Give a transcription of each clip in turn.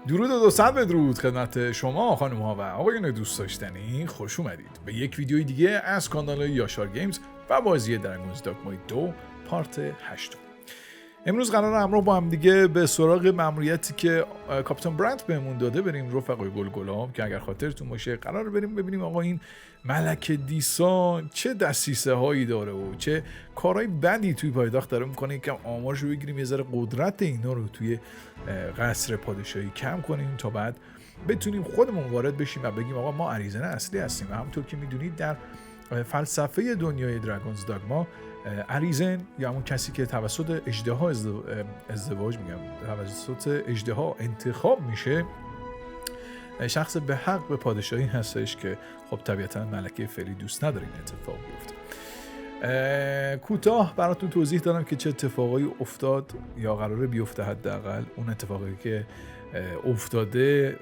درود و 200 بدرود خدمت شما خانم ها و آقایان دوست داشتنی. خوش اومدید به یک ویدیوی دیگه از کانال یاشار گیمز و بازی درگنز داگما 2 پارت 8. امروز قرار همراه با هم دیگه به سراغ ماموریتی که کاپیتان برنت بهمون داده بریم رفقای گلگلام، که اگر خاطرتون باشه قرار بریم ببینیم آقا این ملک دیسا چه دسیسه هایی داره و چه کارهای بدی توی پایتخت داره میکنه که آمارش رو بگیریم، یه ذره قدرت اینا رو توی قصر پادشاهی کم کنیم تا بعد بتونیم خودمون وارد بشیم و بگیم آقا ما اریزن اصلی هستیم. و همونطور که میدونید در فلسفه دنیای درگنز داگما، اریزن یا همون کسی که توسط اژدها ازدواج توسط اژدها انتخاب میشه، شخص به حق به پادشاهی هستش که خب طبیعتا ملکه فعلی دوست نداره این اتفاق بیفته. کوتاه براتون توضیح دادم که چه اتفاقایی افتاد یا قراره بیفته. حداقل اون اتفاقی که افتاده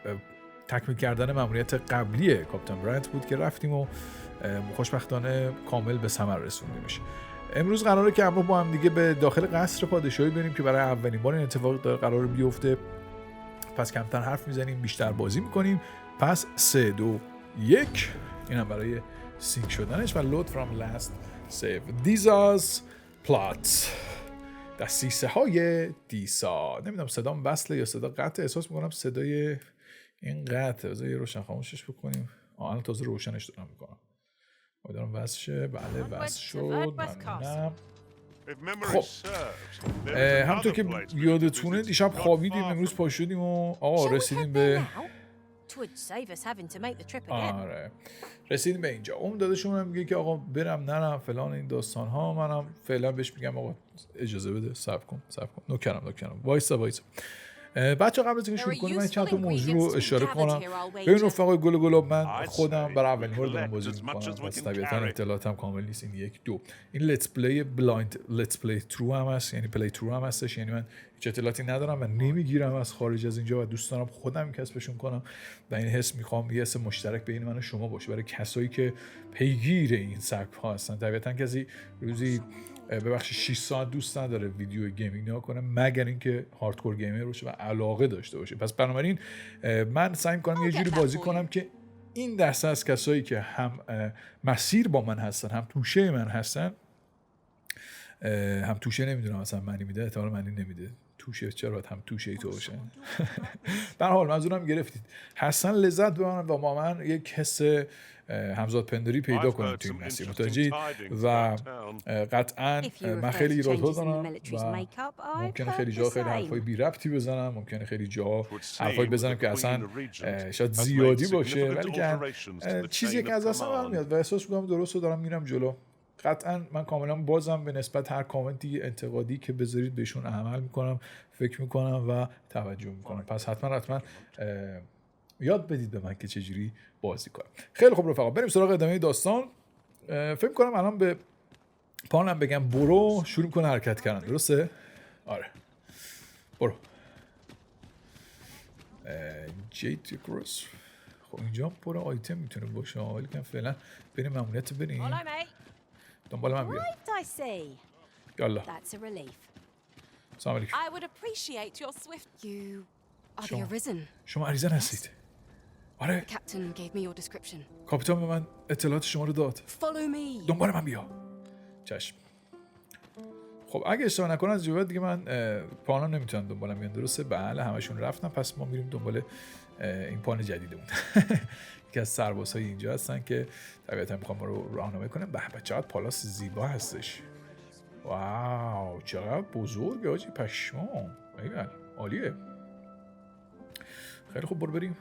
تکمیل کردن ماموریت قبلی کاپیتان برنت بود که رفتیم و خوشبختانه کامل به ثمر رسوندیمش. امروز قراره که همراه با هم دیگه به داخل قصر پادشاهی بریم که برای اولین بار این اتفاق داره قرار بیفته. پس کمتر حرف میزنیم، بیشتر بازی میکنیم. پس 3 2 1 اینم برای سینک شدنش و load from last save. دیزا's plot، دسیسه های دیسا. نمیدونم صدام وصله یا صدا قطع. احساس میکنم صدای این قطعه. بذار یه روشن خاموشش بکنیم. الان تازه روشنش دارم میکنم. امیدوارم وصل شه. بله وصل شد. ممنونم. خب همونطور که یادتونه دیشب خوابیدیم، امروز پا شدیم و رسیدیم به رسیدیم به اینجا. اون داداشمون هم میگه که آقا برم نرم فلان این داستان ها. منم فعلا بهش میگم آقا اجازه بده، صبر کن نوکرم وایسا. بچه قبل از اینکه شروع کنیم من چند تا موضوع رو اشاره کنم. ببین رفقای گلاب، من خودم برای اولین بار دارم بازی میکنم، پس طبیعتا اطلاعاتم کامل نیست. این 1 2 این لیتس پلی بلایند لیتس پلی ترو هم هست، یعنی پلی ترو هم هستش، یعنی من هیچ اطلاعاتی ندارم و نمیگیرم از خارج از اینجا و دوست دارم خودم کسبشون کنم و این حس میخوام یه حس مشترک بین من و شما باشه برای کسایی که پیگیر این سبک ها هستن. طبیعتا کسی روزی ببخشید 6 ساعت دوست نداره ویدیو گیمینگ نگاه کنه مگر اینکه هاردکور گیمر باشه و علاقه داشته باشه. پس بنابراین من سعی می‌کنم یه جوری بازی کنم که این دسته از کسایی که هم مسیر با من هستن هم توشه من هستن، هم توشه نمیدونم اصلا معنی میده، احتمال معنی نمیده. توشه چرا باید هم توشه ای تو باشه؟ در حال منظورم گرفتید. حسن لذت ببرن و با من یک حس همزاد پنداری پیدا کنیم توی این مسیر، متوجهید؟ و قطعا من خیلی ایرادها دارم و ممکنه خیلی جا خیلی حرفای بی ربطی بزنم، ممکنه خیلی جا حرفای بزنم که اصلا شاید زیادی باشه، ولی که چیزی که از دستم برمیاد و احساس می‌کنم درسته دارم میرم جلو. قطعا من کاملا بازم به نسبت هر کامنتی انتقادی که بذارید بهشون عمل میکنم، فکر میکنم و توجه میکنم. پس حتما یاد بدید به من که چجوری بازی کنم. خیلی خوب رفقا، بریم سراغ ادامه داستان. فکر کنم الان به پانم بگم برو شروع کنه حرکت کردن، درسته؟ آره برو. جیت کروس. خب اینجا پر آیتم میتونه باشه، حالی که فعلا بریم ماموریت بریم. دنبال من بیا. یالا. سلام علیکم. شما اریزن هستید؟ آره. کاپیتان به من اطلاعات شما رو داد. دنبال من بیا. چشم. خب اگه اشتباه نکنم از جواب دیگه من پانا نمیتونم دنبالم بیان، درسته؟ بله همشون رفتن، پس ما میریم دنبال این پان جدیدمون. یکی از سربازهای اینجا هستن که طبیعتا میخوام ما رو راهنمایی کنم. به چقدر پالاس زیبا هستش. واو چقدر بزرگه آجی، پشمام. ایول عالیه. خیلی خوب برو بریم.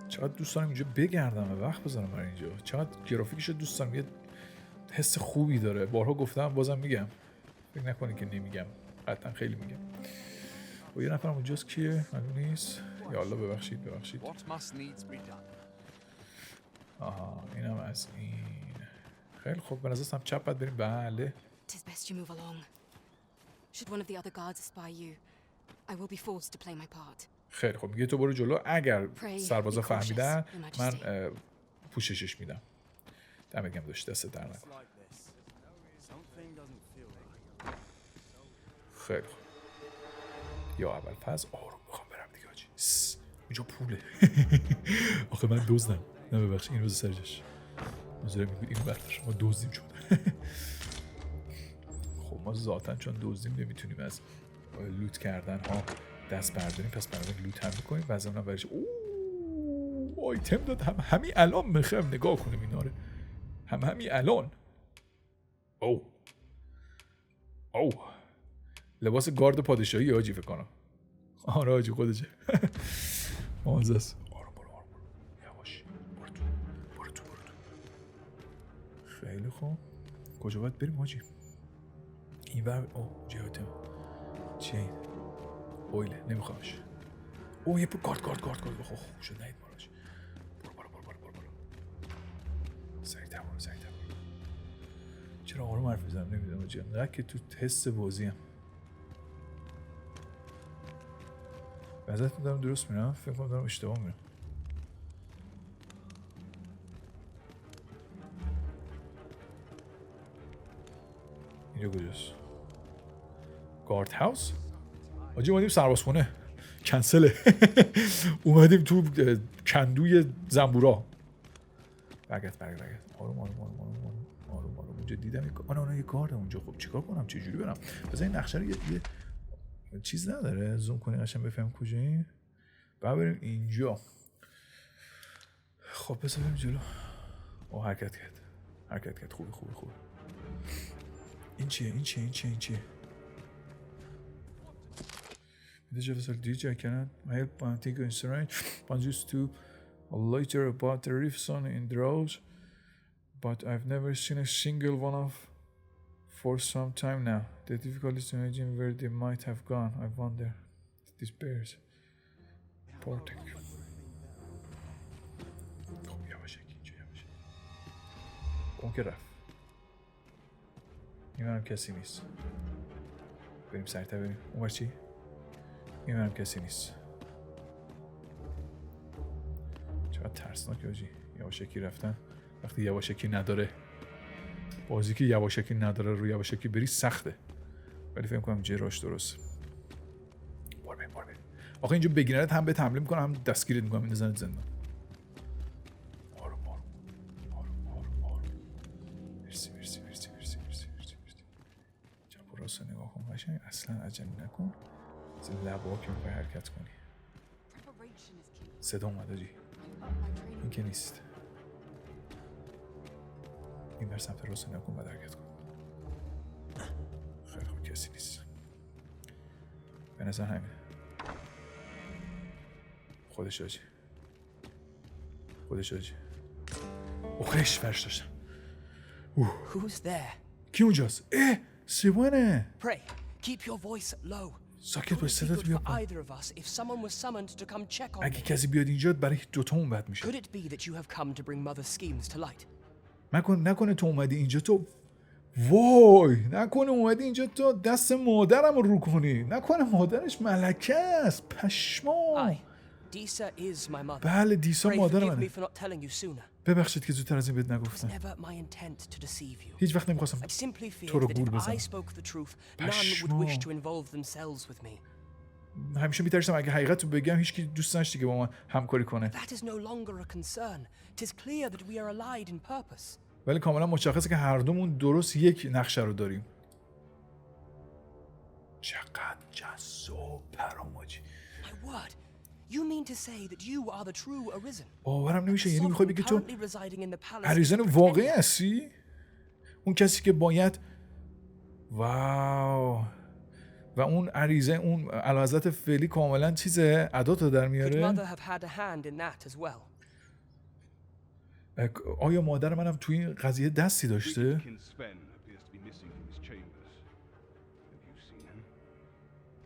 چقدر دوست دارم اینجا بگردم و وقت بذارم برای اینجا. چقدر گرافیکش دوست دارم، یه حس خوبی داره. بارها گفتم بازم میگم، فکر نکنید که نمیگم، قطعا خیلی میگم. و یه نفرم اونجاست کیه؟ معلوم نیست. یا الله ببخشید. آها اینم از این. خیلی خوب به نظرم چپ باید بریم. بله خیلی خوب میگه تو برو جلو، اگر سربازا فهمیدن من پوششش میدم. دمت گرم داشت، دست در نکن. خیلی خوب. یا اول فاز آروم میخوام برم دیگه. اینجا پوله. آخه من دزدم. نه ببخش این روز سرجش. مزرعه میگوید این بردار ما دزدیم شد. خب ما ذاتن چون دزدیم نمیتونیم از لوت کردن ها دست برداریم، پس برای لوت هم میکنیم و از اونم برش آیتم داد. همین الان میخوام نگاه کنیم اینا رو. همین الان. او لباس گارد پادشاهی آجی فکر کنم. آره آجی خودشه. مازه است. آروم یواش. برو تو. خیلی خوب. کجا باید بریم آجی؟ این بر جهاتم چیه این؟ اویله نمیخوامش. یه گارد خوب شد نهید باراش. برو سریعتر برو. چرا آروم حرف میزنم نمیدونم آجی. انقدر که تو تست بازی هم بذات میدارم درست میرم. فکر کنم دارم اشتباه میرم. اینجا کجاست؟ گارد هاوس؟ آجی اومدیم سربازخونه. کنسله. اومدیم تو کندوی زنبورا. برگرد. آروم. اونجا دیدم آنها یه گارد اونجا. خب چیکار کنم؟ چه جوری برم؟ بذار این نقشه رو یه چیز نداره زوم کنی قشنگ بفهم کجایی. بعد بریم اینجا. خب بذار بریم جلو. حرکت کرد. خوبه. این چیه؟ Individual DJ cannot help but take a instrument but used to later about the riffs on in draws, but I've never seen a single one of for some time now. The difficulty is to imagine where they might have gone. I wonder. These bears. Part8. خب یواش. اون که رفت. این منم کسی نیست. بریم سریعتر بریم. اون چی؟ این منم کسی نیست. چقدر ترسناک آجی. یواشکی رفتن وقتی یواشکی نداره. بازی که یواشکی نداره رو یواشکی بری سخته. ولی فکر کنم جراش درست. بار بریم. آخه اینجا بگیرنت هم به حمله میکنه هم دستگیرت میکنه میندازنت زندان. آروم. مرسی. جنب راست نگاه کن قشنگ. اصلا عجله نکن. لبا که میخوای حرکت کنی. صدا اومده جی. این که نیست. این بر سمت راست نکن بعد حرکت کن. خیلی خوب کسی نیست. به نظر همینه. خودش آجی. خیش فرش داشتم. کی اونجاست؟ سیوانه. ساکت باش صدات بیا پایین. اگه کسی بیاد اینجا برای دوتامون بد میشه. نکنه تو اومدی اینجا تو دست مادرم رو کنی. نکنه مادرش ملکه است. پشما. بله دیسا مادر منه. ببخشید که زودتر از این بهت نگفتم. هیچ وقت نمیخواستم تو رو گول بزنم. پشما. همیشه میترسم اگه حقیقت رو بگم هیچ کی دوست نداشته که با من همکاری کنه. ولی کاملا مشخصه که هر دومون درست یک نقشه رو داریم. چقدر جذاب پراماجی. باورم نمیشه. یعنی میخوای بگی تو اریزن واقعی هستی؟ اون کسی که باید واو و اون عریضه اون اعلیحضرت فعلی کاملا چیزه عداتو در میاره. آیا مادر منم توی این قضیه دستی داشته؟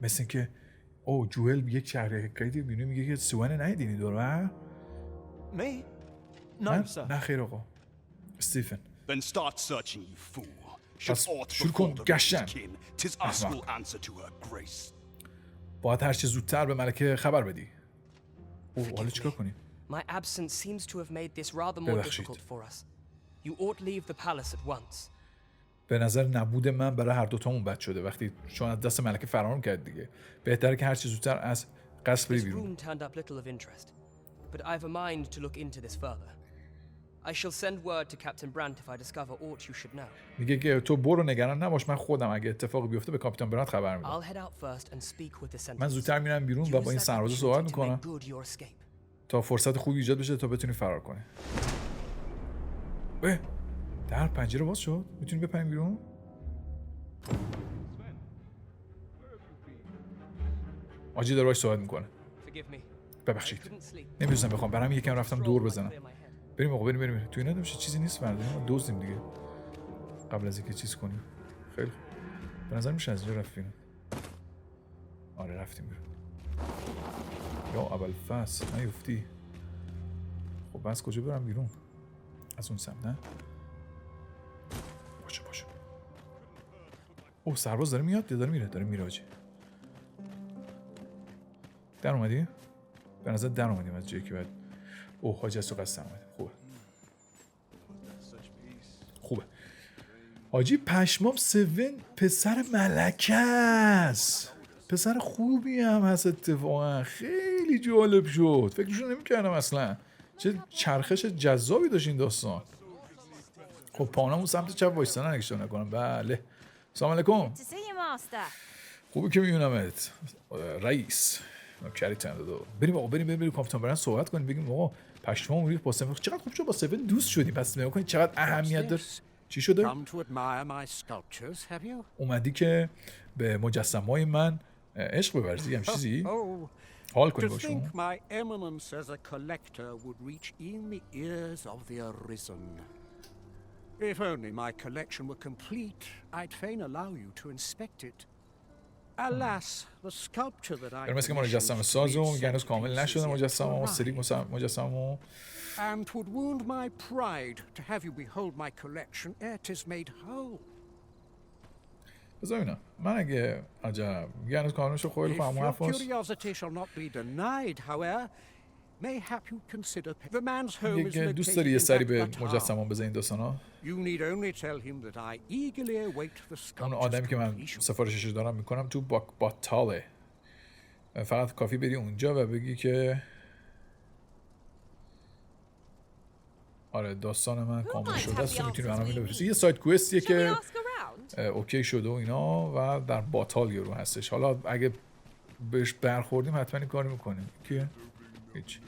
مثل که جوئل یک شهرکایی بیرون میگه که سوانه ندیدینی داره؟ نه خیر آقا. استیفن. پس شروع کن گشتن. باید هر چه زودتر به ملکه خبر بدی. حالا چیکار کنیم؟ My absence seems to have made this rather more difficult for us. You ought leave the palace at once. به نظر نبود من برای هر دوتامون بد شده وقتی شما از دست ملکه فرار کرد دیگه. بهتره که هر چه زودتر از قصد بری بیرون. room turned up little of interest, but I've a mind to look into this further. I shall send word to Captain Brandt if I discover aught you should know. میگه که تو برو نگران نباش، من خودم اگه اتفاقی بیفته به کاپیتان برانت خبر میدم. I'll head out first and speak with the sentinels. من زودتر میرم بیرون و با این سربازا صحبت میکنم تا فرصت خوبی ایجاد بشه تا بتونی فرار کنی. در پنجره باز شد، میتونی بپریم بیرون. آجی داره باش صحبت میکنه. ببخشید نمیدونستم بخوام برام یکم رفتم دور بزنم. بریم آقا بریم. تو اینا نمیشه چیزی نیست فردا ما دوزیم دیگه قبل از اینکه چیز کنیم. خیلی خوب به نظر میشه از اینجا رفتیم. آره رفتیم بیرون. یا اول فصل نیفتی. خب بس کجا برم بیرون؟ از اون سمت نه؟ باشه اوه سرباز داره میاد یا داره میره آجی. در اومدی؟ به نظر در اومدیم از جایی که باید. اوه حاجی از تو قصد اومده. خوبه حاجی پشمام 7 پسر ملکه است. پسر خوبی هم هست اتفاقا. خیلی جالب شد، فکرشو نمی‌کردم اصلا. چه چرخش جذابی داشت این داستان. خب پانامون سمت چپ وایستانن اگه اشتباه نکنم. بله سلام علیکم. خوبه که میبینمت رئیس. نوکری تندو. بریم آقا بریم کاپیتان برن صحبت کنیم بگیم آقا پشمام ریخت با 7 چقدر خوب شد با 7 دوست شدیم. پس نگاه کنید چقدر اهمیت داره. چی شده؟ اومدی که به مجسمه‌های من عشق بورزی هم چیزی؟ حال کنی با شما. If only my collection were complete, I'd fain allow you to inspect it. Alas, the sculpture that I مثل که مجسمه سازو میگن هنوز کامل نشده مجسمه سری مجسمه and would wound my pride to have you behold my collection ere 'tis made whole. بذار من اگه عجب میگن هنوز کاملش خیلی فهمو حرفاست. Curiosity shall not be denied, however. Mayhap you consider the man's home is located. دوست داری یه سری به مجسمه بزنین داستانا؟ You need only tell him that I eagerly await the sculpture. اون آدمی که من سفارشش دارم میکنم تو باتاله. فقط کافی بری اونجا و بگی که آره داستان من کامل شده است، میتونی برام اینو بفرستی. یه سایت کوستیه که اوکی شده و اینا و در باتال یورو هستش. حالا اگه بهش برخوردیم حتما این کارو میکنیم. که هیچ.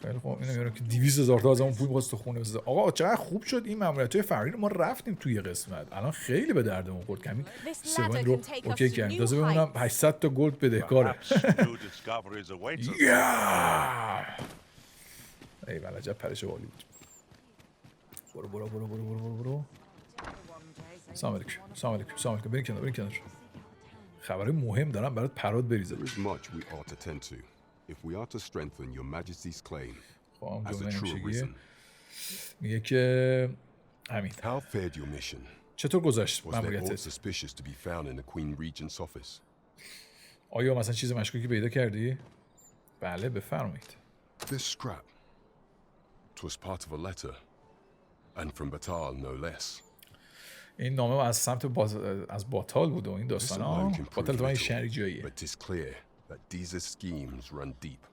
خیلی خوب اینو میگم که 200,000 تا از اون پول می‌خواست تو خونه بزنه. آقا چقدر خوب شد این ماموریت‌های فرعی رو ما رفتیم توی قسمت. الان خیلی به دردمون خورد. کمی سوم رو اوکی کردیم. تازه ببینم 800 تا گلد بدهکاره. ای والا عجب پرش والی بود. برو. سلام علیکم. بریم کنار. خبرای مهم دارم برات پرات بریزه. If we are to strengthen your majesty's claim as a جمله true reason. میگه که همین. How fared your mission? چطور گذشت Was there ماموریتت؟ aught suspicious to be found in the Queen Regent's office? آیا مثلا چیز مشکوکی پیدا کردی؟ بله بفرمایید. This scrap. It was part of a letter, and from Batal no less. این نامه از سمت از باتال بود و این داستانا. باتال تو این شهری جاییه. But it is clear that these schemes run deep.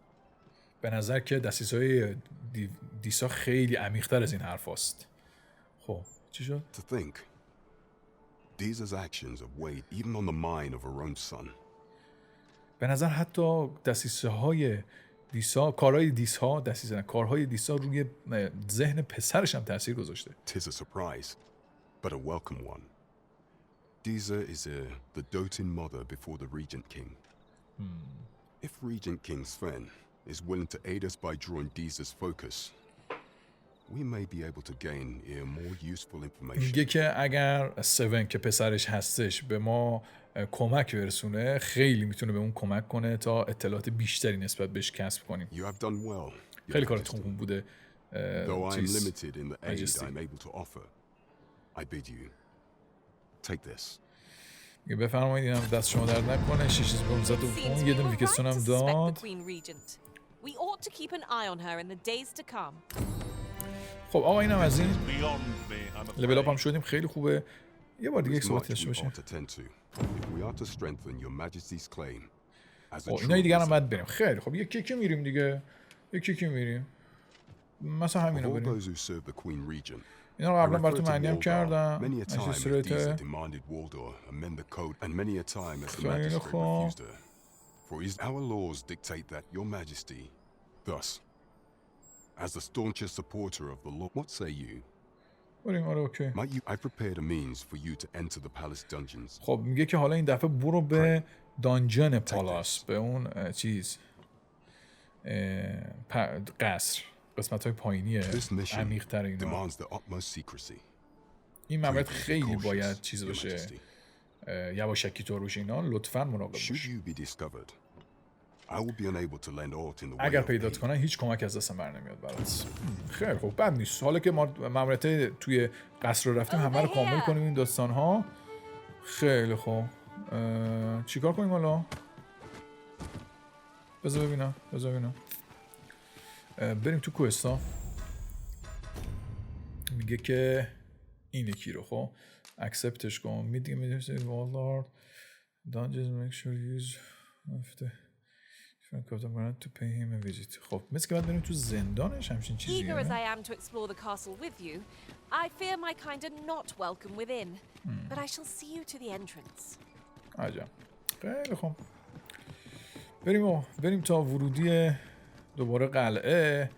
به نظر که دسیسه‌های دیسا خیلی عمیق‌تر از این حرفاست. خب چی شد؟ To think, Disa's actions have weighed even on the mind of her own son. به نظر حتی دسیسه‌های دیسا، کارهای دیسا روی ذهن پسرش هم تاثیر گذاشته. 'Tis a surprise, but a welcome one. Disa is the doting mother before the Regent King. If Regent King Sven is willing to aid us by drawing Disa's focus, we may be able to gain more useful information. میگه که اگر 7 که پسرش هستش به ما کمک برسونه خیلی میتونه به اون کمک کنه تا اطلاعات بیشتری نسبت بهش کسب کنیم. You have done well. خیلی کارتون خوب بوده. Though I am limited in the aid I am able to offer, I bid you take this. بفرمایید اینم دست شما درد نکنه. 6,500 اون یه دونه ویکستون هم داد. خب آقا اینم از این لول اپ هم شدیم خیلی خوبه. یه بار دیگه یک صحبت داشته باشیم. As a اینا true دیگه هم wizard, باید بریم. خیلی خب یکی میریم دیگه. یکی میریم. مثلا of همینو all بریم. those who serve the Queen Regent, اینا رو I قبلا refer براتون to معنی هم Waldar کردم. many a time as ماجستریته. Disa demanded Waldar amend the code, and many a time as the خیلی magistrate خوب. refused her. For our laws dictate that your majesty, thus, as the staunchest supporter of the law, what say you? بریم آره اوکی. Might you? I prepared a means for you to enter the palace dungeons. خب میگه که حالا این دفعه برو به دانجن پالاس، به اون چیز قصر، قسمت های پایینی عمیق تر اینا. Demands the utmost secrecy. این مورد خیلی باید چیز باشه، یواشکی تو روش اینا، لطفا مراقب باش. Should you be discovered, I will be unable to lend aught in the way اگر of پیدات aid. کنن هیچ کمک از دستم بر نمیاد برات. خیلی خوب، بد نیست. حالا که ما ماموریت توی قصر رو رفتیم همه رو کامل کنیم این داستان ها. خیلی خوب. چیکار کنیم حالا؟ بذار ببینم. بریم تو کوهستان. میگه که این یکی رو خب اکسپتش کن. میدیم والارد دانجز میک شور یوز افته to pay him a visit. خب مثل که باید بریم تو زندانش، همچین چیزیه. Eager as I am to explore the castle with you, I fear my kind are not welcome within. But I shall see you to the entrance. عجب. خیلی خوب. بریم تا ورودی دوباره قلعه.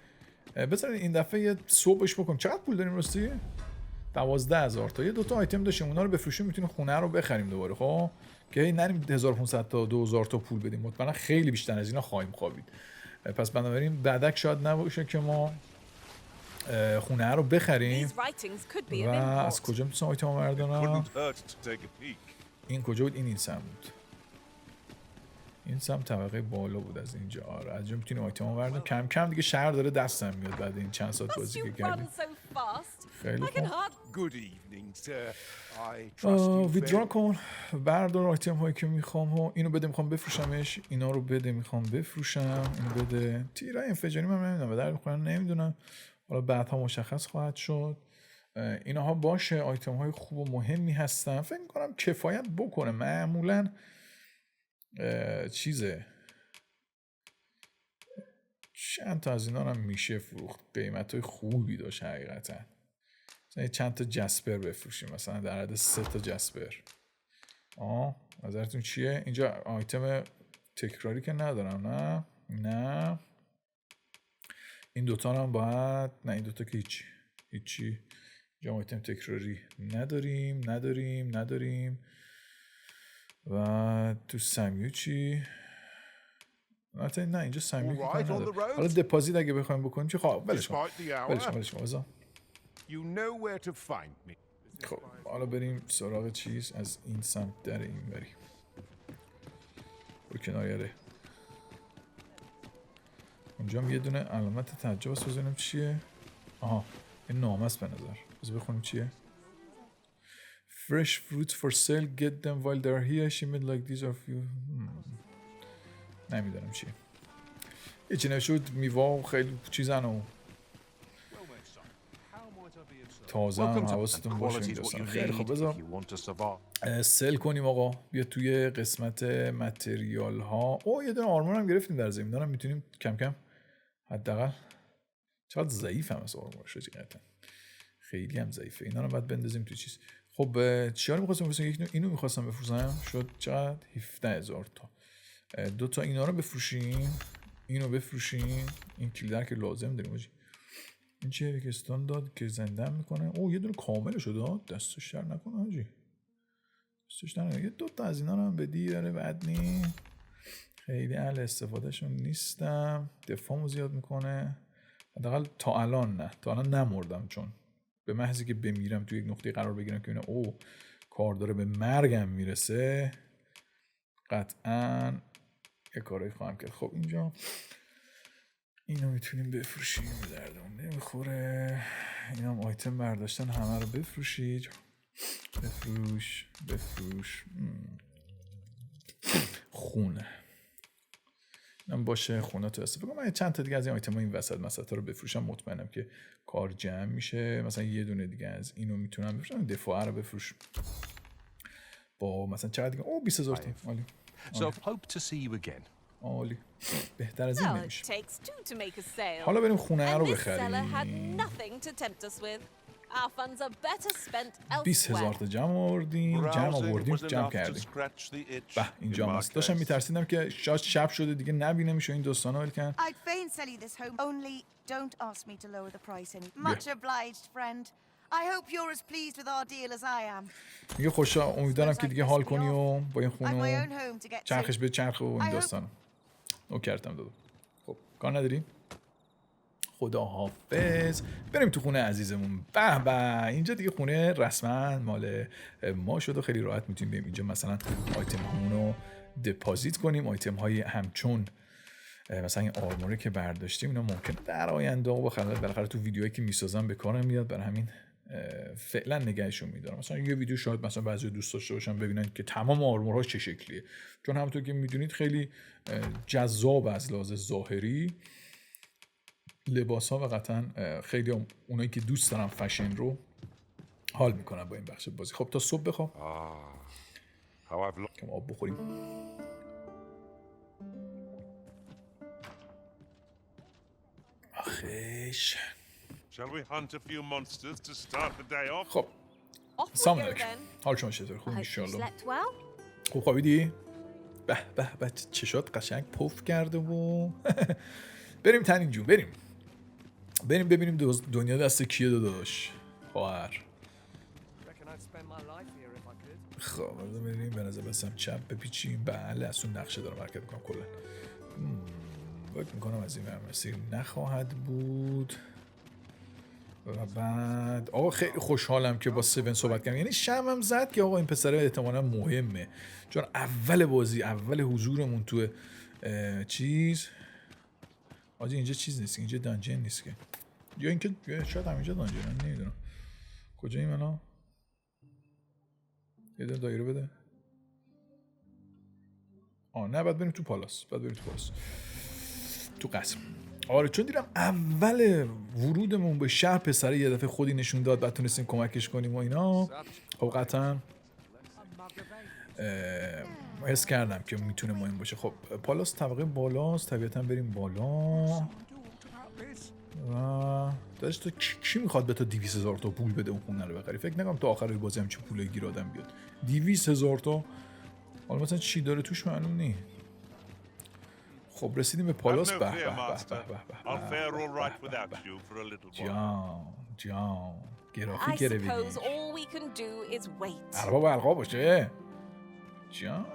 بذارین این دفعه یه صبحش بکنیم. چقدر پول داریم راستی؟ 12,000 تا. یه دوتا آیتم داشتیم اونا رو بفروشیم میتونیم خونه رو بخریم دوباره. خب که نریم 1500 تا 2000 تا پول بدیم، مطمئنا خیلی بیشتر از اینا خواهیم خوابید. پس بنابراین بعدک شاید نباشه که ما خونه رو بخریم. و از کجا میتونم آیتم بردارم؟ این کجا بود؟ این سم بود. این سم طبقه بالا بود از اینجا. آره از اینجا میتونیم آیتم برداریم. کم کم دیگه شهر داره دستم میاد بعد این چند ساعت بازی که کردیم. خیلی خوب. ویدرا کن، بردار آیتم هایی که میخوام. اینو بده میخوام بفروشمش، اینا رو بده میخوام بفروشم، اینو بده. تیرای انفجاری من نمیدونم به درد میخوره نمیدونم، حالا بعدها مشخص خواهد شد. اینها باشه، آیتم های خوب و مهمی هستن. فکر میکنم کفایت بکنه. معمولا چیزه چند تا از اینا هم میشه فروخت، قیمت های خوبی داشت حقیقتا. مثلا چند تا جسپر بفروشیم، مثلا در حد 3 تا جسپر. نظرتون چیه؟ اینجا آیتم تکراری که ندارم. نه این دوتا هم باید، نه این دوتا که هیچی. اینجا آیتم تکراری نداریم. و تو سمیو چی؟ نه اینجا سمیو که کار نداره. حالا دپازیت اگه بخوایم بکنیم چی؟ خب ولش کن. خب حالا بریم سراغ چیز از این سمت در این بریم. برو کنار. اونجا هم یه دونه علامت تعجب است، بزنیم چیه؟ این نامه است به نظر. بذار بخونیم چیه. Fresh fruits for sale, get them while they're here. She made like these of you. نمیدونم چیه. یه چی نشود میوه خیلی چیزن و تازه هم حواستون باشه این داستان. خیلی خوب بذار سل کنیم آقا. بیا توی قسمت متریال ها. یه دونه آرمور هم گرفتیم در زمین دارم، میتونیم کم کم حداقل. چقدر ضعیف هم از آرمورش حقیقتا، خیلی هم ضعیفه. اینا رو باید بندازیم تو چیز. خب چیا رو می‌خواستم بفروشم؟ اینو می‌خواستم بفروشم، شد چقدر؟ 17000 تا. دو تا اینا رو بفروشیم، اینو بفروشیم. این کلیدر که لازم داریم آجی. این چیه که استاندارد که زنده میکنه. یه دونه کاملش داد، دستش در نکنه آجی، دستش در نکنه. یه دو تا از اینا رو هم بدی. آره بد نی، خیلی اهل استفادهشون نیستم. دفاعمو زیاد میکنه حداقل تا الان نمردم، چون به محضی که بمیرم توی یک نقطه قرار بگیرم که اینا کار داره به مرگم میرسه، قطعاً یه کارایی خواهم کرد. خب اینجا اینو میتونیم بفروشیم، دردمون نمیخوره. اینا هم آیتم برداشتن، همه رو بفروشید. بفروش. خونه اینم باشه. خونه تو استفاده کنم. من چند تا دیگه از این آیتم ها این وسط رو بفروشم، مطمئنم که کار جمع میشه. مثلا یه دونه دیگه از اینو میتونم بفروشم. دفاع رو بفروش با مثلا چقدر دیگه 20000 تا. عالی. So hope to see you again. عالی. بهتر از این Well, it نمیشه. takes two to make a sale. حالا بریم خونه رو And this seller had بخریم. nothing to tempt us with. Our funds are better spent 20,000 elsewhere. تا جمع آوردیم جمع کردیم. به اینجا هست. داشتم میترسیدم که شاید شب شده دیگه نبینمش و این داستانا ولی کن. I'd fain sell you this home, only don't ask me to lower the price any. Much obliged, friend. I hope you're as pleased with our deal as I am. دیگه خوشا امیدوارم که دیگه حال کنی و با این I've my خونه own home to get چرخش to. به چرخ و این داستانا. نوکرتم دادم. خب کار نداری؟ خدا حافظ. بریم تو خونه عزیزمون. به به اینجا دیگه خونه رسما مال ما شد و خیلی راحت میتونیم بریم اینجا مثلا آیتم هامون رو دپازیت کنیم. آیتم های همچون مثلا این آرموری که برداشتیم اینا ممکنه در آینده و بالاخره تو ویدیوهایی که میسازم به کارم میاد. برای همین فعلا نگهشون میدارم. مثلا یه ویدیو شاید مثلا بعضی دوست داشته باشن ببینن که تمام آرمورها چه شکلیه، چون همونطور که میدونید خیلی جذاب از لحاظ ظاهری لباس ها و قطعا خیلی اونایی که دوست دارن فشن رو حال میکنن با این بخش بازی. خب تا صبح بخواب کم آب بخوریم. آخیش خب سلام علیکم. حال شما چطور؟ خوب انشالله. خوب خوابیدی؟ به به به چشات قشنگ پف کرده و بریم تنین جون بریم ببینیم دنیا دست کیه داداش خواهر. خب بریم به نظر بسم چپ بپیچیم. بله از اون نقشه دارم حرکت میکنم کلا. فکر میکنم از این مسیر نخواهد بود. و بعد آقا خیلی خوشحالم که با 7 صحبت کردم. یعنی شمم زد که آقا این پسره احتمالاً مهمه، چون اول بازی اول حضورمون تو چیز آجی اینجا چیز نیست، اینجا دانجن نیست که، یا اینکه شاید همینجا دانجن نمیدونم کجایی منو یه دایره بده. نه بعد بریم تو پالاس، تو قصر. آره چون دیدم اول ورودمون به شهر پسره یه دفعه خودی نشون داد بعد تونستیم کمکش کنیم و اینا. خب قطعا حس کردم که میتونه مهم باشه. خب پالاس طبقه بالاست، طبیعتا بریم بالا. و داداش تو کی میخواد به تو 200,000 تا پول بده اون خونه رو بخری؟ فکر نکنم تا آخر بازی هم چه پولی گیر آدم بیاد. 200,000 تا حالا مثلا چی داره توش معلوم نی. خب رسیدیم به پالاس. به جان گرافیک گره بگیم ارباب القا باشه جان.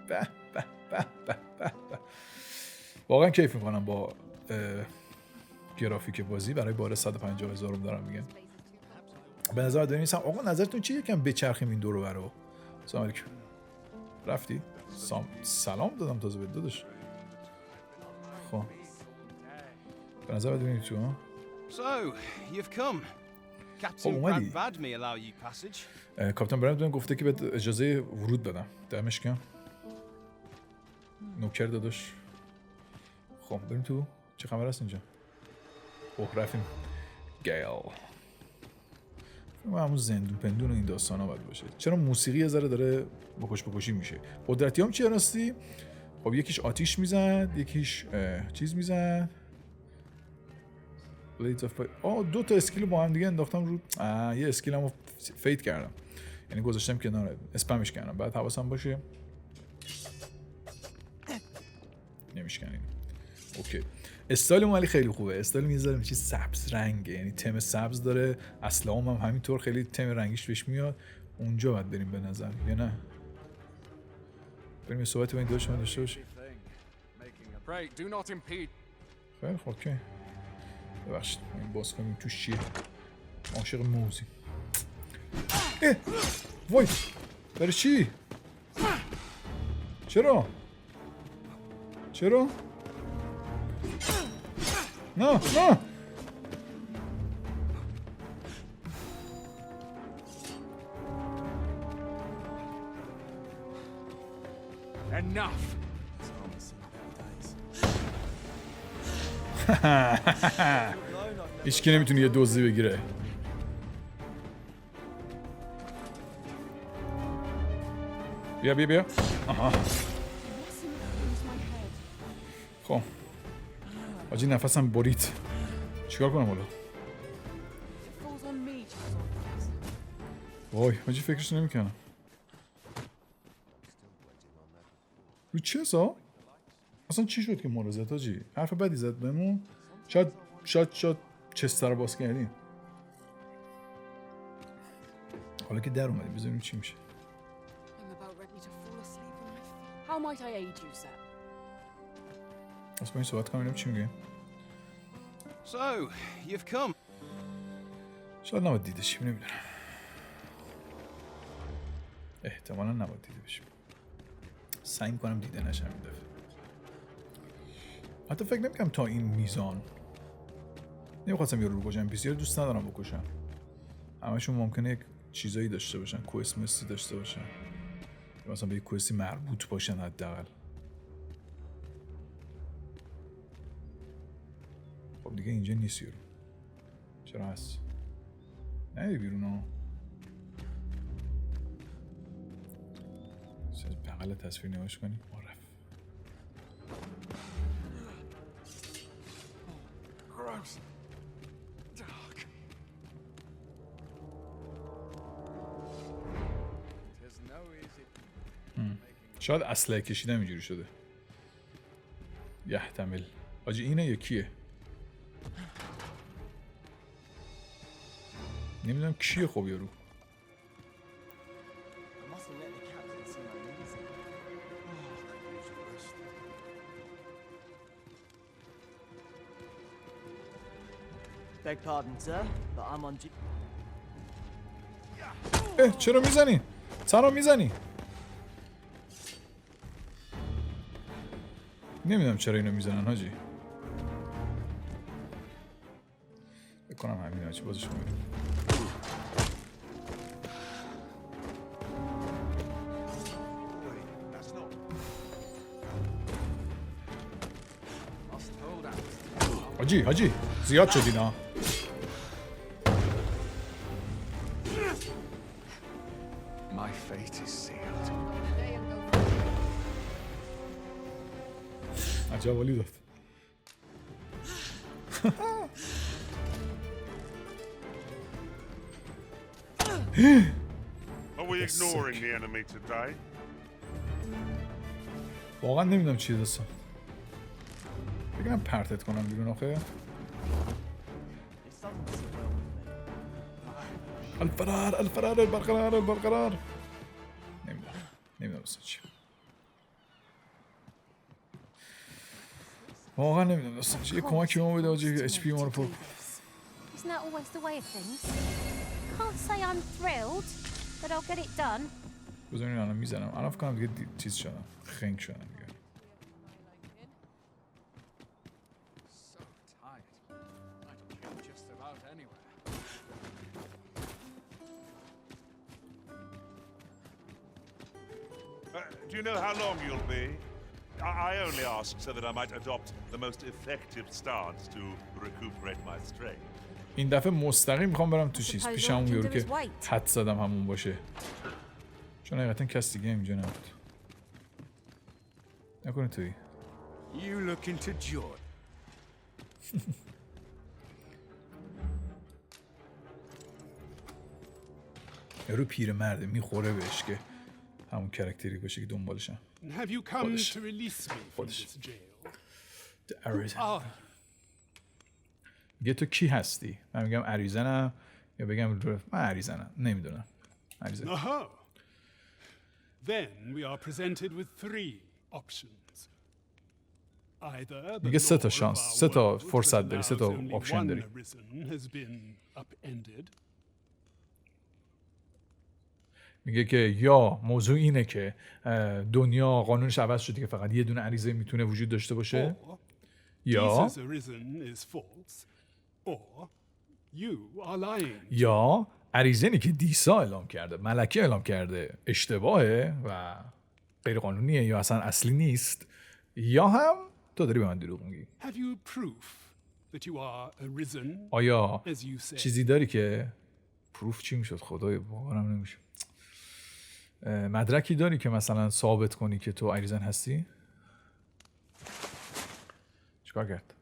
به واقعا کیف میکنم با گرافیک بازی. برای بار 150,000 دارم میگم. به نظر داریم نیستم. آقا نظرتون چیه یکم بچرخیم این دور رو برو. سلام علیکم. رفتی؟ سلام دادم تازه به داداش. خب به نظر ببینید تو ها. کاپیتان برند گفته که به اجازه ورود بدم. دمش گرم. نوکر داداش. خب بریم تو. چه خبر هست اینجا؟ رفتیم گیل. همون زندون پندون و این داستان ها باید باشه. چرا موسیقی یه ذره داره بکشی میشه؟ قدرتی هم چی راستی؟ خب یکیش آتیش میزد، یکیش چیز میزد. دو تا اسکیل با هم دیگه انداختم رو. یه اسکیل هم فید کردم، یعنی گذاشتم کنار اسپمش کردم. بعد حواسم باشه نمیشکنیم. اوکی استایل ولی خیلی خوبه. استایل میذاره میشه سبز رنگه، یعنی تم سبز داره. اسلحه‌ام هم همینطور خیلی تم رنگیش بهش میاد. اونجا باید بریم به نظر یا نه بریم یه صحبتی با این داشته باشیم. خیلی خوب اوکی. ببخشید این باز کنیم تو چیه. عاشق موزی. وای برای چی؟ چرا؟ نه Enough. هیچ کی نمیتونه یه دزدی بگیره. بیا. آها. آجی نفسم برید. چیکار کنم حالا؟ وای آجی فکرش نمیکنم. رو چه حساب؟ اصلا چی شد که ما رو زد آجی؟ حرف بدی زد بهمون؟ شاید چستر رو باز کردیم. حالا که در اومدیم بذاریم چی میشه. اصلا با این صحبت کنم چی میگه؟ So, you've come. شاید نباید دیده شیم، نمیدونم. احتمالا نباید دیده بشیم. سعی میکنم دیده نشم این دفعه. حتی فکر نمیکنم تا این میزان. نمیخواستم یارو رو بکشم. بیسیار دوست ندارم بکشم. همشون ممکنه یک چیزایی داشته باشن، کوست مستی داشته باشن، مثلا به یک کوستی مربوط باشن حداقل. خب دیگه اینجا نیست یارو. چرا هست؟ نه بیرون ها. بغل تصویر نگاش کنیم. عارف شاید اسلحه کشیدم اینجوری شده. یحتمل. آجی اینه یا کیه؟ نمیدونم کیه. خب یارو Beg pardon, sir, but I'm on چرا میزنی؟ چرا میزنی؟ نمیدونم چرا اینو میزنن حاجی. بکنم همین حاجی بازش کنیم. حاجی زیاد شدین ها. My fate is sealed. عجب ولی داد. Are we ignoring the enemy today? واقعا نمیدونم چیه دستم. بگم پرتت کنم بیرون آخه. الفرار البرقرار. نمیدونم اصلا چیه. واقعا نمیدونم اصلا چیه. یه کمکی ما بده آجی. اچ پی ما رو پر. Isn't that always the way of things? Can't say I'm thrilled, but I'll get it done. بذارین الان میزنم. الان فکر کنم دیگه چیز شدم. خنگ شدم دیگه. Do you know how long you'll be? I only ask so that I might adopt the most effective stance to recuperate my strength. این دفعه مستقیم میخوام برم تو چیز. پیش همون یورو که حد زدم همون باشه. چون حقیقتا کس دیگه اینجا نبود. نکنه توی. You look into joy. یارو پیر مرده میخوره بهش که همون کرکتری باشه که دنبالشم. Have you come to release me from this jail? میگه تو کی هستی؟ من میگم اریزنم یا بگم من اریزنم. نمیدونم. اریزنم. Aha. Then we are presented with three options. Either میگه سه تا شانس، سه تا فرصت داری، سه تا آپشن داری. has been upended. میگه که یا موضوع اینه که دنیا قانونش عوض شده که فقط یه دونه عریضه میتونه وجود داشته باشه، یا عریضه‌ای که دیسا اعلام کرده، ملکه اعلام کرده اشتباهه و غیر قانونیه یا اصلا اصلی نیست، یا هم تو داری به من دروغ میگی. آیا چیزی داری که پروف چی میشد؟ خدای باورم نمیشه. مدرکی داری که مثلا ثابت کنی که تو اریزن هستی؟ چیکار کرد؟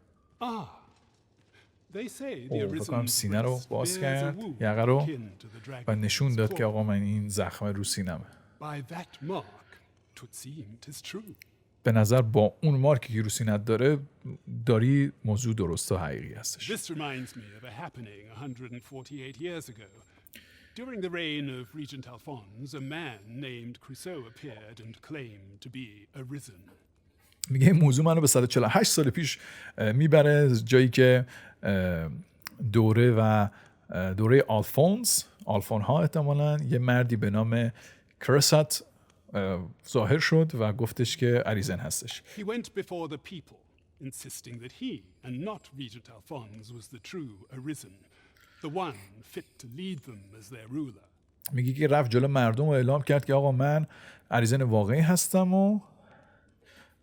They say the فکر کنم arisen سینه رو breast باز bears a کرد، wound یقه رو، akin to the و dragon's نشون داد که claw. آقا من این زخم رو سینمه. By that mark, 'twould seem 'tis true. به نظر با اون مارکی که رو سینت داره داری موضوع درست و حقیقی هستش. This reminds me of a happening 148 years ago. During the reign of Regent Alphonse, a man named Crusoe appeared and claimed to be arisen. میگه این موضوع منو به 148 سال پیش میبره جایی که دوره آلفون ها احتمالاً یه مردی به نام کرست ظاهر شد و گفتش که اریزن هستش. He went before the people, insisting that he and not Regent Alphonse was the true arisen, the one fit to lead them as their ruler. میگه که رفت جلو مردم و اعلام کرد که آقا من اریزن واقعی هستم و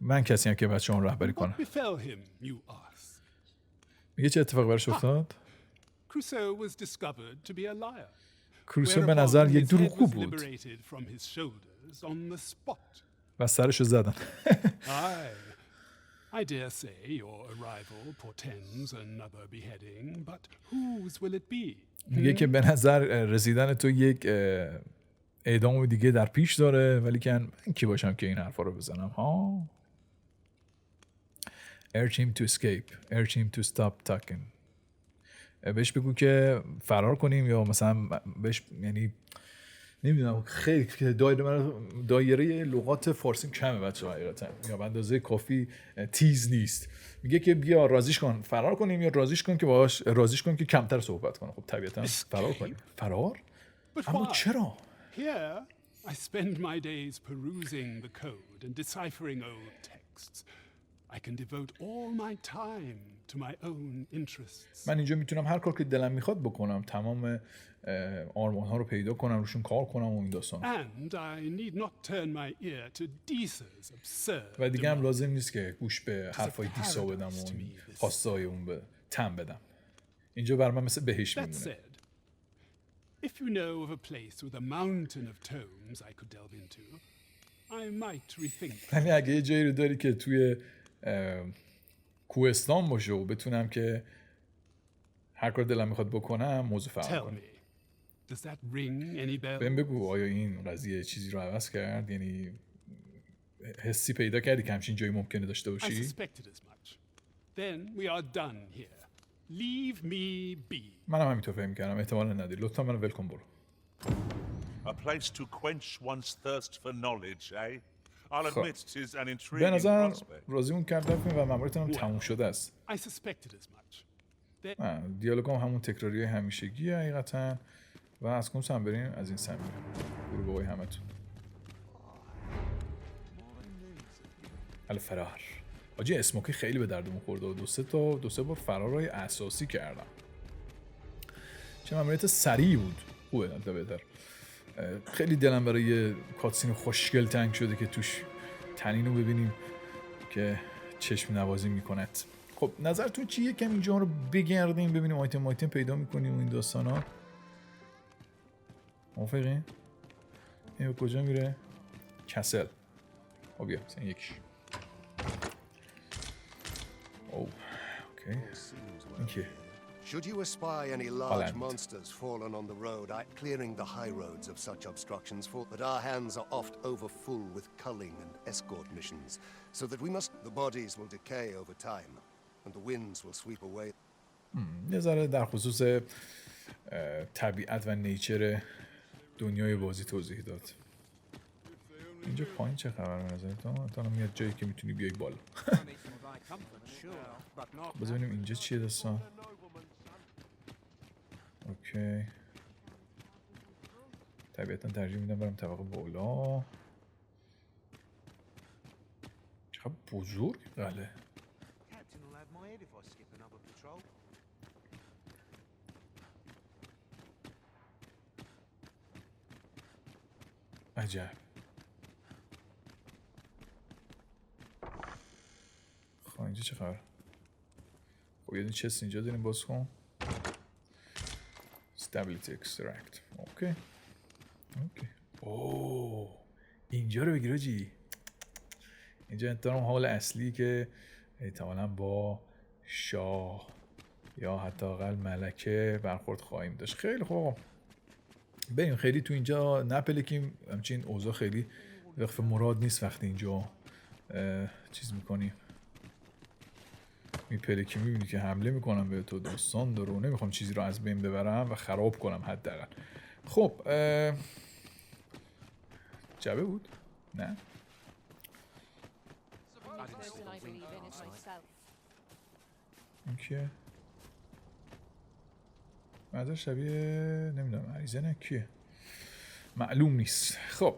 من کسی هم که بچه اون رهبری کنم. What befell him, you ask? میگه چه اتفاقی براش افتاد؟ Crusoe was discovered to be a liar. کروسو به نظر یک دروغگو بود liberated from his shoulders on the spot. و سرشو زدن. I dare say your arrival portends another beheading, but whose will it be? میگه که به نظر رسیدن تو یک اعدام دیگه در پیش داره، ولی که من کی باشم که این حرفا رو بزنم ها. Urge him to escape. Urge him to stop talking. بهش بگو که فرار کنیم، یا مثلا بهش، یعنی نمیدونم، خیلی دایره لغات فارسی کمه بچه‌ها حقیقتا، یا به اندازه کافی تیز نیست. میگه که بیا رازیش کن فرار کنیم، یا رازیش کن که کمتر صحبت کنه. خب طبیعتا فرار کنیم. فرار؟ اما چرا؟ Here I spend my days perusing the code and deciphering old texts. I can devote all my time to my own interests. من اینجا میتونم هر کار که دلم میخواد بکنم، تمام آرمان ها رو پیدا کنم، روشون کار کنم و این داستان. And I need not turn my ear to Disa's absurd. و دیگه هم لازم نیست که گوش به حرفای دیسا بدم و خواسته های اون به تم بدم. اینجا بر من مثل بهش میمونه. If you know of a place with a mountain of tomes I could delve into, I might rethink. یعنی اگه یه جایی رو داری که توی کوهستان باشه و بتونم که هر کار دلم میخواد بکنم، موضوع فرق کنه. Does that ring any bells? بهم بگو آیا این قضیه چیزی رو عوض کرد؟ یعنی حسی پیدا کردی که همچین جایی ممکنه داشته I باشی؟ suspected as much. Then we are done here. Leave me be. منم همینطور فهم کردم. احتمالا نداری. لطفا منو ول کن برو. A place to quench one's thirst for knowledge, eh? I'll admit it is an به intriguing نظر prospect. راضیمون کردم و ماموریتم تموم شده است. I suspected as much. دیالوگ هم همون تکراری همیشگی حقیقتا. و از کنس هم بریم از این سمت. برو بابای همتون. فرار. آجی اسموکی خیلی به دردمون خورده و دو سه بار فرارای اساسی کردم. چه ماموریت سریع بود. خوبه انت بهتر. خیلی دلم برای یه کاتسین خوشگل تنگ شده که توش تنینو ببینیم که چشم نوازی میکند. خب نظرتون چیه؟ کم اینجا رو بگردیم ببینیم آیتم پیدا میکنیم و این داستانا. موافقین؟ این به کجا میره؟ کسل. خب بیا مثلا یکیش. اوه اوکی. این که Should you espy any large monsters fallen on the road, clearing the high roads of such obstructions, for that our hands are oft overfull with culling and escort missions, so that the bodies will decay over time, and the winds will sweep away. یه ذره در خصوص طبیعت و نیچر دنیای بازی توضیح داد. اینجا پایین چه خبر به نظرتون؟ تا میاد جایی که میتونی بیای بالا. بذار ببینیم اینجا چیه داستان. اوکی. طبیعتا ترجیح میدم برم طبقه بالا. چقدر بزرگ قلعه. عجب. خب اینجا چه خبر؟ خب یه چست اینجا داریم باز کن. Stability extract. اوکی. اوه اینجا رو بگیر آجی. اینجا انتظارم حال اصلی که احتمالاً با شاه یا حتی اقل ملکه برخورد خواهیم داشت. خیلی خوب، بریم. خیلی تو اینجا نپلکیم، همچین اوضاع خیلی وقف مراد نیست وقتی اینجا چیز میکنیم، میپلکی، میبینی که حمله میکنم به تو، داستان داره و نمیخوام چیزی رو از بین ببرم و خراب کنم حداقل. خب جبه بود؟ نه این کیه؟ مدار شبیه نمیدونم عریضه نه کیه، معلوم نیست. خب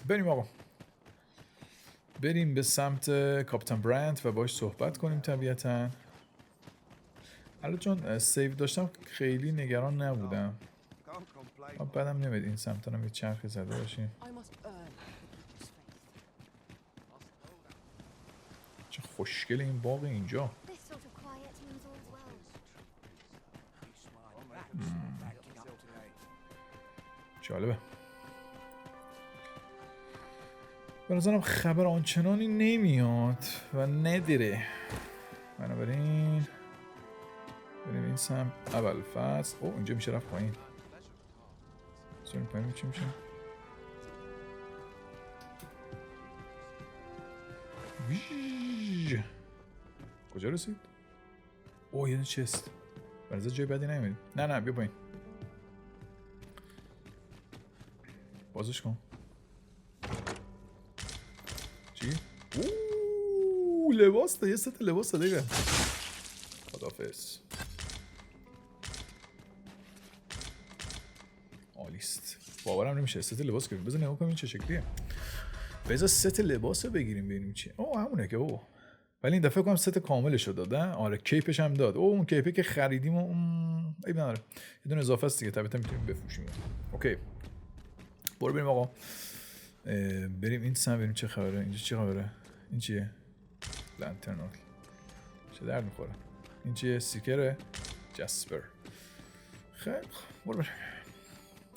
بریم آقا، بریم به سمت کاپیتان برند و باش صحبت کنیم. طبیعتا الان چون سیو داشتم خیلی نگران نبودم، بعدم نمید این سمت هم یه چرخی زده باشیم. چه خوشگل این باغ اینجا. جالبه. به نظرم خبر آنچنانی نمیاد و نداره، بنابراین بریم این سمت اول فصل. او اینجا میشه رفت پایین. سرین پایین چی میشه؟ کجا رسید؟ اوه یه چست. به نظر جای بدی نمیدیم. نه بیا پایین. بازش کن. چی؟ اوه لباس ده، یه ست لباس ده دیگه. خدافظ. عالیست. باورم نمیشه ست لباس گرفتیم. بذار نگاه کنیم این چه شکلیه. بذار ست لباس رو بگیریم ببینیم چیه. اوه همونه که اوه. ولی این دفعه کنم ست کاملش رو دادن. آره کیپش هم داد. اوه اون کیپی که خریدیم و عیب نداره. یه دونه اضافه است دیگه، طبیعتا میتونیم بفروشیم. اوکی. برو بریم آقا. بریم این سمت بریم چه خبره. اینجا چه خبره؟ این چیه؟ لانترن. چه درد میخوره؟ این چیه؟ سیکره؟ جاسپر. خیلی برو بریم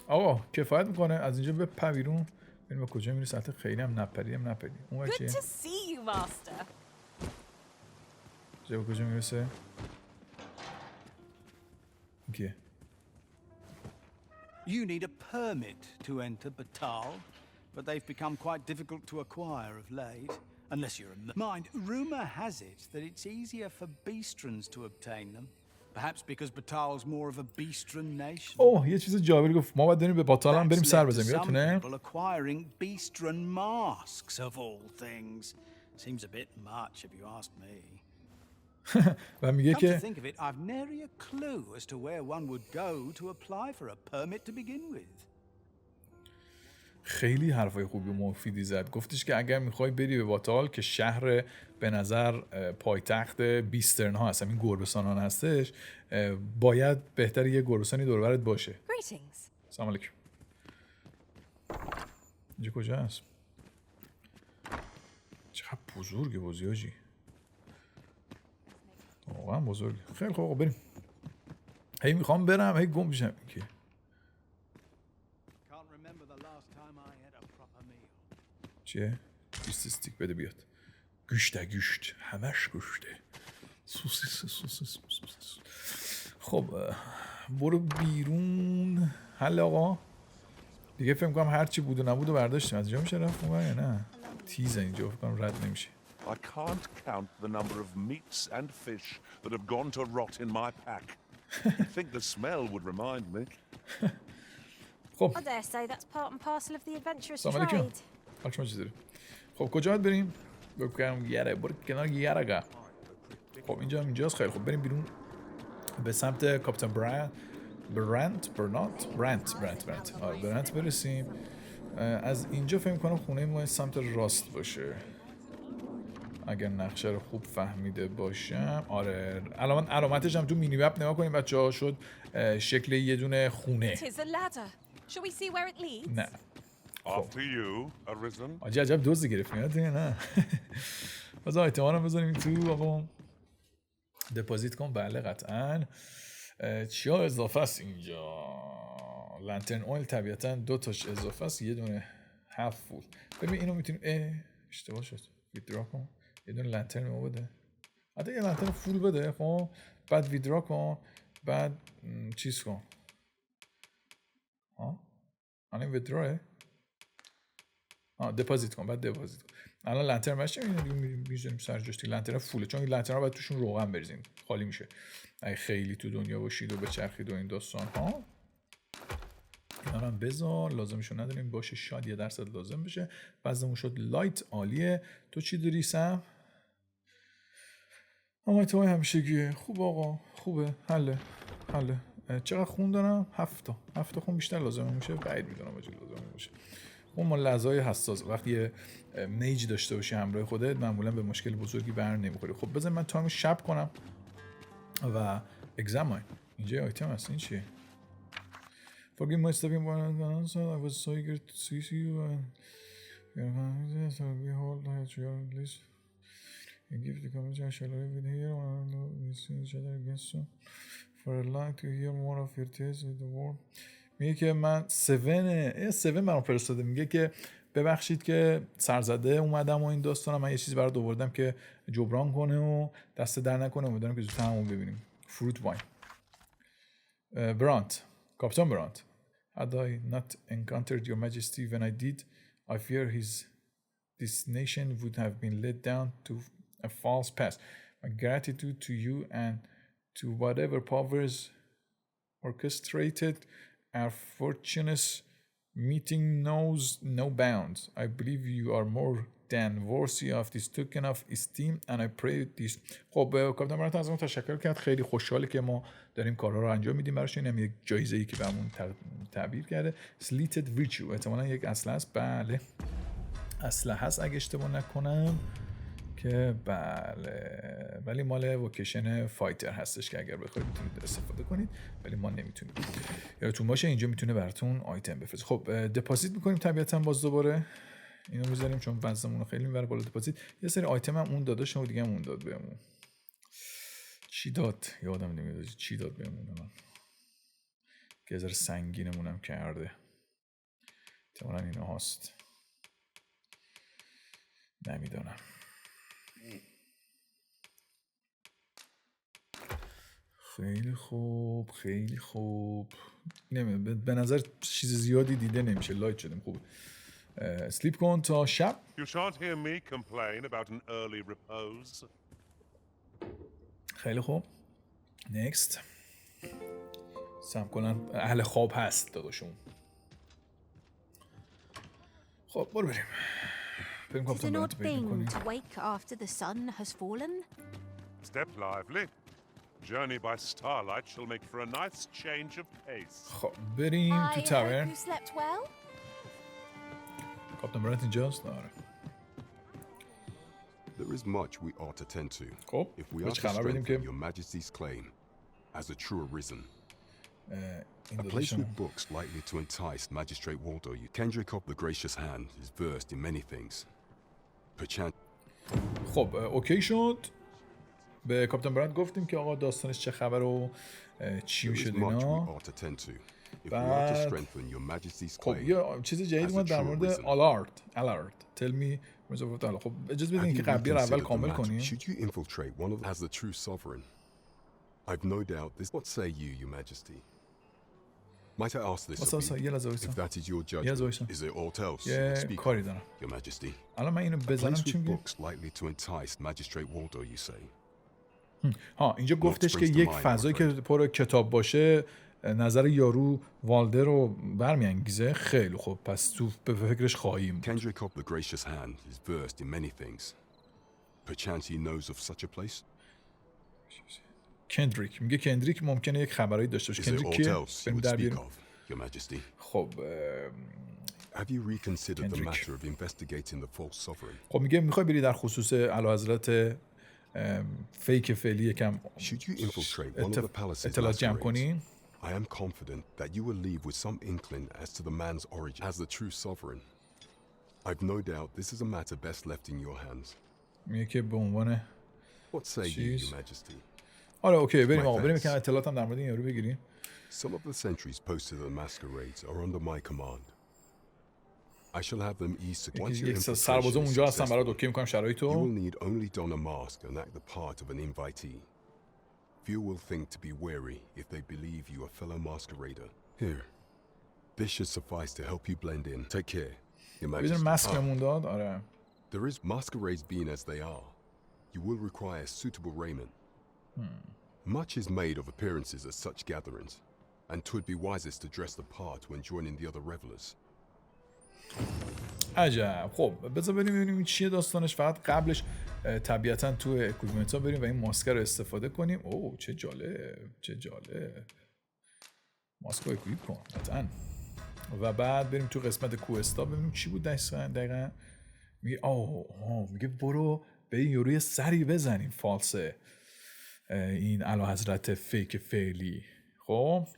آقا. کفایت میکنه از اینجا به بیرون. بریم به کجا میرسه؟ حتی خیلی هم نپریم. اون چیه؟ جا به کجا میرسه؟ این کیه؟ You need a permit to enter Batal, but they've become quite difficult to acquire of late, unless you're a mind. Rumor has it that it's easier for Beastrons to obtain them, perhaps because Batal's more of a Beastron nation. اوه یه چیز جالبی گفت. ما باید بریم به باتال هم بریم سر بزنیم. یادتونه؟ People acquiring Beastron masks of all things seems a bit much if you ask me. و میگه که I've nary a clue as to where one would go to apply for a permit to begin with. خیلی حرفای خوبی و مفیدی زد. گفتش که اگر میخوای بری به باتال که شهر به نظر پایتخت بیسترن ها هست، این گربه‌سانان هستش، باید بهتر یه گربه‌سانی دور و برت باشه. سلام علیکم. اینجا کجا هست؟ چقدر بزرگه بازی هاجی، واقعا بزرگه. خیلی خوب بریم. هی میخوام برم هی گم میشم. که چیه؟ بیست استیک بده بیاد. گوشت همش گوشته. سوسیس. خب برو بیرون. حل آقا دیگه. فکر کنم هرچی بود و نبود و برداشتیم. از اینجا میشه رفت اونور یا نه؟ تیزه اینجا، فکر کنم رد نمیشه. I can't count the number of meats and fish that have gone to rot in my pack. I think the smell would remind me. خب. I dare say that's part and parcel of the adventurous trade. خب کجا باید بریم؟ بکنم یاره برو کنار یارگا. خب اینجاست. خیلی خب بریم بیرون به سمت کاپیتان برند برسیم. از اینجا فکر کنم خونه ما سمت راست باشه اگر نقشه رو خوب فهمیده باشم. آره علامتش هم تو مینی مپ نگاه کنیم بچه‌ها، شد شکل یه دونه خونه. نه After you, arisen. عجب دوزی گرفتیم نه. بذار احتمالم بذاریم تو آقا. دپازیت کن. بله قطعاً. چیا اضافه است اینجا؟ لانترن اویل طبیعتاً 2 تاش اضافه است، یه دونه هاف فول. ببین اینو میتونیم اشتباه شد. ویدرا کن. یه دونه لنترن ما بده. حتی یه لنترن فول بده. خب بعد ویدرا کن، بعد چیز کن. الان ویدراه. دپازیت کن، بعد دپازیت کن. الان لنترن باشه میذاریم سر جاش. لنترن فوله، چون این لنترن باید توشون روغن بریزیم، خالی میشه. اگه خیلی تو دنیا باشید و بچرخید و این داستان ها. اینا هم بذار، لازمشو نداریم باشه، شاید 1% لازم بشه. وزنمون شد لایت، عالیه. تو چی داری سم؟ اما تو همیشگیه. خوب آقا، خوبه، حله. چقدر خون دارم؟ 7 خون بیشتر لازم میشه. بعید میدونم آجی لازم میشه. اون مال لحظه‌های حساس، وقتی میج داشته باشی همراه خودت معمولا به مشکل بزرگی بر نمیخوری. خب بذار من تایم شب کنم و اگزامین. اینجا آیتم هست. این چیه؟ Forgive my stepping one so I was so eager to see you and behold I had your list and give the comment I shall live in here and we see each other again soon for I'd like to hear more of your tales with the world. میگه که من 7 برام فرستاده، میگه که ببخشید که سرزده اومدم و این داستانم، من یه چیزی برات آوردم که جبران کنه و دست در نکنه. امیدوارم که زودتر همون ببینیم. فروت واین. برانت، کاپیتان برانت. Had I not encountered your majesty when I did, I fear this nation would have been led down to a false path. My gratitude to you and to whatever powers orchestrated our fortuitous meeting knows no bounds. I believe you are more than worthy of this token of esteem and I pray this. خب کاپیتان برانت از ما تشکر کرد. خیلی خوشحاله که ما داریم کارها رو انجام میدیم براش. اینم یک جایزه‌ای که بهمون تعبیر کرده. Slated Virtue احتمالاً یک اسلحه است. بله اسلحه هست اگه اشتباه نکنم که بله، ولی مال وکیشن فایتر هستش که اگر بخواید میتونید استفاده کنید، ولی ما نمیتونیم. یادتون باشه اینجا میتونه براتون آیتم بفرسته. خب دپازیت میکنیم طبیعتاً باز دوباره. اینو میذاریم چون وزنمون خیلی میبره بالا. دپازیت. یه سری آیتم هم اون داده شما دیگه هم اون داد بهمون. چی داد؟ یادم نمیاد چی داد بهمون. من که از سنگینمونم کرده. احتمالاً اینا هاست. نمیدونم. خیلی خوب. نمیدونم، به نظر چیز زیادی دیده نمیشه. لایت شدیم. خوب. سلیپ کن تا شب. You shan't hear me complain about an early repose. خیلی خوب. نکست. سم کنن اهل خواب هست داداشون. خب برو بریم. بریم کاپیتان برانت بریم کنیم. Step lively. Journey by starlight shall make for a nice change of pace. خب بریم تو تاورن. کاپیتان برانت اینجاست. آره. There is much we ought to tend to. خب if we are to strengthen your majesty's claim as a true arisen. A place with books likely to entice Magistrate Waldo. Kendrick of the Gracious Hand is versed in many things. Perchance. خب اوکی شد. به کاپیتان برانت گفتیم که آقا داستانش چه خبر و چی میشه اینا. بعد خب یه چیز جدید اومد در مورد الارت. Tell me. خب اجازه بدین که قبلی رو اول کامل کنیم. Should you infiltrate one of as the true sovereign? I've no doubt this. What say you, Your Majesty? Might I ask this of you? If that is your judgment, is there aught else you would speak of, Your Majesty? الان من اینو بزنم چی میگه؟ Books likely to entice Magistrate Waldo, you say. اینجا گفتش که یک فضایی که پر کتاب باشه نظر یارو والدر رو برمیانگیزه. خیلی خوب، پس تو به فکرش خواهیم. Kendrick of the Gracious Hand is versed in many things. Perchance he knows of such a place. کندریک میگه کندریک ممکنه یک خبرایی داشته باشه. کندریک کیه؟ بریم در بیاریم. خب Have you reconsidered the matter of investigating the false sovereign? خب میگه میخوای بری در خصوص اعلیحضرت فیک فعلی یکم اطلاعات جمع کنی. I am confident that you will leave with some inkling as to the man's origin as the true sovereign. I've no doubt this is a matter best left in your hands. میگه که به عنوان What say you, Your Majesty? آره اوکی بریم آقا، بریم که اطلاعاتم در مورد این یارو بگیریم. Some of the sentries posted at the masquerades are under my command. I shall have them east. Once یک your سربازم infiltration is اونجا هستن برات successful, اوکی میکنم you شرایطو. will need only don a mask and act the part of an invitee. Few will think to be wary if they believe you a fellow masquerader. Here. This should suffice to help you blend in. Take care. Your بدون Majesty. ماسکمون داد. آره. There is masquerades being as they are. You will require suitable raiment. Much is made of appearances at such gatherings, and 'twould be wisest to dress the part when joining the other revelers. عجب. خب بذار بریم ببینیم این چیه داستانش. فقط قبلش طبیعتا تو اکویپمنت ها بریم و این ماسک رو استفاده کنیم. اوه چه جالب، چه جالب. ماسک رو اکویپ کن قطعا. و بعد بریم تو قسمت کوستا ببینیم چی بود دقیقا. میگه میگه برو به این یوروی سری بزنیم فالس این اعلیحضرت فیک فعلی. خب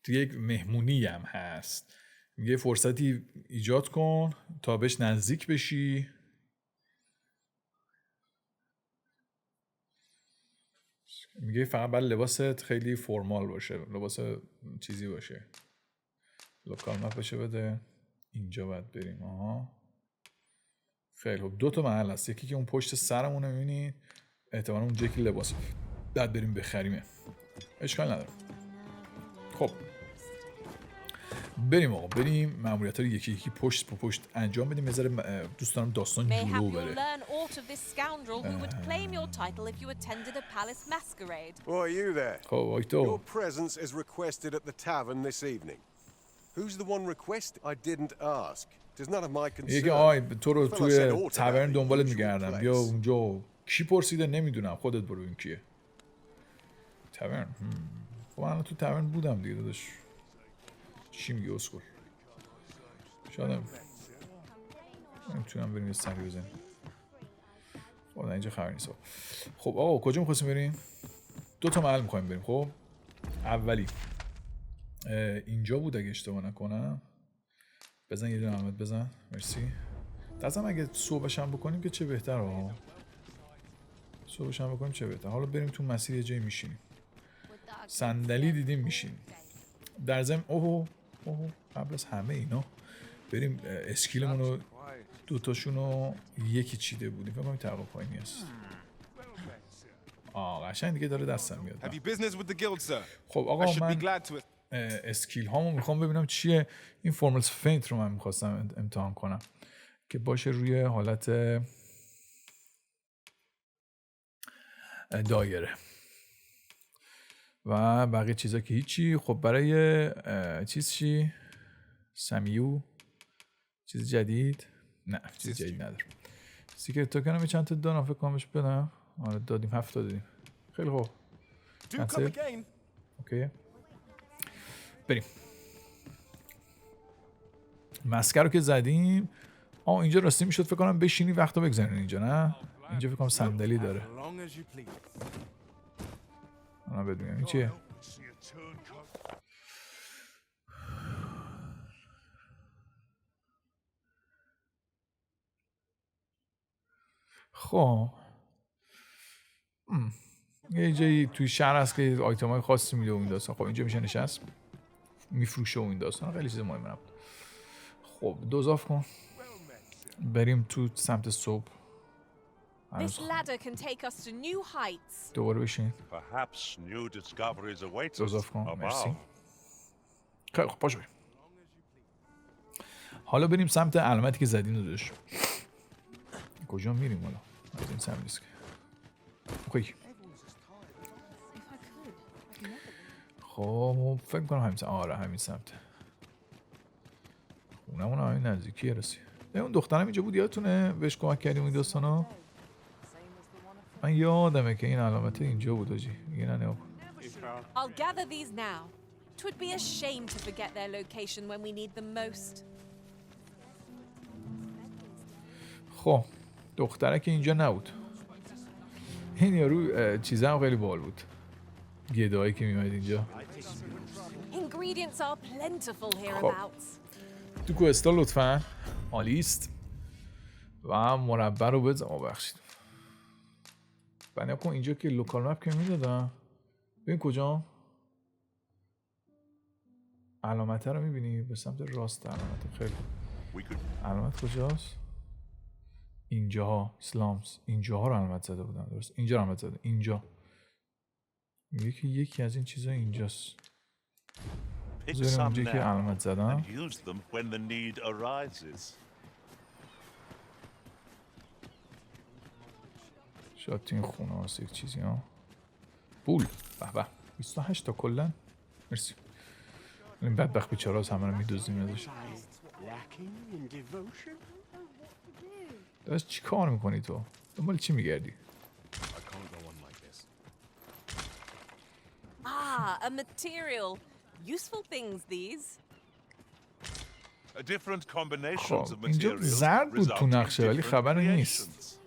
تو یک مهمونی هم هست. میگه فرصتی ایجاد کن تا بهش نزدیک بشی. میگه فقط باید لباست خیلی فرمال باشه، لباس چیزی باشه، لوکال مپ باشه. بده اینجا باید بریم. خیلی خب 2 تا محل هست. یکی که اون پشت سرمونه میبینید، احتمالا اون جکی لباس بعد بریم بخریمه. اشکال نداره. خب بریم آقا، بریم ماموریت‌ها رو یکی یکی پشت به پشت انجام بدیم. بذاره دوست دارم داستان جلو بره. Why are you there? خب وایتو. Your presence is requested at the tavern this evening. Who's the one requested? I didn't ask. It is none of my concern. یکی تو رو توی تاورن دنبالت میگردم. بیا اونجا. کی پرسیده؟ نمیدونم. خودت برو ببین کیه. تاورن. خب من تو تاورن بودم دیگه داداش. چی میگی اسکول؟ شاید نمیتونم بریم یه سری بزنیم. خب اینجا خبر نیست. خب آقا کجا میخواستیم بریم؟ 2 تا محل میخوایم بریم. خب اولی اینجا بود اگه اشتباه نکنم. بزن یه دونه علامت بزن. مرسی. دستم اگه صبحش هم بکنیم که چه بهتر. صبحش هم بکنیم چه بهتر. حالا بریم تو مسیر یه جایی میشینیم. صندلی دیدیم میشینیم. در ضمن قبل از همه اینا بریم اسکیلمون رو 2 تاشونو یکی چیده بودیم. فکر کنم تقریبا پایینی است. قشنگ دیگه داره دستم میاد. خب آقا من اسکیل هامو میخوام ببینم چیه. این فورملز فینت رو من میخواستم امتحان کنم که باشه روی حالت دایره و بقیه چیزا که هیچی. خب برای چیز چی؟ سمیو چیز جدید؟ نه چیز جدید ندارم. سیکرت توکنم چند تا دارم فکر کنم بهش بدم. آره دادیم 7 تا دادیم. خیلی خوب. اوکی بریم. مسکر رو که زدیم. اینجا راستی میشد فکر کنم بشینی وقتا بگذارین اینجا. نه اینجا فکر کنم صندلی داره. من بدونم این چیه. خب یه جایی توی شهر هست که آیتم های خاصی میده و این داستان. خب اینجا میشه نشست میفروشه و این داستان. خیلی چیز مهمی نبود. خب دوزاف کن بریم تو سمت صبح. دوباره بشین. دوزاف کن. مرسی. خیلی خب پاشو بریم. حالا بریم سمت علامتی که زدین رو داشت. کجا میریم حالا؟ از این سمت نیست که. اوکی. خب فکر کنم همین سمت. آره همین سمت. اونمون همین نزدیکیه رسی. اون دخترم اینجا بود یادتونه بهش کمک کردیم این داستانا. من یادمه که این علامت اینجا بود آجی. میگه نه نه. I'll gather these now. It would be a shame to forget their location when we need them most. خب دختره که اینجا نبود. این یارو چیزا هم خیلی بال بود. گدایی که میومد اینجا. Ingredients are plentiful hereabouts. تو کوستا لطفا عالیست. و مربع رو بزن. ببخشید. بنا کن اینجا که لوکال مپ که میدادم. ببین کجا؟ علامت رو میبینی؟ به سمت راست علامت. خیلی علامت کجاست؟ اینجاها اسلامز، اینجاها رو علامت زده بودم. درست اینجا رو علامت زده. اینجا میگه که یکی از این چیزا اینجاست. بذاریم اونجایی که علامت زدم. شاید تو این خونه هست یک چیزی ها. پول به به 28 تا کلن. مرسی. این بدبخت بیچاره از همه رو میدوزیم ازش. داشت چی کار میکنی تو؟ دنبال چی میگردی؟ A material. Useful things, these. خب اینجا زرد بود تو نقشه ولی خبری نیست.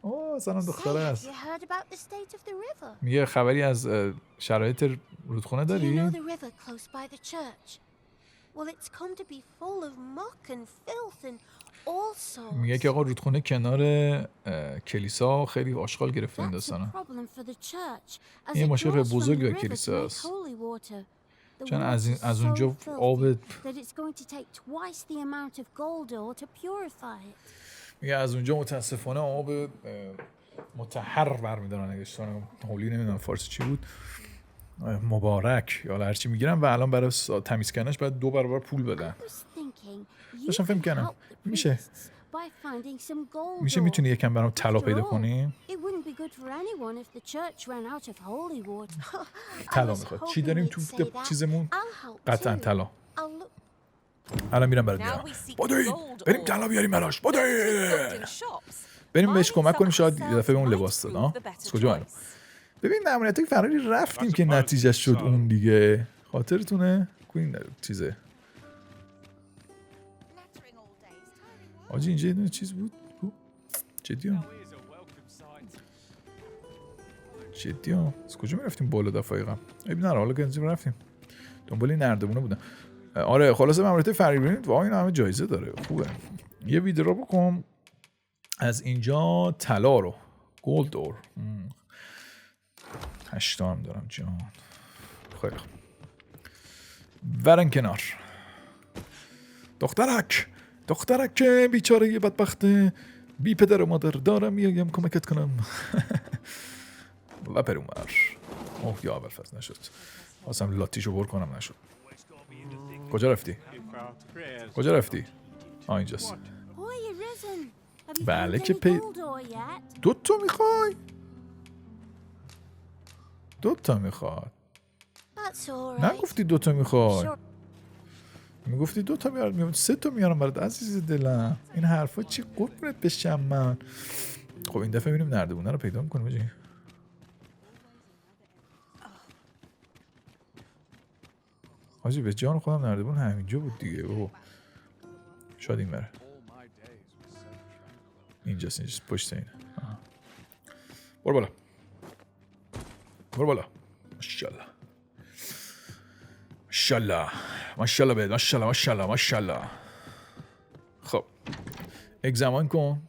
اوه زنم دختره است. میگه خبری از شرایط رودخونه داری؟ میگه که آقا رودخونه کنار کلیسا خیلی آشغال گرفته این داستانا. این مشکل بزرگ به کلیسا است. چون از اونجا آب میگه از اونجا متاسفانه آب مطهر برمیدارن. اگه اشتباه حولی نمیدونم فارسی چی بود، مبارک یا هرچی میگیرن و الان برای تمیز کردنش باید 2 برابر پول بدن. داشتم فهم کنم میشه میتونی یکم برام طلا پیدا کنی؟ طلا میخواد. چی داریم تو چیزمون؟ قطعا طلا. الان میرم برات میارم. بدوین بریم طلا بیاریم براش. بدوین بریم بهش کمک کنیم. شاید یه دفعه به اون لباس داد. ها از کجا معلوم؟ ببین نمونتای فراری رفتیم که نتیجه شد اون دیگه. خاطرتونه؟ این چیزه آجی اینجا یه چیز بود؟ جدی هم از کجا میرفتیم بالا دفایقم؟ ایب نره حالا گنزیم رفتیم دنبال این نردبونه بودن. آره خلاصه مملکت فراری ببینید واقعا این همه جایزه داره. خوبه. یه ویدیو رو بکن از اینجا طلا رو گولد اور 8 هم دارم جان. خیلی خوب ورن کنار. دخترک بیچاره یه بدبخت بی پدر و مادر دارم میایم کمکت کنم. و پر اونور. اوه یا اول فصل نشد. خواستم لاتیشو بر کنم نشد. کجا رفتی؟ اینجاست. بله که دو تا میخواد. نگفتی 2 تا میخوای. میگفتی 2 تا میارم 3 تا میارم برات عزیز دلم. این حرفا چی قربونت بشم من. خب این دفعه ببینیم نردبونه رو پیدا میکنیم بجی. حاجی به جان خودم نردبون همینجا بود دیگه. اوه شاید این بره. اینجاست پشت اینه. برو بالا. ماشاءالله بید. ماشاءالله. خب اگزمان کن.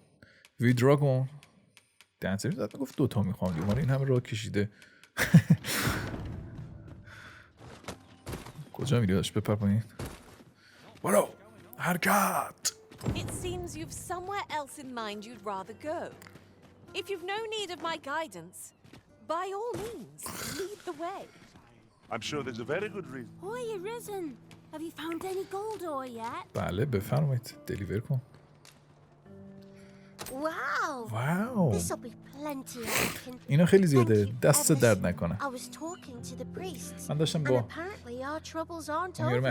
ویدرا کن. دنسری زد گفت 2 تا میخوام دیگه. این همه راه کشیده. کجا میری داشت بپر پایین. برو حرکت. It seems you've somewhere else in mind you'd rather go. If you've no need of my guidance, by all means, lead the way. I'm sure there's a very good reason. Hoy, Risen. Have you found any gold ore yet? بله بفرمایید دلیور کن. Wow. This'll be plenty. اینا خیلی زیاده. دست درد نکنه. من داشتم با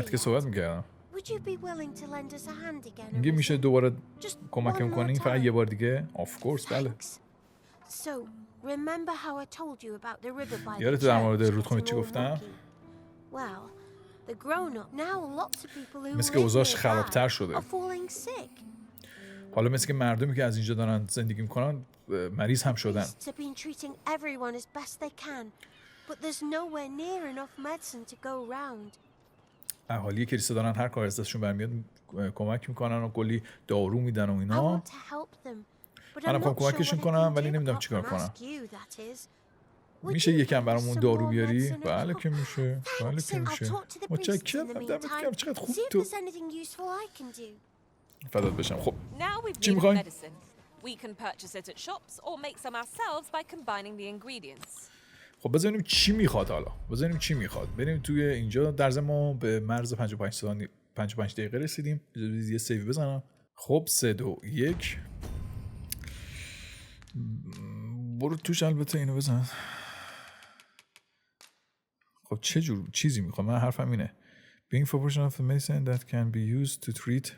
که صحبت میکردم. میگه میشه دوباره کمکم کنی فقط یه بار دیگه؟ Of course بله. یادت در مورد رودخونه چی گفتم؟ مثل که اوضاعش خرابتر شده. حالا مثل که مردمی که از اینجا دارن زندگی میکنن مریض هم شدن. اهالی کلیسا دارن هر کار از دستشون برمیاد کمک میکنن و کلی دارو میدن و اینا. منم کمکشون کنم ولی نمیدونم چیکار کنم. میشه یکم برامون دارو بیاری؟ بله که میشه. بله که میشه. متشکرم. دمت گرم. چقدر خوب تو. فدات بشم. خب چی میخوایم؟ We can purchase it at shops or make some ourselves by combining the ingredients. خب بذاریم چی میخواد حالا. بذاریم چی میخواد. بریم توی اینجا در ضمن ما به مرز 55 دقیقه رسیدیم. یه سیو بزنم. خب 3 2 1 برو توش. البته اینو بزن. خب چه جور چیزی میخوام؟ من حرفم اینه. Being for portion of the medicine that can be used to treat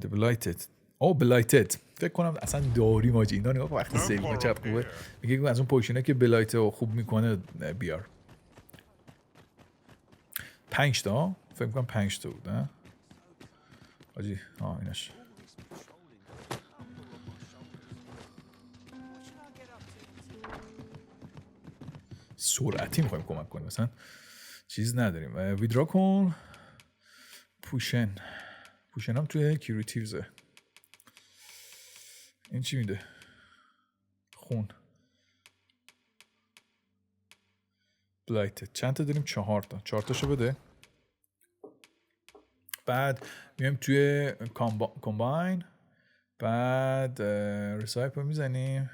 the blighted. بلایتد. فکر کنم اصلا داری ماجی اینا نگاه وقتی سیو میکنه چقدر خوبه. میگه از اون پوشینه که بلایت رو خوب میکنه بیار. 5 تا فکر میکنم 5 تا بود نه آجی. ایناش سرعتی میخوایم کمک کنیم مثلا چیز نداریم. ویدرا کن. پوشن هم توی کیروتیوزه. این چی میده؟ خون. بلایتد. چند تا داریم؟ 4 تا. 4 تاشو بده. بعد میایم توی کامباین. بعد ریسایپل میزنیم.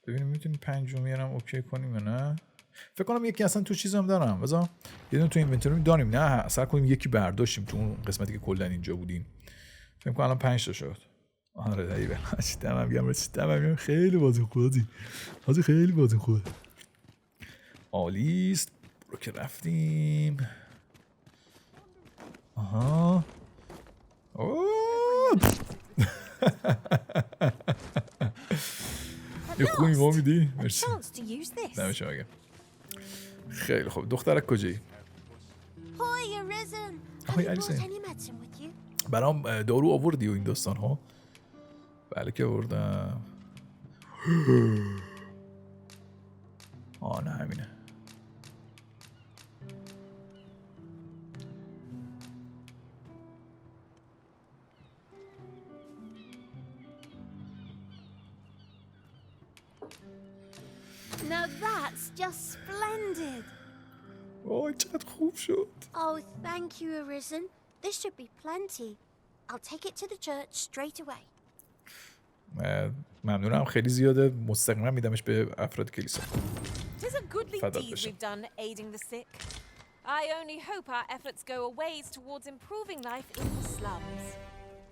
ببینیم میتونیم 5 میارم اوکی کنیم یا نه. فکر کنم یکی اصلا تو چیزم دارم. بذار یه دونه تو اینونتری داریم. نه اصلا کنیم یکی برداشتیم تو اون قسمتی که کلا اینجا بودیم. فکر کنم الان 5 تا شد. آره دقیقاً. دمم خیلی بازی خوبه. بازی خیلی بازی خوبه. عالی است. برو که رفتیم. آها. یه خوبی ما میدی؟ مرسی. نمیشه مگه. خیلی خوب. دخترک کجایی؟ آهای اریزن. برام دارو آوردی و این داستان ها؟ بله که آوردم. نه همینه. Now that's just splendid. چقدر خوب شد. Oh, thank you, Arisen. This should be plenty. I'll take it to the church straight away. ممنونم. خیلی زیاده. مستقیما میدمش به افراد کلیسا. It is a goodly deed we've done aiding the sick. I only hope our efforts go a ways towards improving life in the slums.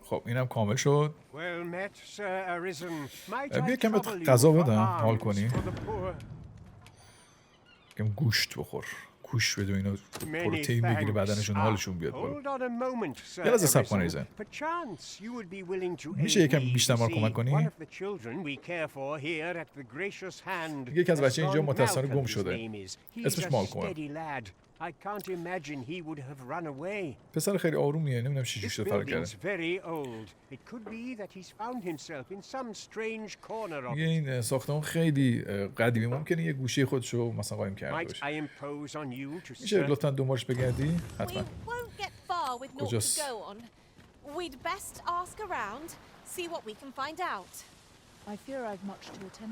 خب اینم کامل شد. Well met, Sir Arisen. بیا کم بهت غذا بدم حال کنی. کم گوشت بخور. کوش بده اینا پروتئین بگیره بدنشون حالشون بیاد بالا. یه لحظه صبر کن ریزن. میشه یکم بیشتر ما کمک کنی؟ یکی از بچه اینجا متأسفانه گم شده. اسمش مالکومه. پسر خیلی آرومیه. نمیدونم چی شده فرق کرده. میگه این ساختمان خیلی قدیمی. ممکنه یه گوشه خودشو مثلا قایم کرده باشه. میشه لطفا دنبالش بگردی؟ حتما. کجاست؟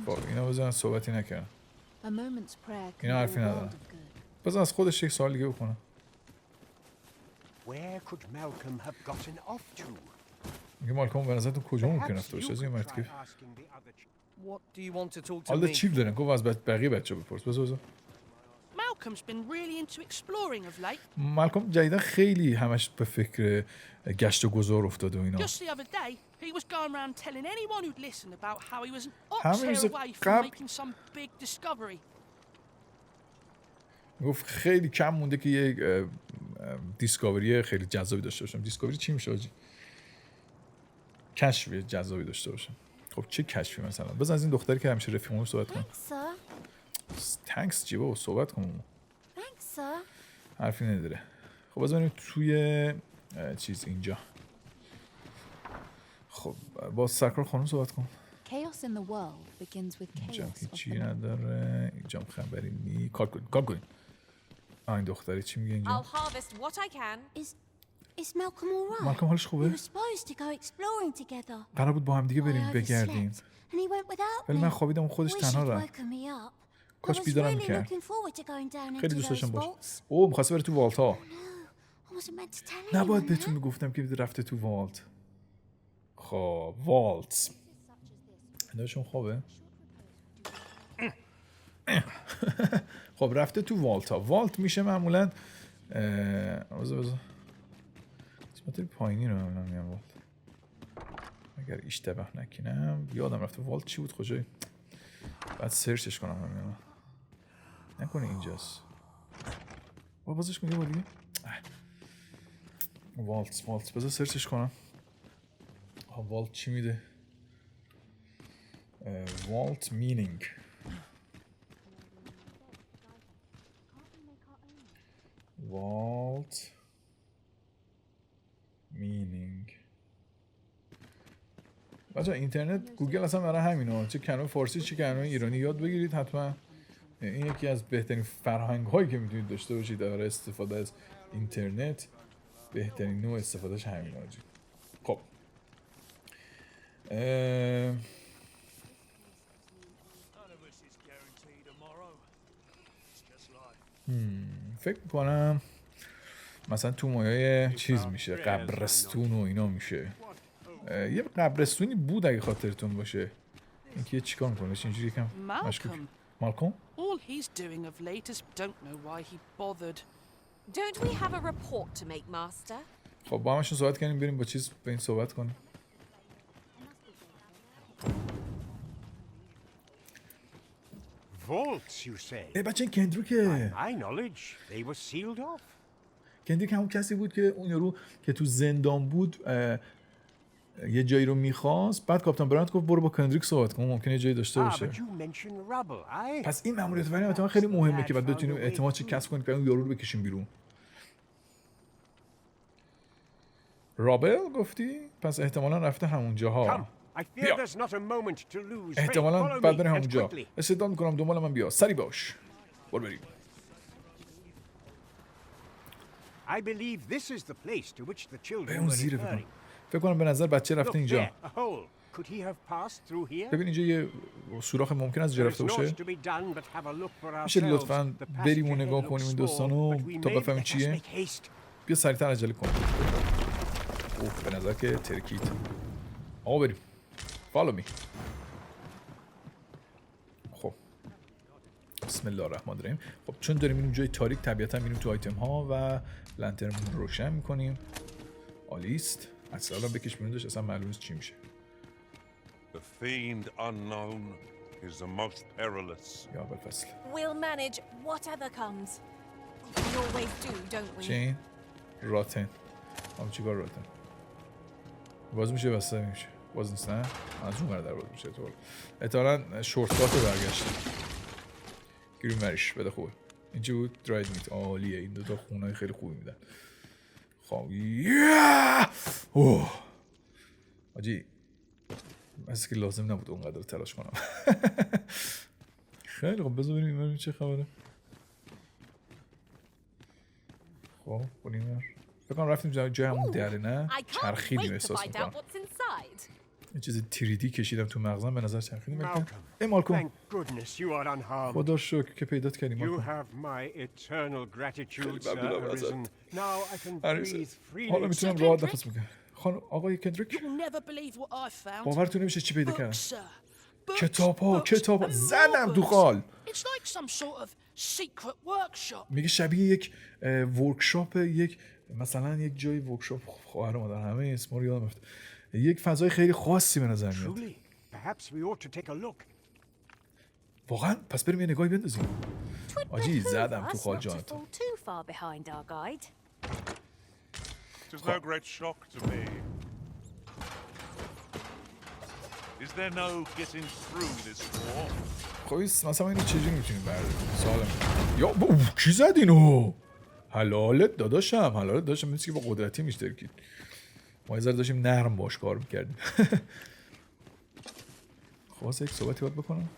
خب اینا بزن صحبتی نکردن. اینا حرفی ندارن. بذار از خودش یک سوال دیگه بکنم. میگه مالکوم به نظرتون کجا ممکن رفته باشه؟ از این مرد که حالا چیپ دارن. گفت از بقیه بچه بپرس. بذار مالکوم جدیدن خیلی همش به فکر گشت و گذار افتاده و اینا. همه روز قبل گفت خیلی کم مونده که یک دیسکاوری خیلی جذابی داشته باشم. دیسکاوری چی میشه آجی؟ کشفی جذابی داشته باشم. خب چه کشفی مثلا؟ بزن از این دختری که همیشه رفیقمون صحبت کن. تانکس چی بابا؟ صحبت کن. حرفی نداره. خب بزن بریم توی چیز اینجا. خب با سرکار خانم صحبت کن. اینجا هیچی نداره. اینجا خبری نی. کار کنیم. این دختری چی میگه اینجا؟ Is Malcolm all right? مالکوم حالش We خوبه؟ were supposed to go exploring together. قرار بود با هم دیگه بریم I بگردیم. overslept, and he went without ولی me. من خوابیدم و خودش Wish تنها he'd رفت. woken me up. I کاش was بیدارم really میکرد. looking forward to going down خیلی into دوست those داشتم باشه. vaults. اوه می‌خواسته بره تو والت ها. I wasn't meant to tell نباید anyone بهتون that. میگفتم که رفته تو والت. خب والت. داشتم خوابه. خب رفته تو والت ها. والت میشه معمولاً بذار قسمت پایینی رو من میگم والت. اگر اشتباه نکنم یادم رفته والت چی بود کجای. بعد سرچش کنم من. نکنه اینجاست. بازش کن یه بار دیگه. والت بذار سرچش کنم. والت چی میده؟ والت مینینگ. والت مینینگ. بچه اینترنت گوگل اصلا برای همینه، چه کلمه فارسی چه کلمه ایرانی یاد بگیرید حتما. این یکی از بهترین فرهنگ هایی که میتونید داشته باشید برای استفاده از اینترنت. بهترین نوع استفادهش همینه. خب فکر میکنم مثلا تو مایه چیز میشه، قبرستون و اینا میشه. یه قبرستونی بود اگه خاطرتون باشه. اینکه چیکار میکنه اینجوری یکم مشکوک. مالکوم All he's doing of late is don't know why he bothered. Don't we have a report to make, Master? خب با همشون صحبت کنیم بریم با چیز به این صحبت کنیم. Vaults, you say? بچه این کندریکه. My knowledge, they were sealed off. کندریک همون کسی بود که اون یارو که تو زندان بود یه جایی رو میخواست، بعد کاپیتان برانت گفت برو با کندریک صحبت کن، ممکنه یه جایی داشته باشه. پس این ماموریت برای احتمال خیلی مهمه که بعد بتونیم اعتماد کسب کنیم که اون یارو رو بکشیم بیرون. رابل گفتی؟ پس احتمالاً رفته همون جاها. بیا. احتمالاً بعد بریم همونجا. استعداد میکنم دنبال من بیا. سری باش. برو بریم. به اون زیره فکر کنم به نظر بچه رفته اینجا. ببین اینجا یه سوراخ ممکن است جا رفته باشه. میشه لطفاً بریم و نگاه کنیم این داستانو تا بفهمیم چیه. بیا سریعتر عجله کن. اوه به نظر که ترکید. آقا بریم. فالو می. خب بسم الله الرحمن الرحیم. خب چون داریم این جای تاریک طبیعتا میریم تو آیتم ها و لنترمون رو روشن میکنیم. عالیست. اصلا بکش بیرون داشت اصلا معلوم نیست چی میشه. The fiend unknown is the most perilous. یا اول فصل. We'll manage whatever comes. We always do, don't we? چین؟ راتن. چیکار راتن؟ باز میشه بسته میشه. باز نیست نه؟ از اون در باز میشه طور. احتمالاً شورت کات رو برگشت. گیریم وریش بده خوبه. اینجا بود دراید میت. عالیه این دوتا خونهای خیلی خوبی میدن. خب اوه آجی مثل که لازم نبود اونقدر تلاش کنم. خیلی خب بذار بریم چه خبره. خب بریم فکر کنم رفتیم جای همون دره نه چرخیدیم احساس میکنم. یه چیز تریدی کشیدم تو مغزم به نظر چرخیدیم. ای مالکوم خدا شکر که پیدات کردیم مالکوم. حالا میتونم راحت نفس بکشم. خانم آقای کندریک باورتون نمیشه چی پیدا کردم. کتاب ها زدم تو خال. میگه شبیه یک ورکشاپ، یک مثلا یک جای ورکشاپ خواهر مادر همه اسما رو یادم رفت. یک فضای خیلی خاصی به نظر میاد. واقعا پس بریم یه نگاهی بندازیم. آجی زدم تو خال جانتون. It was no great shock to me. Is there no getting through this war? خب مثلا اینو چجوری میتونیم برداریم؟ سوالم. یا کی زد اینو؟ حلالت داداشم مثل که با قدرتی میشترکید. ما یه ذره داشتیم نرم باش کار میکردیم. خب واسه یک صحبتی باید بکنم.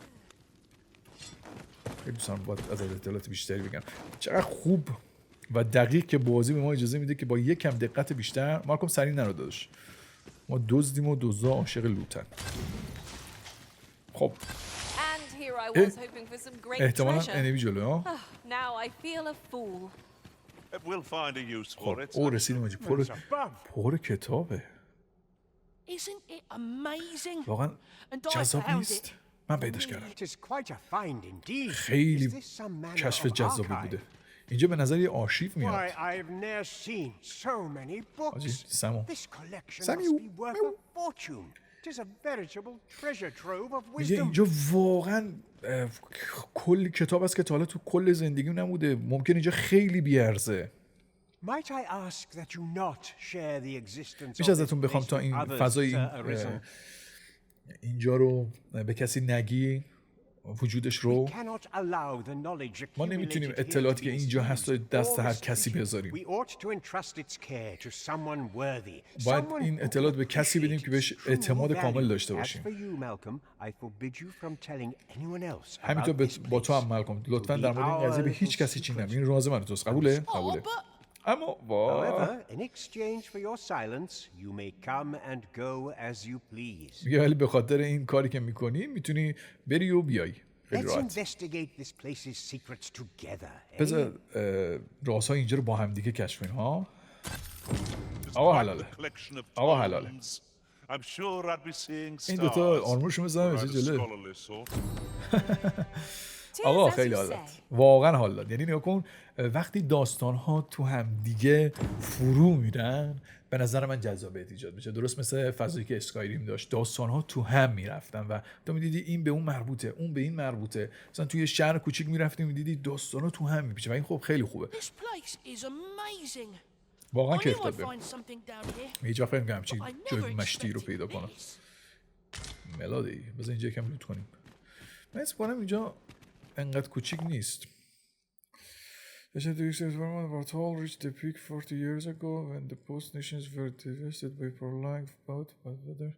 خیلی دوست دارم باید از اطلاعات بیشتری بگم. چقدر خوب و دقیق که بازی به ما اجازه میده که با یک کم دقت بیشتر مالکم سریع نرو داداش، ما دزدیم و دزدا عاشق لوتن. خب احتمالاً انوی جلوه ها. خب او رسیدیم آجی، پر کتابه. واقعا جذاب نیست؟ من پیداش کردم، خیلی کشف جذابی بوده. اینجا به نظر یه آرشیو میاد. آجی سمو میگه اینجا واقعا کلی کتاب هست که تا حالا تو کل زندگیم نبوده. ممکن اینجا خیلی بیارزه. میشه ازتون بخوام تا این فضای اینجا رو به کسی نگی وجودش رو؟ ما نمیتونیم اطلاعاتی که اینجا هست رو دست هر کسی بذاریم. باید این اطلاعات به کسی بدیم که بهش اعتماد کامل داشته باشیم. همینطور با تو هم مالکوم، لطفا در مورد این قضیه به هیچ کسی چی نگو. این راز من توست. قبوله؟ قبوله. اما میگه ولی به خاطر این کاری که میکنی میتونی بری و بیای خیلی راحت. بذار رازهای اینجا رو با هم دیگه کشف کنیم ها. آقا حلاله، آقا حلاله. این دوتا آرمورشون بزنم بشه جلو. آقا خیلی حال داد، واقعا حال داد. یعنی نگاه کن وقتی داستان‌ها تو هم دیگه فرو میرن به نظر من جذابیت ایجاد میشه. درست مثل فضایی که اسکایریم داشت، داستان‌ها تو هم میرفتن و تو میدیدی این به اون مربوطه، اون به این مربوطه. مثلا توی شهر کوچیک میرفتی میدیدی داستان‌ها تو هم میپیچه و این خب خیلی خوبه. واقعا کیف داد بهم. هیچ وقت نمیگم چی جای مشتی رو پیدا کنم. ملودی بذار اینجا یکم لوت کنیم. من اسم کنم اینجا انقدر کوچیک نیست. The Part8 reached the peak 40 years ago when the post nations were devastated by prolonged bout by weather.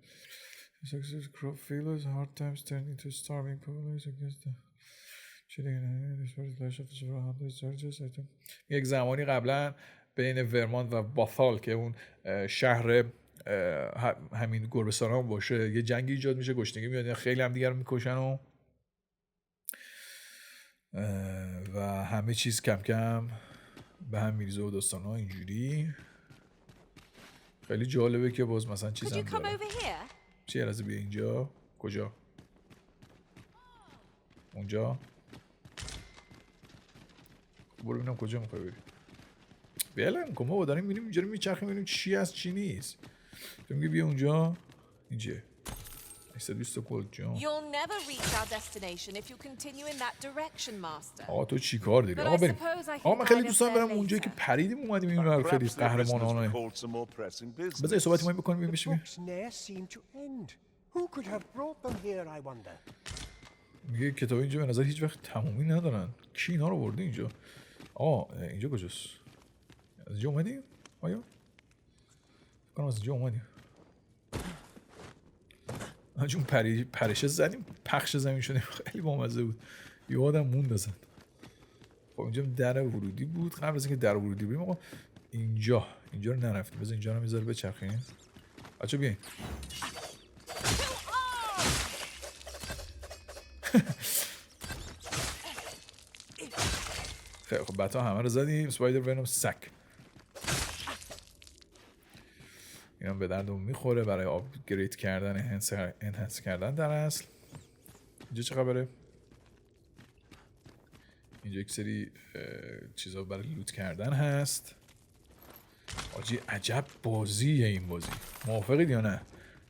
Successive crop failures, hard times turned into starving populations against the یک زمانی قبلا بین ورمانت و باثال که اون شهر همین گربه‌ساران باشه یه جنگی ایجاد میشه، گشنگی میاد، خیلی هم دیگر رو میکشن و همه چیز کم کم به هم میریزه و داستان‌ها اینجوری. خیلی جالبه که باز مثلا چیز هم داره. چیه رازه بیا اینجا؟ کجا؟ اونجا؟ برو ببینم کجا میخوای بری. بله کن ما با داریم میریم اینجا رو میچرخیم ببینیم چی هست چی نیست. تو میگه بیا اونجا اینجا 820 گلد جان. آقا تو چی کار داری؟ آقا بریم. آقا من خیلی دوست دارم برم اونجایی که پریدیم اومدیم این رو خیلی قهرمانانه. بذار یه صحبتی ما بکنیم بشیم. میگه کتاب اینجا به نظر هیچ وقت تمومی ندارن. کی اینا رو برده اینجا؟ آقا اینجا کجاست؟ از اینجا اومدیم؟ آیا؟ فکر کنم از اینجا اومدیم. جون پرشه زدیم پخش زمین شدیم، خیلی بامزه بود. یه آدم موند ازن. خب اینجا در ورودی بود. قبل از اینکه در ورودی بریم آقا اینجا رو نرفتیم. بذار اینجا رو میذاره بچرخیم. بچه بیاین. خیلی خب بتا همه رو زدیم. سپایدر ونوم سک اینا به دردمون میخوره برای آپگرید کردن انهانس کردن در اصل. اینجا چه خبره؟ اینجا یک سری چیزا برای لوت کردن هست. آجی عجب بازیه این بازی. موافقید یا نه؟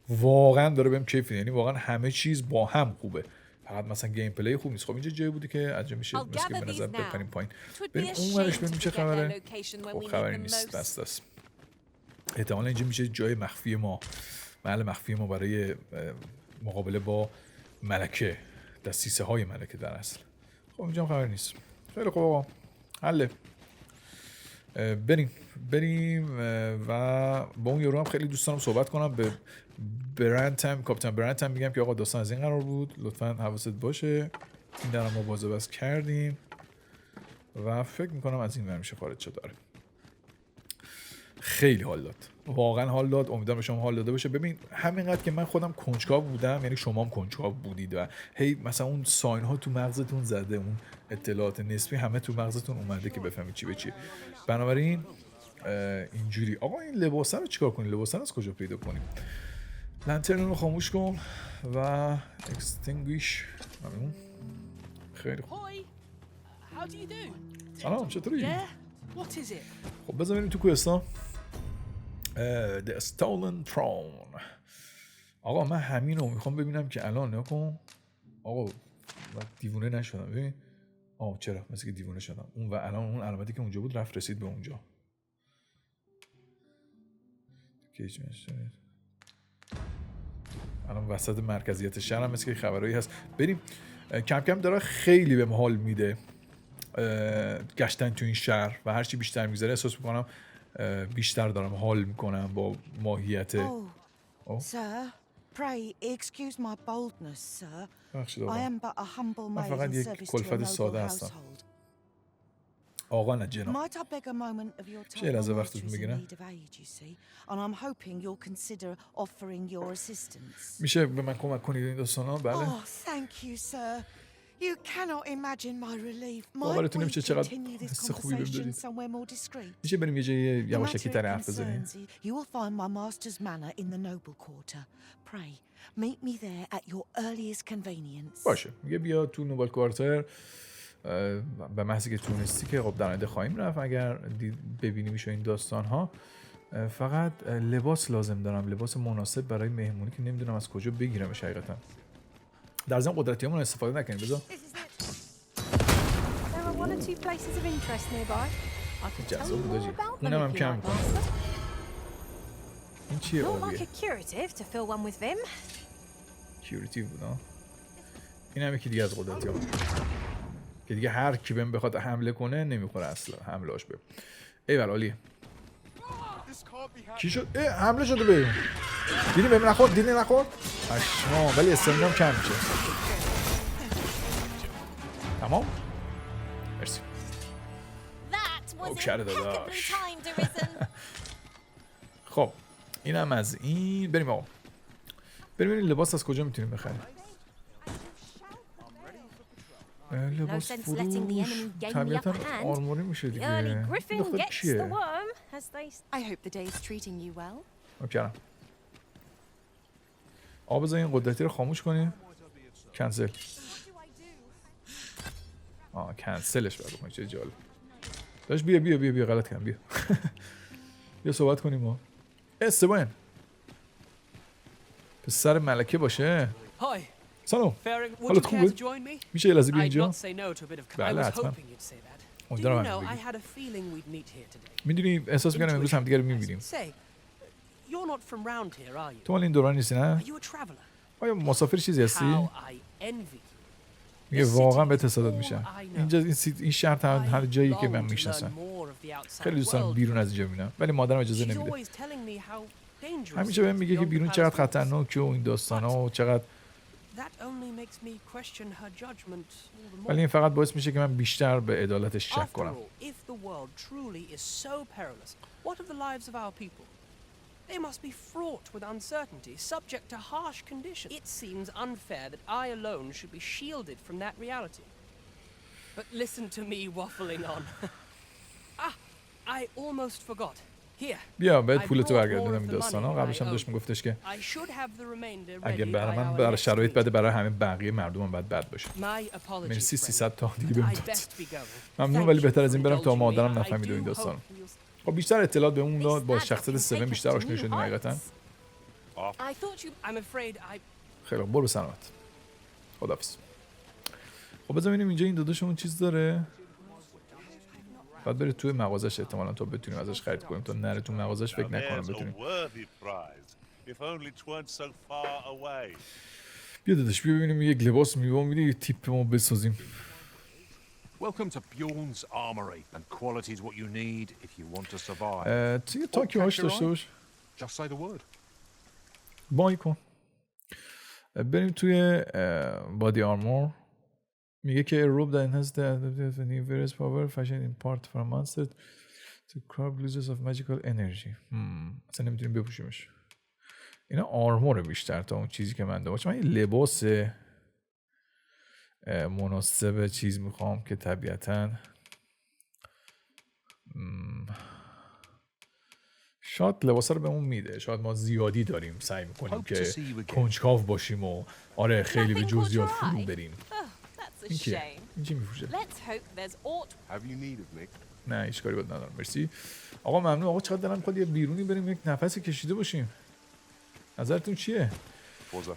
واقعا داره بهم کیف میده. یعنی واقعا همه چیز با هم خوبه. فقط مثلا گیم پلی خوب نیست. خب اینجا جایی بودی که انجام میشه مثل که به نظر بپریم پایین. بریم اون ورش ببینیم چه خبره. خب خبری نیست. بس احتمالا اینجا میشه جای مخفی ما، محل مخفی ما برای مقابله با ملکه، دستیسه های ملکه در اصل. خب اینجا هم خبری نیست. خیلی خوب آقا حله. بریم و با اون یارو هم خیلی دوست دارم صحبت کنم. به برنتم کاپیتان برنتم میگم که آقا داستان از این قرار بود، لطفا حواست باشه. این درم ما بازه بس کردیم و فکر میکنم از این ور میشه خارج شد. داره خیلی حال داد، واقعا حال داد. امیدوارم به شما حال داده باشه. ببین همینقدر که من خودم کنجکاو بودم، یعنی شما هم کنجکاو بودید و هی مثلا اون ساین ها تو مغزتون زده، اون اطلاعات نسبی همه تو مغزتون اومده که بفهمید چی به چی. بنابراین اینجوری آقا این لباسه رو چیکار کنیم؟ لباسه رو از کجا پیدا کنیم؟ لنترن رو خاموش کن و اکستینگویش. ممنون. خیلی خوب. سلام، چطوری؟ خب بذار بریم تو کوهستان. The Stolen Throne. آقا من همین رو میخوام ببینم که الان نکن. آقا دیوونه نشدم. ببین چرا مثل که دیوونه شدم. اون و الان اون علامتی که اونجا بود رسید به اونجا. الان وسط مرکزیت شهر هم مثل که خبرایی هست. بریم. کم کم داره خیلی بهم حال میده گشتن تو این شهر و هرچی بیشتر میذاره احساس میکنم بیشتر دارم حال میکنم با ماهیت. Sir, pray excuse my boldness, sir. بخشید I آقا. am but a humble من فقط maiden یک service to a کلفت noble ساده هستم. household. آقا نه جناب. Might I beg a moment of your time? چه لحظه My وقتتون master is in بگیرم؟ need of aid, you see, and I'm hoping you'll consider offering your assistance. میشه به من کمک کنید این داستانا؟ بله. Oh, thank you, sir. You cannot imagine my relief. باورتون Might we نمیشه چقدر continue this حس خوبی بهم conversation دادید. somewhere more discreet? میشه بریم یه جای The یواشکی matter تر it حرف بزنیم؟ concerns you, you will find my master's manor in the noble quarter. Pray, meet me there at your earliest convenience. باشه. میگه بیا تو نوبل کوارتر. به محضی که تونستی که خب در آینده خواهیم رفت اگر ببینیم میشه این داستان ها. فقط لباس لازم دارم، لباس مناسب برای مهمونی که نمیدونم از کجا بگیرمش حقیقتا. در ضمن قدرتیامون استفاده نکنیم. بذار جذاب بود آجی. اونم هم کم میکنم. این چیه آبیه؟ کیوریتیو بود ها. این هم یکی دیگه از قدرتیام که دیگه هر کی بهم بخواد حمله کنه نمیخوره اصلا حملهاش به. ایول عالیه. کی شد؟ حمله شده به. دیدی بهم نخورد، دیدی نخورد؟ پشما. ولی استمینام کم میشه. تمام؟ مرسی. اوکره داداش. خب اینم از این. بریم آقا. بریم این لباس از کجا میتونیم بخریم؟ لباس فروش طبیعتا آرموری میشه دیگه. دختر کیه؟ اوکرم. آقا بذار این قدرتی رو خاموش کنیم. کنسل. کنسلش باید بکنیم. چه جالب. داشت بیا غلط کردم. بیا بیا صحبت کنیم ما. سباین پسر ملکه باشه. سلام. حالت خوبه؟ میشه یه لحظه بیا اینجا؟ بله حتما. امیدوارم میدونی احساس میکنم امروز همدیگه رو میبینیم. تو مال این دوران نیستی نه؟ آیا مسافر چیزی هستی؟ میگه واقعا به تصادف میشم. اینجا این شهر هر جایی که من میشناسم. خیلی دوست دارم بیرون از اینجا ببینم ولی مادرم اجازه نمیده. همیشه بهم میگه که بیرون چقدر خطرناکه و این داستانا و چقدر، ولی این فقط باعث میشه که من بیشتر به عدالتش شک کنم. They must be fraught with uncertainty, subject to harsh conditions. It seems unfair that I alone should be shielded from that reality. But listen to me waffling on. I almost forgot. Here. بیا بهت پولتو برگردونم این داستانا. قبلش هم داشت میگفتش که اگه برای من برای شرایط بده برای همه بقیه مردمم باید بد باشه. مرسی 300 تا دیگه بهم داد. ممنون ولی بهتر از این برم تا مادرم نفهمیده این داستانو. خب بیشتر اطلاعات به اون داد. با شخصیت 7 بیشتر آشنا شدیم حقیقتا. خیلی برو سلامت. خداحافظ. خب بذار ببینیم اینجا این داداشمون چیز داره. بعد برید توی مغازش احتمالاً تا بتونیم ازش خرید کنیم. تا نره تو مغازش فکر نکنم بتونیم. بیا داداش بیا ببینیم یک لباس میده یه تیپ ما بسازیم. Welcome to Bjorn's Armory, and quality is what you need if you want to survive. توی تاکی هاش داشته باش. Just say the word. بای کن. بریم توی بادی آرمور. میگه که rope that enhances the ability of any various power fashioned in part from monster to curb losers of magical energy. اصلا نمیتونیم بپوشیمش. اینا آرموره بیشتر تا اون چیزی که من دارم. من یه لباس مناسب چیز میخوام که طبیعتاً شاید لباسا رو بهمون میده. شاید ما زیادی داریم سعی میکنیم که کنجکاو باشیم و آره خیلی به جزئیات فرو بریم. این کیه؟ این چی میفروشه؟ نه هیچ کاری باید ندارم. مرسی آقا ممنون. آقا چقدر دلم میخواد یه بیرونی بریم یک نفسی کشیده باشیم. نظرتون چیه؟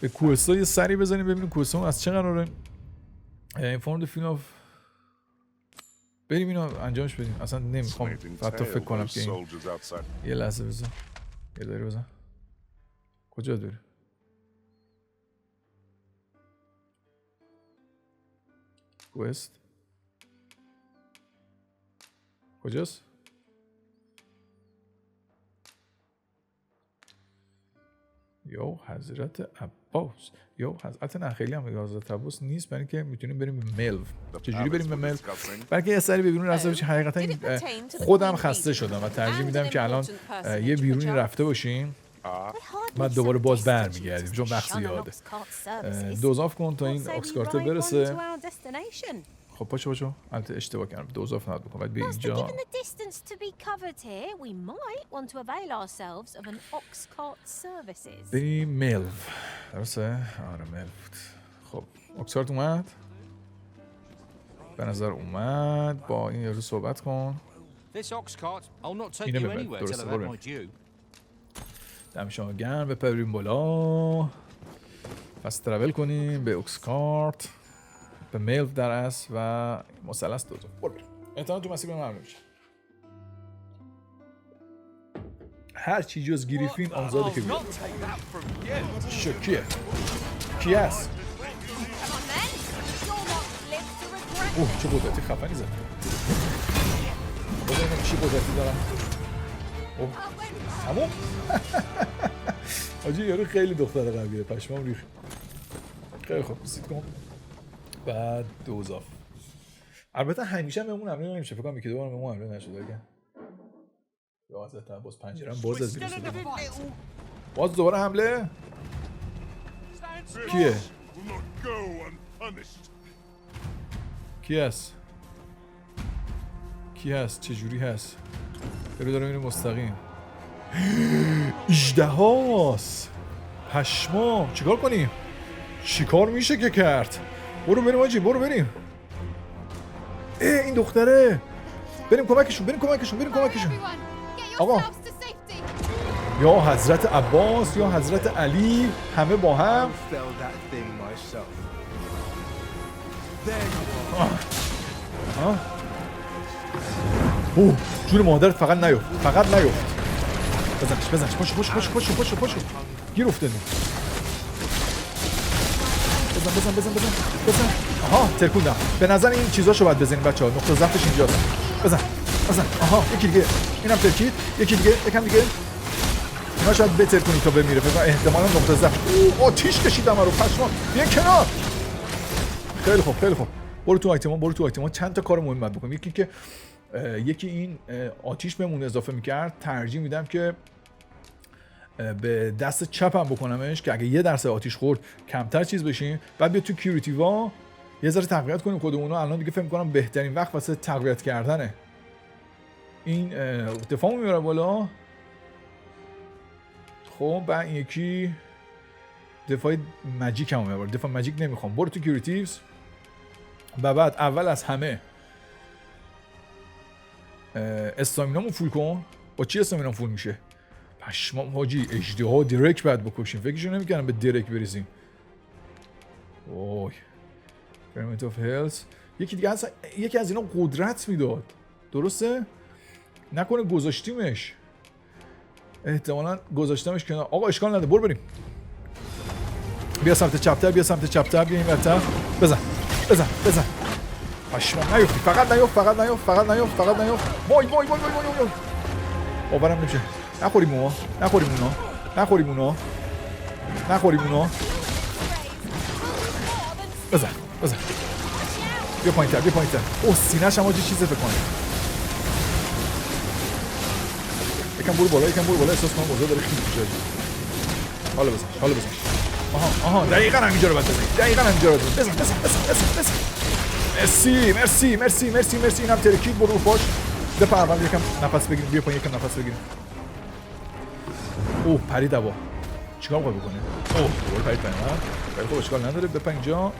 به کوهستان یه سری بزنیم ببینیم کوهستان از چه قراره. این فرم فیلم آف بریم اینو انجامش بدیم. اصلا نمیخوام حتی فکر کنم که این یه لحظه بزن. یه داری بزن. کجا داری؟ کوست کجاست؟ یا حضرت عباس یا حضرت نه خیلی هم حضرت عباس نیست برای اینکه میتونیم بریم به ملو. چجوری بریم به ملو؟ برای که یه سری به بیرون رفته باشیم. حقیقتا خودم خسته شدم و ترجیح میدم که الان یه بیرونی رفته باشیم بعد دوباره باز برمیگردیم چون وقت زیاده. دوزاف کن تا این اکسکارت برسه. خب پاشو البته اشتباه کردم. دوزاف ناد بکن بعد به اینجا. بریم ملو. درسته؟ آره ملو. خب اکسکارت اومد به نظر اومد. با این یارو صحبت کن. اینو ببر. درسته بریم. دم شما گرم. بپریم بالا. پس ترول کنیم به اکسکارت به میل در است و مثلث دوزاف. برو بریم. احتمال تو مسیر به من میشه. هر چی جز گریفین آنزاده که بیاد. کیه؟ کی هست؟ اوه چه قدرتی خفنی زد. ببینم چی قدرتی دارم. اوه تموم. آجی یارو خیلی دختر قویه. پشمام ریخت. خیلی خوب سید کن. بعد دوزاف. البته همیشه بهمون حمله نمیشه. فکر کنم یکی دو بار بهمون حمله نشده اگه. یا حضرت عباس پنجره‌ام باز از بیرون. باز دوباره حمله. کیه؟ کی هست؟ کی هست؟ چه جوری هست؟ برو داره میره مستقیم. اژدهاست. پشمام چیکار کنیم؟ چیکار میشه که کرد؟ برو بریم آجی برو بریم. این دختره. بریم کمکشون. آقا یا حضرت عباس یا حضرت علی همه با هم. اوه جون مادرت فقط نیفت. بزنش پاشو گیر افتادیم. بزن. آها ترکوندم. به نظر این چیزاشو باید بزنیم بچه‌ها. نقطه ضعفش اینجاست. بزن. آها یکی دیگه. اینم ترکید. یکی دیگه. یکم دیگه. اینا شاید بهتر کنی تا بمیره. فکر کنم احتمالاً نقطه ضعف. آتیش کشیدم رو پشمام. بیا کنار. خیلی خوب. برو تو آیتما. چند تا کار مهم باید بکنیم. یکی این آتیش بهمون اضافه می‌کرد. ترجیح میدم که به دست چپم بکنمش که اگه یه درصد آتیش خورد کمتر چیز بشیم. بعد بیا تو کیوریتیوا یه ذره تقویت کنیم خودمون. الان دیگه فکر می‌کنم بهترین وقت واسه تقویت کردنه. این دفاعمو میاره بالا. خب بعد این یکی دفاع ماجیک هم میاره. دفاع ماجیک نمیخوام. برو تو کیوریتیوز. بعد اول از همه استامینامو فول کن. با چی استامینام فول میشه؟ پشمام حاجی اژدها درک بعد بکشیم. فکرشو نمی‌کردم به درک برسیم. اوه فرمنت اف هلز. یکی دیگه هست. یکی از اینا قدرت میداد. درسته؟ نکنه گذاشتیمش. احتمالاً گذاشتمش کنار. آقا اشکال نداره برو بریم. بیا سمت چپ‌تر. بیا این ورتر. بزن. پشمام نیفتی. فقط نیفت. وای. باورم نمیشه. نخوریم اونا. بزن. بیا پایین‌تر بیا پایین‌تر. اوه سینه‌ش هم آجی چیزه فکر کنم. یکم برو بالا احساس کنم اوضاع داره خیلی میشه. حالا بزن. آها دقیقاً همینجا رو باید بزنی. بزن. مرسی. اینم ترکید برو پاش. دپا اول یکم نفس بگیریم. بیا پایین یکم نفس بگیریم. اوه پرید هوا. چیکار می‌خوای بکنی؟ اوه دوباره پرید پایین. ولی خب اشکال نداره بپا اینجا.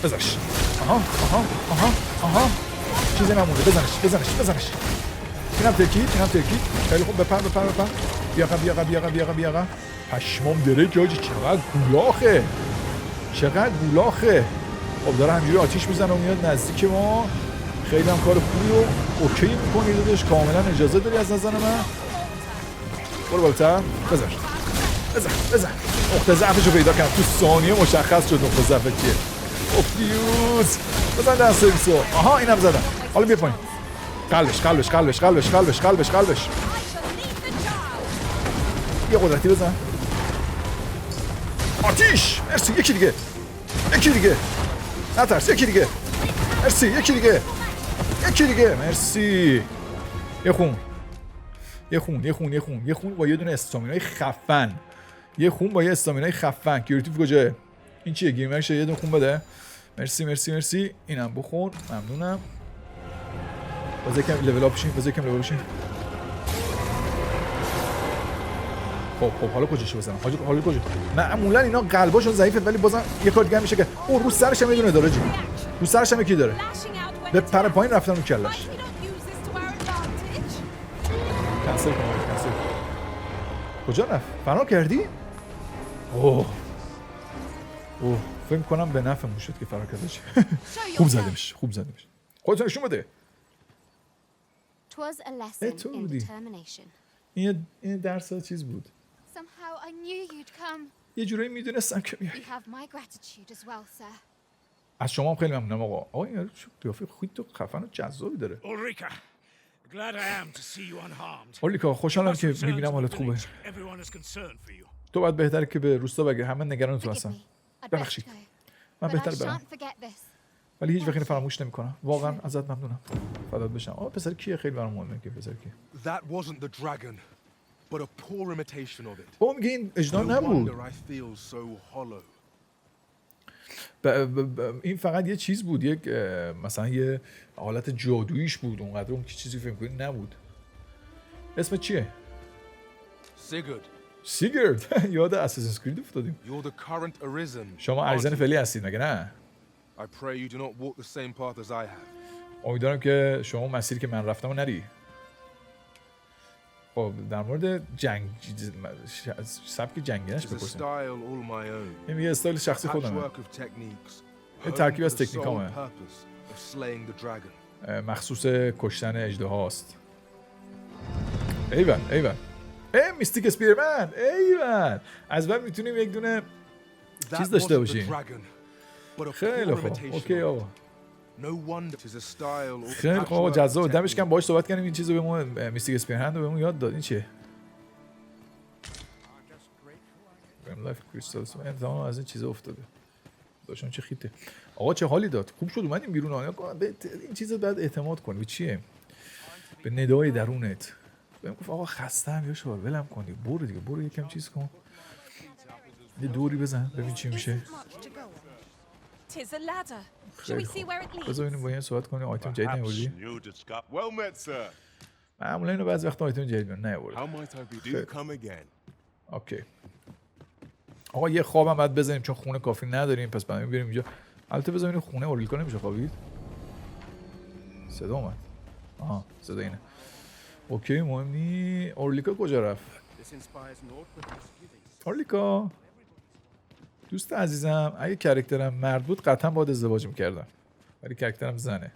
بزنش. آها. چیزی نمونده. بزنش. اینم ترکید. خیلی خوب بپر. بیا عقب. پشمام داره جاجی چقدر گولاخه. خب داره همجوری آتیش میزنه و میاد نزدیک ما. خیلی هم کار خوبی و اوکی میکنی داداش. کاملا اجازه داری از نظر من. برو بالاتر. بزن. نقطه ضعفشو پیدا کردم. تو ثانیه مشخص شد نقطه ضعف چیه. اوفیوز. بزن در سرویسو. آها اینم زدم. حالا بیا پایین. قلبش. یه قدرتی بزن. آتیش. مرسی. یکی دیگه. نترس. یکی دیگه. مرسی. یکی دیگه. مرسی. یه خون با یه دونه استامینای خفن. کیورتیف کجاه؟ این چیه؟ گیمرش یه دونه خون بده. مرسی. اینم بخور. ممنونم. باز یکم لول اپ بشین. خب حالا کجاش بزنم؟ حالا کجا؟ معمولا اینا قلباشون ضعیفه ولی بازم یه کار دیگه میشه که رو سرش هم یه دونه داره. رو سرش هم یکی داره. به پر پایین رفتن رو کلش. کنسل کجا رفت؟ فرار کردی؟ اوه فکر کنم به نفعمون شد که فرار کردش. خوب زدیمش. خودتون نشون بده. این درس چیز بود. یه جورایی میدونستم که میای. از شما هم خیلی ممنونم آقا این قیافه خیلی تو خفن و جذابی داره. اولیکا خوشحالم که میبینم حالت خوبه. تو باید بهتره که به روستا بگی همه نگران تو هستن. ببخشید من بهتر برم ولی هیچ وقت اینو فراموش نمیکنم. واقعا ازت ممنونم. فدات بشم. پسر کیه؟ خیلی برام مهمه که پسر کیه. میگه این اجدها نبود. این فقط یه چیز بود. یک مثلا یه حالت جادوییش بود. اونقدر اون که چیزی فکر کنی نبود. اسم چیه؟ سیگرد. یاد اساسینز کرید افتادیم. شما اریزن فعلی هستید مگه نه؟ امیدوارم که شما مسیری که من رفتم رو نری. خب در مورد جنگ سبک جنگیش بپرسیم. این میگه استایل شخصی خودمه. این ترکیب از تکنیکامه. مخصوص کشتن اژدهاست. ایول میستیک اسپیرمن. ایول از بعد میتونیم یک دونه چیز داشته باشیم. خیلی خوب. اوکی آقا. خیلی خوب جذاب. دمش کم باهاش صحبت کنیم این چیزو بهمون میستیک اسپیرهند رو بهمون یاد داد. این چیه؟ لایف کریستالز. انتظام از این چیزا افتاده. داشتم چه خیته. آقا چه حالی داد. خوب شد اومدیم بیرون. این چیزا بعد اعتماد کن. به چیه؟ به ندای درونت. بهم گفت آقا خستم یا شوار ولم کنی. برو دیگه برو یکم چیز کن. یه دوری بزن ببین چی میشه. بذار ببینیم با این صحبت کنیم. آیتم جدید نیاوردی؟ معمولا اینو بعضی وقتا آیتم جدید نیاوردی. اوکی. آقا یه خوابم بعد بزنیم چون خونه کافی نداریم پس بعد بریم اینجا. البته بذار ببینیم خونه اورلیکا نمیشه خوابید. صدا اومد. آها صدا اینه. اوکی مهم نی. اورلیکا کجا رفت؟ اورلیکا دوست عزیزم اگه کرکترم مرد بود قطعا باید ازدواج میکردم ولی کرکترم زنه.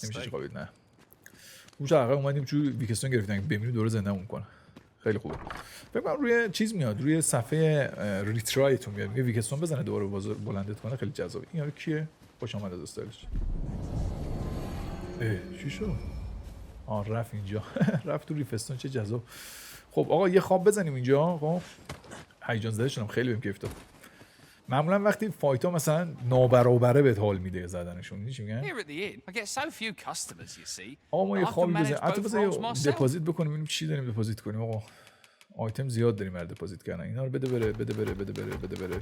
نمیشه خوابید نه. اون شرقه اومدیم چون ویکستون گرفتیم ببینیم دوره زنده‌مون کنه. خیلی خوبه. فکر کنم روی چیز میاد روی صفحه ریترایتون میاد. یه ویکستون بزنه دوباره بلندت کنه خیلی جذابه. این یارو کیه؟ خوش اومد از استایلش. چی شد؟ رفت اینجا. رفت تو ریفستون، چه جذاب. خب آقا یه خواب بزنیم اینجا. خب هیجان زده شدم، خیلی بهم کیف داد. معمولا وقتی فایت ها مثلا نابرابره بهت حال میده زدنشون، چی میگن؟ آقا ما یه خوابی بزنیم. حتی بزنیم دپوزیت بکنیم ببینیم چی داریم دپوزیت کنیم. آقا آیتم زیاد داریم برای دپوزیت کردن. اینا رو بده بره، بده بره، بده بره، بده بره.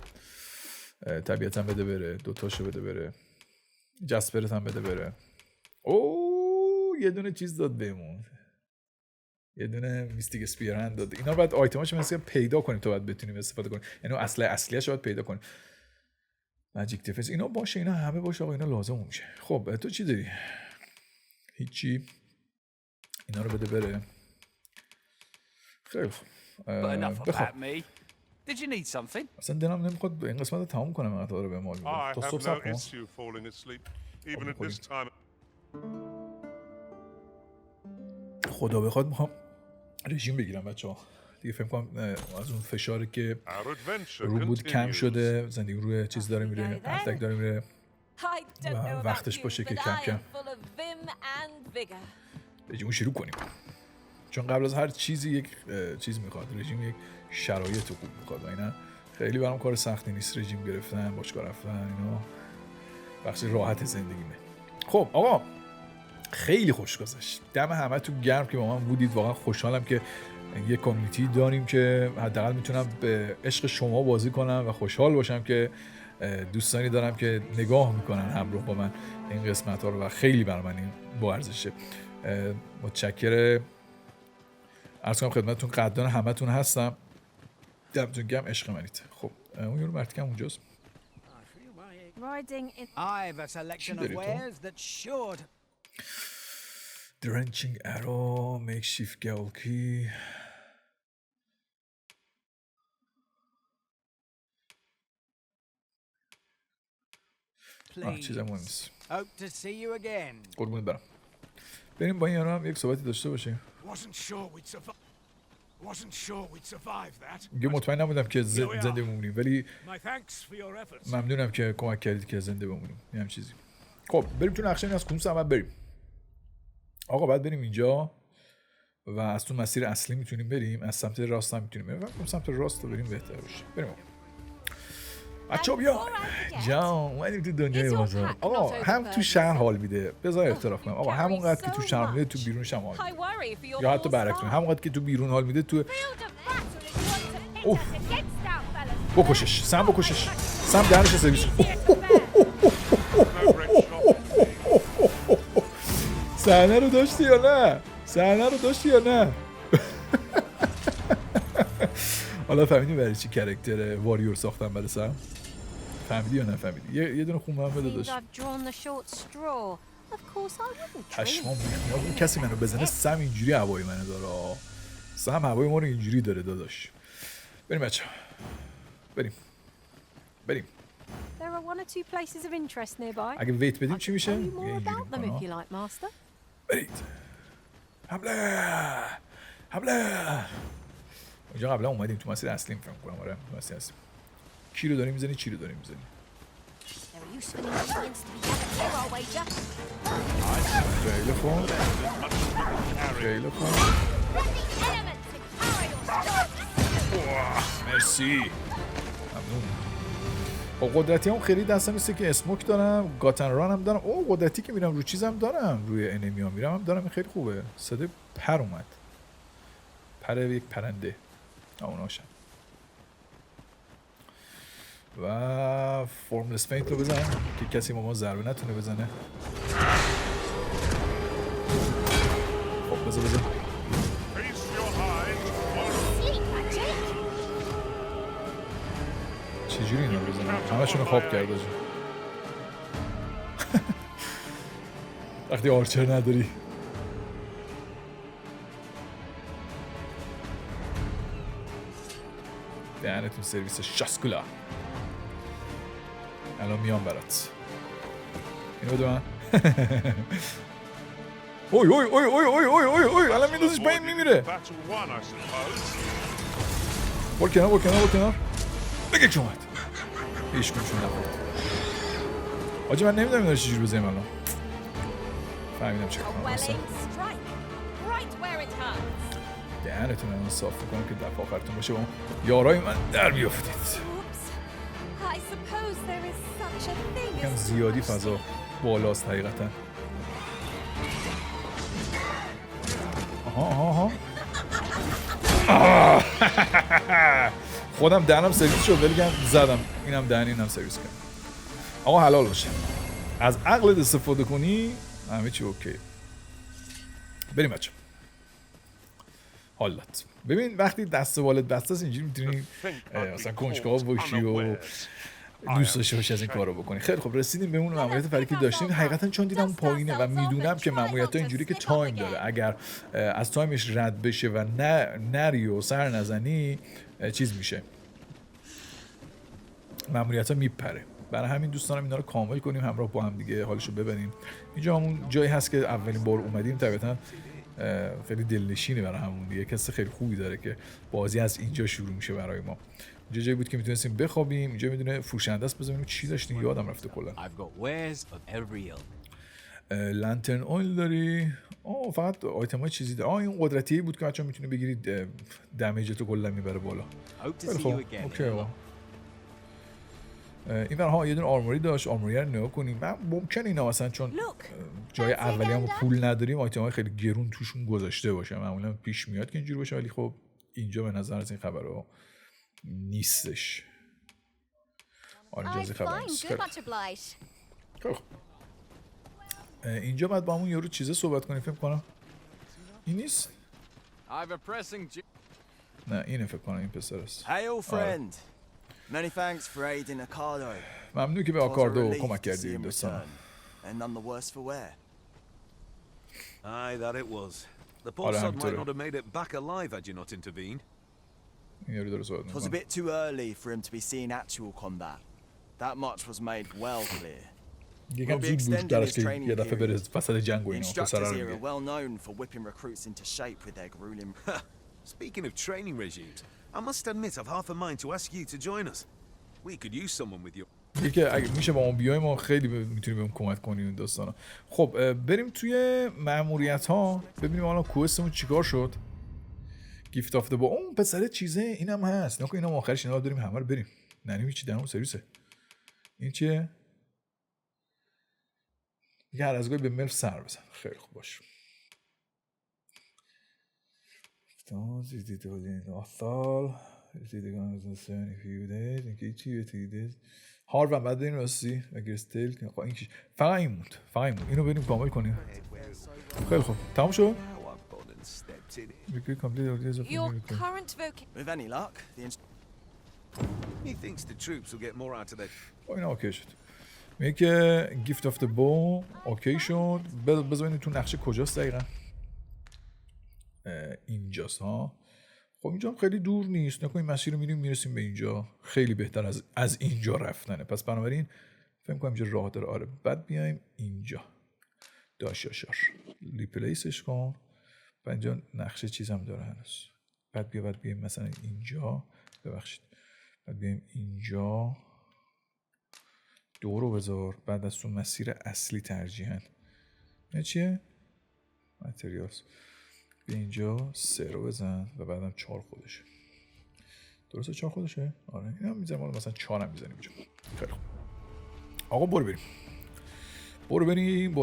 طبیعتا بده بره، دوتاشو بده بره. جسپرت هم بده بره. اوه یه دونه چیز داد بهمون، یه دونه میستیک اسپیرهند داد. اینا رو باید آیتماشو مثلا پیدا کنیم تا بعد بتونیم استفاده کنیم، یعنی اصلیش رو باید پیدا کنیم. ماجیک دیفنس اینا باشه، اینا همه باشه آقا، اینا لازم میشه. خب تو چی داری؟ هیچی. اینا رو بده بره. خیلی خوب. Did you need something? اصلا دلم نمیخواد این قسمت رو تموم کنم. من رو به مال میدم تا صبح صبح کنم. خدا بخواد میخوام رژیم بگیرم بچه‌ها دیگه. فکر کنم از اون فشاری که رو بود کم شده، زندگی روی چیز داره میره، ارتک داره میره و وقتش باشه که کم کم رژیم شروع کنیم. چون قبل از هر چیزی یک چیز میخواد، رژیم یک شرایط خوب میخواد و اینا خیلی برام کار سختی نیست. رژیم گرفتن، باشگاه رفتن، اینا بخش راحت زندگیمه. خب آقا خیلی خوش گذشت. دم همتون گرم که با من بودید. واقعا خوشحالم که یه کامیونیتی داریم که حداقل میتونم به عشق شما بازی کنم و خوشحال باشم که دوستانی دارم که نگاه میکنن همراه با من این قسمت ها رو و خیلی برای من این با ارزشه. متشکرم. عرض کنم خدمتتون قدردان همتون هستم. دمتون گرم، عشق منید. خب اون یارو مرتیکم اونجاست. Drenching arrow, makeshift goal key. چیز مهم نیست. قربونت برم. بریم با این یارو هم یک صحبتی داشته باشیم. میگه مطمئن نبودم که زنده بمونیم ولی ممنونم که کمک کردید که زنده بمونیم. یه هم چیزی. خب بریم تو نقشه. این از کدوم سمت بریم؟ آقا بعد بریم اینجا و از تو مسیر اصلی میتونیم بریم، از سمت راست هم میتونیم بریم. فکر سمت راست رو بریم بهتر باشه. بریم بچه‌ها. بیا جان اومدیم تو دنیای بازار. آقا هم تو شهر حال میده، بذار اعتراف کنم آقا، همونقدر که تو شهر میده تو بیرونش هم حال میده، یا حتی برعکس، همونقدر که تو بیرون حال میده تو اوه بکشش. سم بکشش. سم دهنش سرویس. صحنه رو داشتی یا نه؟ صحنه رو داشتی یا نه؟ حالا فهمیدی برای چی کرکتر واریور ساختم برای سم؟ فهمیدی یا نفهمیدی؟ یه دونه خون بده داشت. پشمام میخواد کسی منو بزنه. سم اینجوری هوای منو داره. سم هوای ما رو اینجوری داره داداش. بریم بچه‌ها. بریم. اگه ویت بدیم چی میشه؟ برید. حمله. اینجا قبلا اومدیم تو مسیر اصلی فکر کنم. آره تو مسیر اصلی. کی رو داریم میزنی؟ چی رو داریم میزنی؟ خیلی خوب. مرسی. ممنون. قدرتی هم خیلی دستم نیست که اسموک دارم، گاتن ران هم دارم. قدرتی که میرم رو چیزم دارم، روی انمی ها میرم هم دارم. این خیلی خوبه. صدای پر اومد. پر یک پرنده. اوناشم. و فرملس فینت رو بزن که کسی ما ضربه نتونه بزنه. خب بزن. چجوری اینا رو بزنم؟ همشون خواب کرده جا. وقتی آرچر نداری دهنتون سرویس شاسکولا. الان میام برات. اینو بده من. اوی الان میندازیش پایین میمیره. بر کنار. بگه که اومد. هیچ کنشون نبود. آجی من نمیدونم اینا رو چجوری بزنیم الان. فهمیدم چه کنم. دهنتون رو صاف میکنم که دفعه آخرتون باشه با اون یارای من در بیافتید. I suppose there is such a thing کم as زیادی فضا بالاست حقیقتا. آها خودم دهنم سرویس شد ولی زدم اینم دهن اینم سرویس کردم. آقا حلال باشه، از عقلت استفاده کنی همه چی اوکی. بریم بچه. حالت ببین وقتی دست بالت بسته است اینجوری میتونی مثلا کنجکاو باشی و دوست داشته باشی از این کارو بکنی. خیلی خب رسیدیم به اون ماموریت فرعی که داشتیم. حقیقتا چون دیدم اون پایینه و میدونم که ماموریت‌ها اینجوری که تایم داره، اگر از تایمش رد بشه و نری و سر نزنی چیز میشه، ماموریت‌ها میپره. برای همین دوست دارم اینا رو کامل کنیم همراه با هم دیگه، حالشو ببریم. اینجا همون جایی هست که اولین بار اومدیم، طبعا خیلی دلنشینه برای همون دیگه. کسی خیلی خوبی داره که بازی از اینجا شروع میشه برای ما. اینجا جایی بود که میتونستیم بخوابیم. اینجا میدونه فروشنده است. بزنیم چی داشتیم یادم رفته کلا. لانترن اویل داری؟ فقط آیتم های چیزی داره. این قدرتیه بود که بچه‌ها میتونه بگیرید دمیجتو کلا میبره بالا. خب اوکی. این ورها یه دونه آرموری داشت. آرموری رو نگاه کنیم. من ممکنه اینا مثلا چون جای اولیه‌مو پول نداریم آیتم‌های خیلی گرون توشون گذاشته باشه. معمولا پیش میاد که اینجوری باشه، ولی خب اینجا به نظر از این خبرها نیستش. اینجا از این خبر نیست. خب اینجا باید با همون یارو چیزه صحبت کنیم. فکر کنم این نیست. نه اینه فکر کنم این پسر است. Many thanks for aiding Accardo. ممنون که به آکاردو کمک کردی دوستان. And none the worse for wear. Aye, that it was. The poor sod might not have made it back alive had you not intervened. It was a bit too early for him to be seeing actual combat. That much was made well clear. We'll be extending his training period. The instructors here are well known for whipping recruits into shape with their grueling... Speaking of training regimes, I must admit I've half a mind to ask you to join us. We could use someone with you. دیگه اگه میشه با اون بیای ما خیلی میتونیم بهمون کمک کنیم این داستانا. خب بریم توی مأموریت ها ببینیم الان کوستمون چیکار شد. گیفت آف با اون پسر چیزه اینم هست. نکن اینا آخرش اینا داریم همه رو بریم. ننیم چی دارم سرویسه. این چیه؟ دیگه هر از گاهی به ملف سر بزن. خیلی خوب باش. هاروند بعد این راستی اگر استیل این فقط این موند. اینو بریم کامل کنیم. خیلی خوب تمام شد. Your current vocation. With any luck, he thinks the troops will get more out of it. اینا اوکی شد. میگه که گیفت آف بو اوکی شد. بذارین تو نقشه کجاست دقیقاً؟ اینجاست ها. خب اینجا خیلی دور نیست. نکنیم مسیر رو میریم میرسیم به اینجا. خیلی بهتر از اینجا رفتنه. پس بنابراین فکر کنم اینجا راه داره. آره بعد بیایم اینجا. داشاشار ریپلیسش کن. بعد اینجا نقشه چیزم داره هنوز. بعد بیایم مثلا اینجا. ببخشید. بعد بیایم اینجا. دو رو بذار. بعد از اون مسیر اصلی ترجیحاً. نه چیه؟ متریالز. به اینجا 3 رو بزن و بعدم 4 خودشه. درسته 4 خودشه؟ آره این هم میزنم مثلا 4 هم میزنیم اینجا. خیلی خوب آقا برو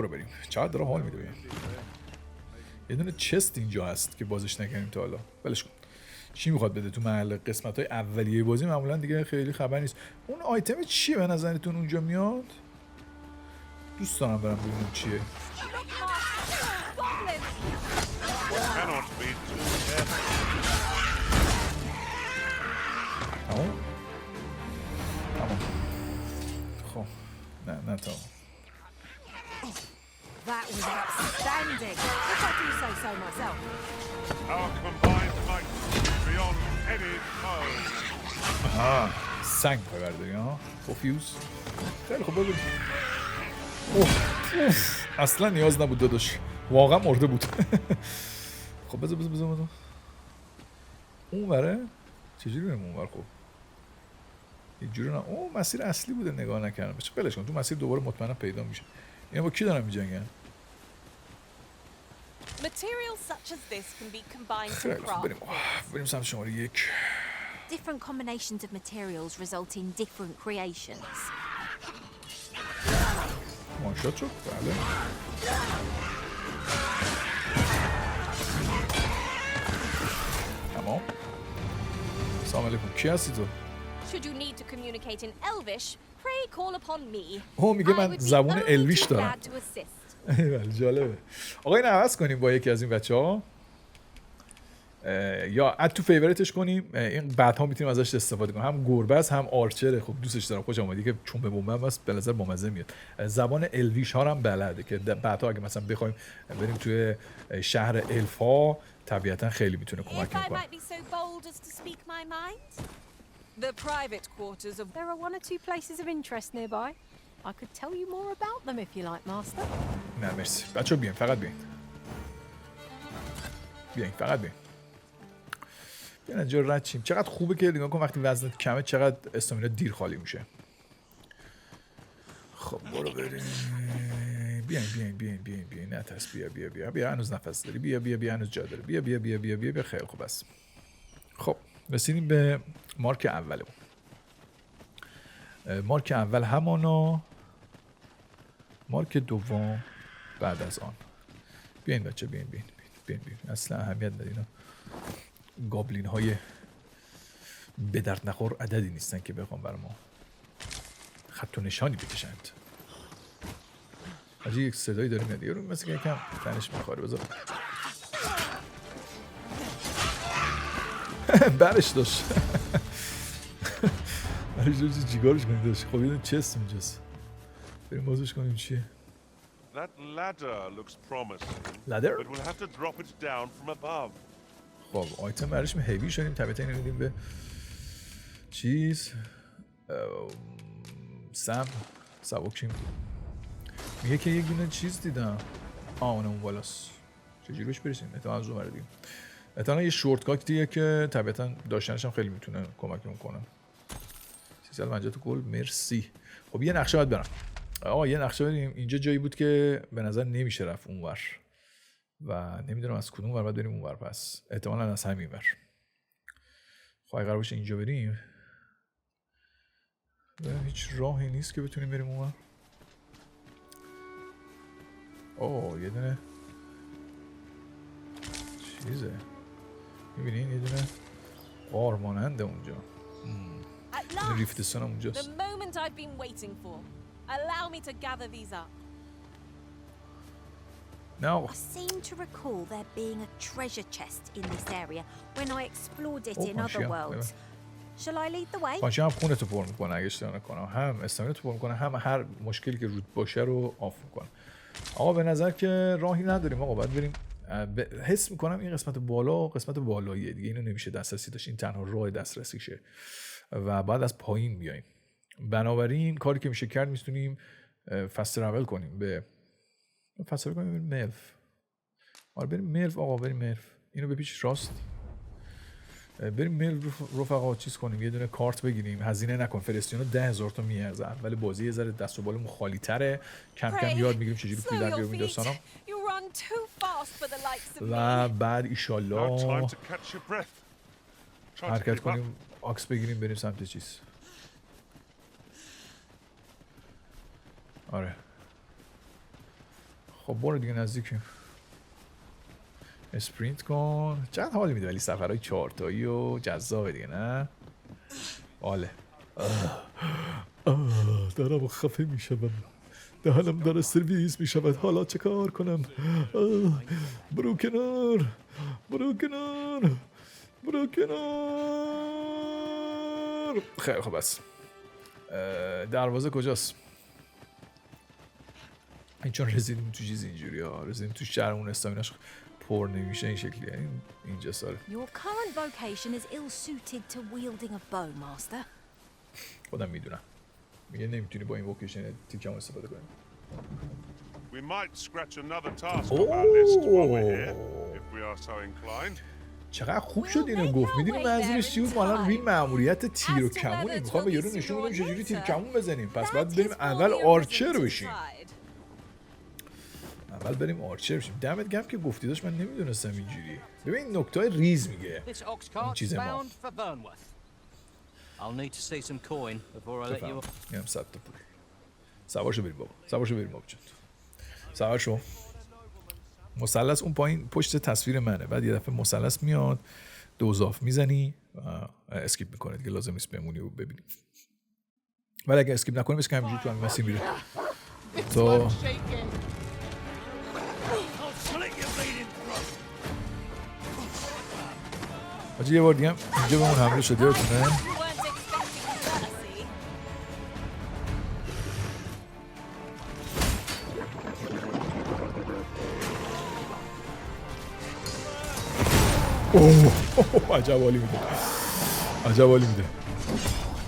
بریم. چقدر داره حال میده بیم. یه دونه چست اینجا هست که بازش نکنیم تا حالا. ولش کن. چی میخواد بده تو محل قسمت های اولیه بازی معمولا دیگه خیلی خبر نیست. اون آیتم چیه به نظرتون اونجا میاد؟ دوست دارم برم ببینم چیه. خب نه تمام. That was outstanding. If I do say so myself. Our combined might beyond any foe. سنگ پای برداری ها. پوفیوز. خیلی خوب بگو. اصلا نیاز نبود داداش. واقعا مرده بود. خب بذار. اون بره؟ چجوری بریم اون بر خب؟ اینجوری نه. اون مسیر اصلی بوده نگاه نکردم. بلش کن. تو مسیر دوباره مطمئنا پیدا میشه. اینا با کی دارن میجنگن؟ Materials such as this can be combined to خیلی خوب، craft. بریم سمت شماره 1. Different combinations of materials result in different creations. وانشات شد؟ بله. تمام. سلام علیکم. کی هستی تو؟ Should you need to communicate in Elvish, pray call upon me. میگه من زبان الویش دارم. Glad to assist. بله جالبه. آقا این عوض کنیم با یکی از این بچه‌ها. یا اد تو فیورتش کنیم، این بعدها میتونیم ازش استفاده کنیم. هم گربه است هم آرچره. خب دوستش دارم، خوشم اومد که چون به بمبم است به نظر بامزه میاد. زبان الویش ها هم بلده که بعدها اگه مثلا بخوایم بریم توی شهر الفا طبیعتا خیلی میتونه کمک کنه. The private quarters of... There are one or two places of interest nearby. I could tell you more about them if you like, Master. نه مرسی. بچه‌ها بیاین، فقط بیاین. بیاین، فقط بیاین. بیاین از جا رد شیم. چقدر خوبه که نگاه کن وقتی وزنت کمه چقدر استامینا دیر خالی میشه. خب برو بریم. بیاین نترس، بیا هنوز نفس داری، بیا هنوز جا داره، بیا خیلی خوب است. خب رسیدیم به مارک اولمون. مارک اول همانا، مارک دوم بعد از آن. بیاین بچه، بیاین اصلا اهمیت ندین. گابلین های به درد نخور عددی نیستن که بخوام بر ما خط و نشانی بکشند. آجی یک صدایی داریم میاد دیگه، مثل که یکم تنش میخواره. بذار برش داشت. جیگارش کنید داشت. خب یه چست اینجاست، بریم بازش کنیم چیه. That ladder looks promising. Ladder? But we'll have to drop it down from above. خب آیتم برش هیوی شدیم، طبیعتا اینو میدیم به چیز سبکیم. میگه که یک دونه چیز دیدم. اون بالاست. چجوری بهش برسیم؟ احتمالاً از اون ور دیگه. احتمالاً یه شورتکاتیه که طبیعتا داشتنش هم خیلی میتونه کمکمون کنه. 350 گل مرسی. خب یه نقشه باید برم. یه نقشه بریم. اینجا جایی بود که به نظر نمیشه رفت اونور و نمیدونم از کدوم ور باید بریم اونور، پس احتمالاً از همین ور. خب اگه قرار باشه اینجا بریم هیچ راهی نیست که بتونیم بریم اونور. یه دونه چیزه، میبینین یه دونه غار ماننده اونجا. ریفتستان هم اونجاست. The moment I've been waiting for. Allow me to gather these up. No. I seem to recall there being a treasure chest in this area when I explored it in other worlds. Shall I lead the way? پانچه هم خونتو پر میکنه اگه اشتباه نکنم، هم استامینتو پر میکنه، هم هر مشکلی که رود باشه رو آف میکنه. آقا به نظر که راهی نداریم آقا، باید بریم. حس میکنم این قسمت بالا قسمت بالاییه دیگه، اینو نمیشه دسترسی داشت، این تنها راه دسترسیشه و بعد از پایین بیایم. بنابراین کاری که میشه کرد میتونیم فست ترول کنیم به فست ترول کنیم بریم ملف. بریم ملف آقا، بریم ملف. اینو بپیچ راست، بریم ملف رفقا چیز کنیم، یه دونه کارت بگیریم. هزینه نکن، فرستیانو 10,000 تا میارزه. اول بازی یه ذره دست و بالمون خالی تره، کم کم یاد میگیریم چجوری پول در بیاریم داستانا و بعد ایشالله حرکت کنیم، آکس بگیریم بریم سمت چیز. آره خب برو دیگه، نزدیکیم. اسپرینت کن. چقدر حال میده ولی سفرهای 4 تایی و جذابه دیگه، نه؟ آله دارم خفه میشم، دهنم داره سرویس میشود، حالا چه کار کنم؟ برو کنار. خیلی خب بس. دروازه کجاست؟ این چون رسیدیم تو چیز اینجوری ها، رسیدیم تو شهرمون استامیناش پر نمیشه این شکلیه. اینجا ساره. Your current vocation is ill suited to wielding a bow, master. خودم میدونم. میگه نمیتونی با این وکیشن تیکم استفاده کنیم. We might scratch another task off our list while we're here, if we are so inclined. چقدر خوب شد اینو گفت. میدونی منظورش چی بود؟ ما الان روی مأموریت تیر و کمونیم. میخوام به یارو نشون بدم چجوری تیر کمون بزنیم. پس باید بریم اول آرچر بشیم. اول بریم آرچر بشیم. دمت گرم که گفتی داشت، من نمیدونستم اینجوری. ببین نکته ریز میگه این چیز ما. I'll need to see some coin before I let you. میام 100 تا پول. سوارشو بریم بابا. سوارشو بریم بابا جان. سوارشو. مثلث اون پایین پشت تصویر منه. بعد یه دفعه مثلث میاد، دوزاف میزنی و اسکیپ میکنه دیگه، لازم نیست بمونی و ببینی. ولی اگه اسکیپ نکنی بس همینجوری تو همین مسیر میره. تو آجی یه بار دیگه اینجا به اون حمله شده یادتونه؟ اوه عجب حالی میده، عجب حالی میده.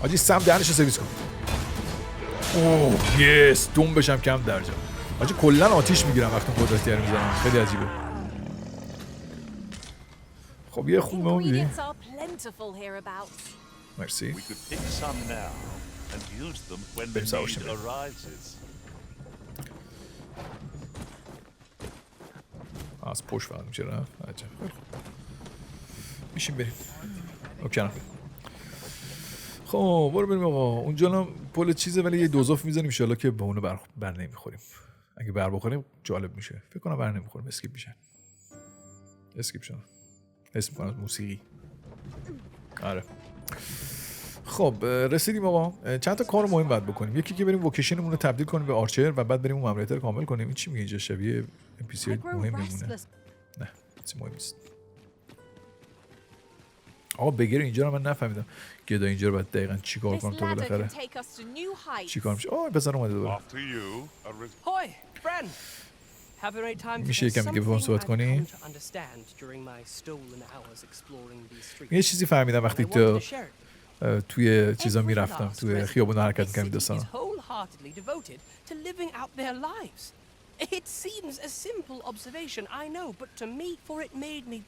آجی سم دهنشو سرویس کن. اوه یس دوم بشم کم درجا. آجی کلا آتیش میگیرم وقتی قدرتی رو میزنم، خیلی عجیبه. خب یه خوب ما میدی؟ مرسی. بریم سوارشیم بریم. از پشت فقط میشه رفت. عجب میشیم بریم. اوکنم. خب برو بریم آقا. اونجا هم پل چیزه ولی یه دوزاف میزنیم ان شاءالله که به اون بر نمیخوریم. اگه بر بخوریم جالب میشه. فکر کنم بر نمیخوریم، اسکیپ میشن. اسکیپ شدن. حس میکنم موسیقی. آره. خب رسیدیم آقا. چند تا کار مهم باید بکنیم. یکی که بریم وکیشنمون رو تبدیل کنیم به آرچر و بعد بریم اون ماموریت رو کامل کنیم. این چی میگه اینجا؟ شبیه ام پی سی مهم میمونه. نه چیزی مهم نیست. آقا بگیر اینجا رو من نفهمیدم. گدا اینجا رو باید دقیقاً چیکار کنم تو بالاخره؟ چیکار میشه؟ آه بذار اومده دوباره. میشه یکم دیگه با هم صحبت کنی؟ یه چیزی فهمیدم وقتی توی چیزا میرفتم، توی خیابون حرکت میکردم داستانا. It seems a simple observation, I know, but to me, for it made me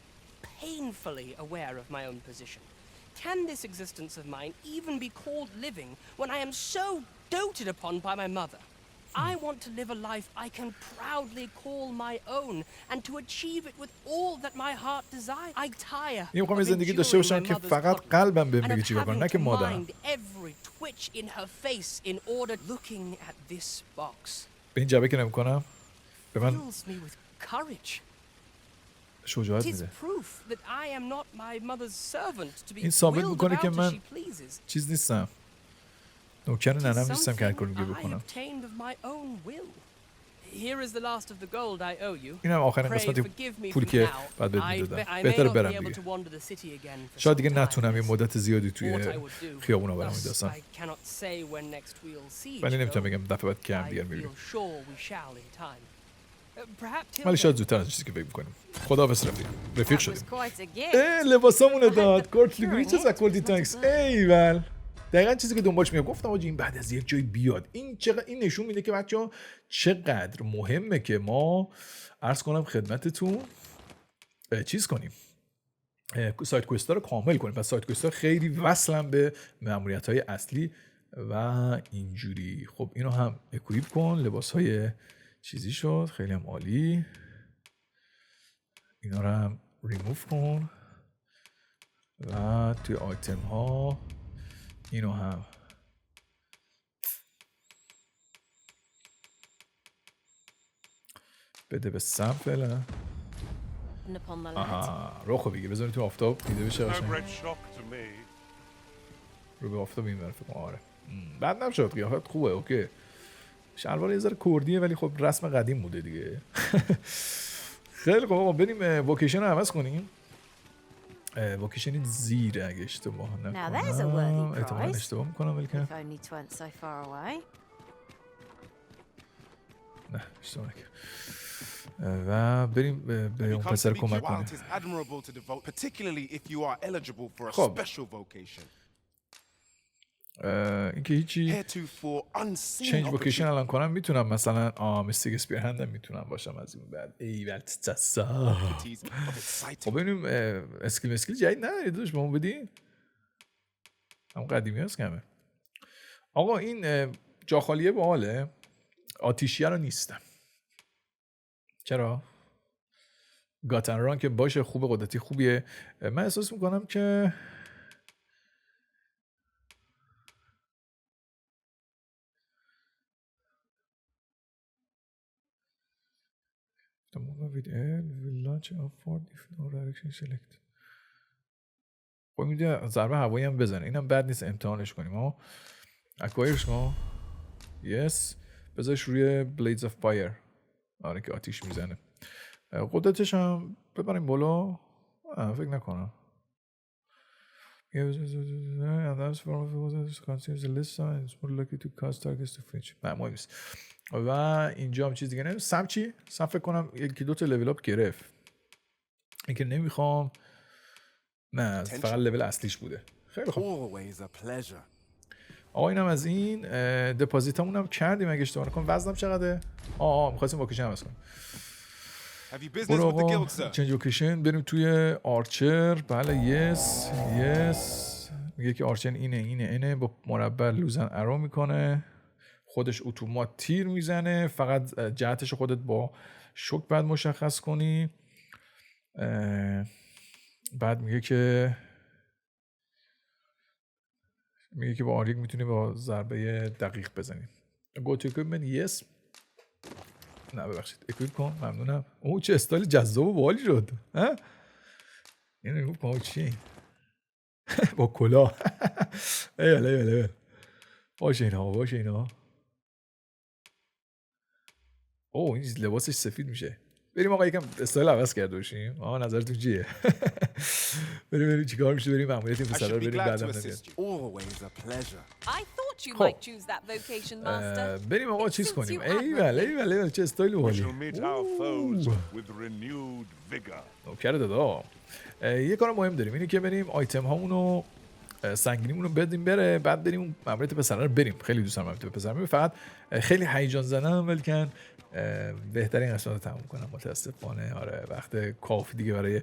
painfully aware of my own position. Can this existence of mine even be called living when I am so doted upon by my mother? I want to live a life I can proudly call my own and to achieve it with all that my heart desires. I tire of enduring my mother's and of having to mind every twitch in her face in order looking at this box. به این جبه که نمی‌کنم fills me with courage. شجاعت میده. That I am not my mother's servant to be این ثابت میکنه که من چیز نیستم. نوکر ننم نیستم که هر کاری میگه بکنم. اینم آخرین قسمت پولی که بعد بهت میدادم. بهتره برم دیگه. شاید دیگه نتونم یه مدت زیادی توی خیابونا برم این داستان. ولی نمیتونم بگم دفعه بعد که هم دیگر میبینیم. ولی شاید زودتر از چیزی که فکر می‌کنیم. خداحافظ رفیق شدیم. لباسامونو داد. کورتلی چه زکوردی تانکس. ایول. دقیقاً چیزی که دنبالش میام. گفتم آجی این بعد از یک جای بیاد. این نشون میده که بچه‌ها چقدر مهمه که ما عرض کنم خدمتتون چیز کنیم. سایت کوئستا رو کامل کنیم. پس سایت کوئستا خیلی وصلن به مأموریت‌های اصلی و اینجوری. خب اینو هم اکویپ کن. لباس‌های چیزی شد، خیلی هم عالی. اینا رو هم ریموف کن و توی آیتم ها اینو هم بده به سم فعلا. آها رو خوبی که بذاری تو آفتاب دیده بشه قشنگ. رو به آفتاب این برفه. آره بعد نشد قیافت خوبه. اوکی شلوار یه ذره کردیه ولی خب رسم قدیم بوده دیگه. خیلی خب بریم وکیشن رو عوض کنیم. وکیشن زیر اگه اشتباه نکنم. احتمالا اشتباه میکنم ولی که نه اشتباه نکنم. و بریم به اون پسر کمک کنیم. خب این که هیچی چنج وکیشن الان کنم میتونم مثلا مستیک اسپیر هندم میتونم باشم از این بعد. ایول تسا. خب ببینیم اسکیل جدید نداری داداش به ما بدی؟ هم قدیمی هست کمه. آقا این جا خالیه باحاله. آتیشیه رو نیستم. چرا؟ گاتن ران که باشه خوبه، قدرتی خوبیه. من احساس میکنم که the movement with L will launch upward if no direction select. خب میگه ضربه هوایی هم بزنه، اینم بد نیست امتحانش کنیم. ها اکوایرش ما یس بذارش روی بلیدز اف فایر. آره که آتیش میزنه. قدرتش هم ببریم بالا. فکر نکنم. مهم نیست. و اینجا هم چیز دیگه نمیم. سم چی؟ سم فکر کنم یکی دو تا لول اپ گرفت. این که نمیخوام. نه فقط لول اصلیش بوده. خیلی خوب. آقا اینم از این. دپازیتمون هم کردیم اگه اشتباه نکنم. وزنم چقدره؟ می‌خواستیم واکیشن عوض کنیم. برو آقا چنج وکیشن بریم توی آرچر. بله یس میگه که آرچر اینه با مربع لوزن ارو میکنه، خودش اتومات تیر میزنه، فقط جهتش خودت با شوک بعد مشخص کنی. بعد میگه که با آریک میتونی با ضربه دقیق بزنی. گو تو اکویپمنت یس. نه ببخشید اکویپ کن ممنونم. چه استایل جذاب و باحالی شد. ها اینو اکویپ کن. چی با کلاه. ایول باشه اینا. این لباسش سفید میشه. بریم آقا یکم استایل عوض کرده باشیم. نظرتون چیه؟ بریم چیکار میشه؟ بریم ماموریت این پسرا رو بریم بعدم نمیاد. بریم آقا چیز کنیم. ایول چه استایل باحالی. نوکر دادا. یه کار مهم داریم، اینه که بریم آیتم هامونو سنگینیمون رو بدیم بره، بعد بریم ماموریت پسرا رو بریم. خیلی دوست دارم ماموریت پسرا رو. فقط خیلی هیجان زدم ولی بهترین قسمت رو تموم کنم متاسفانه. آره وقت کافی دیگه برای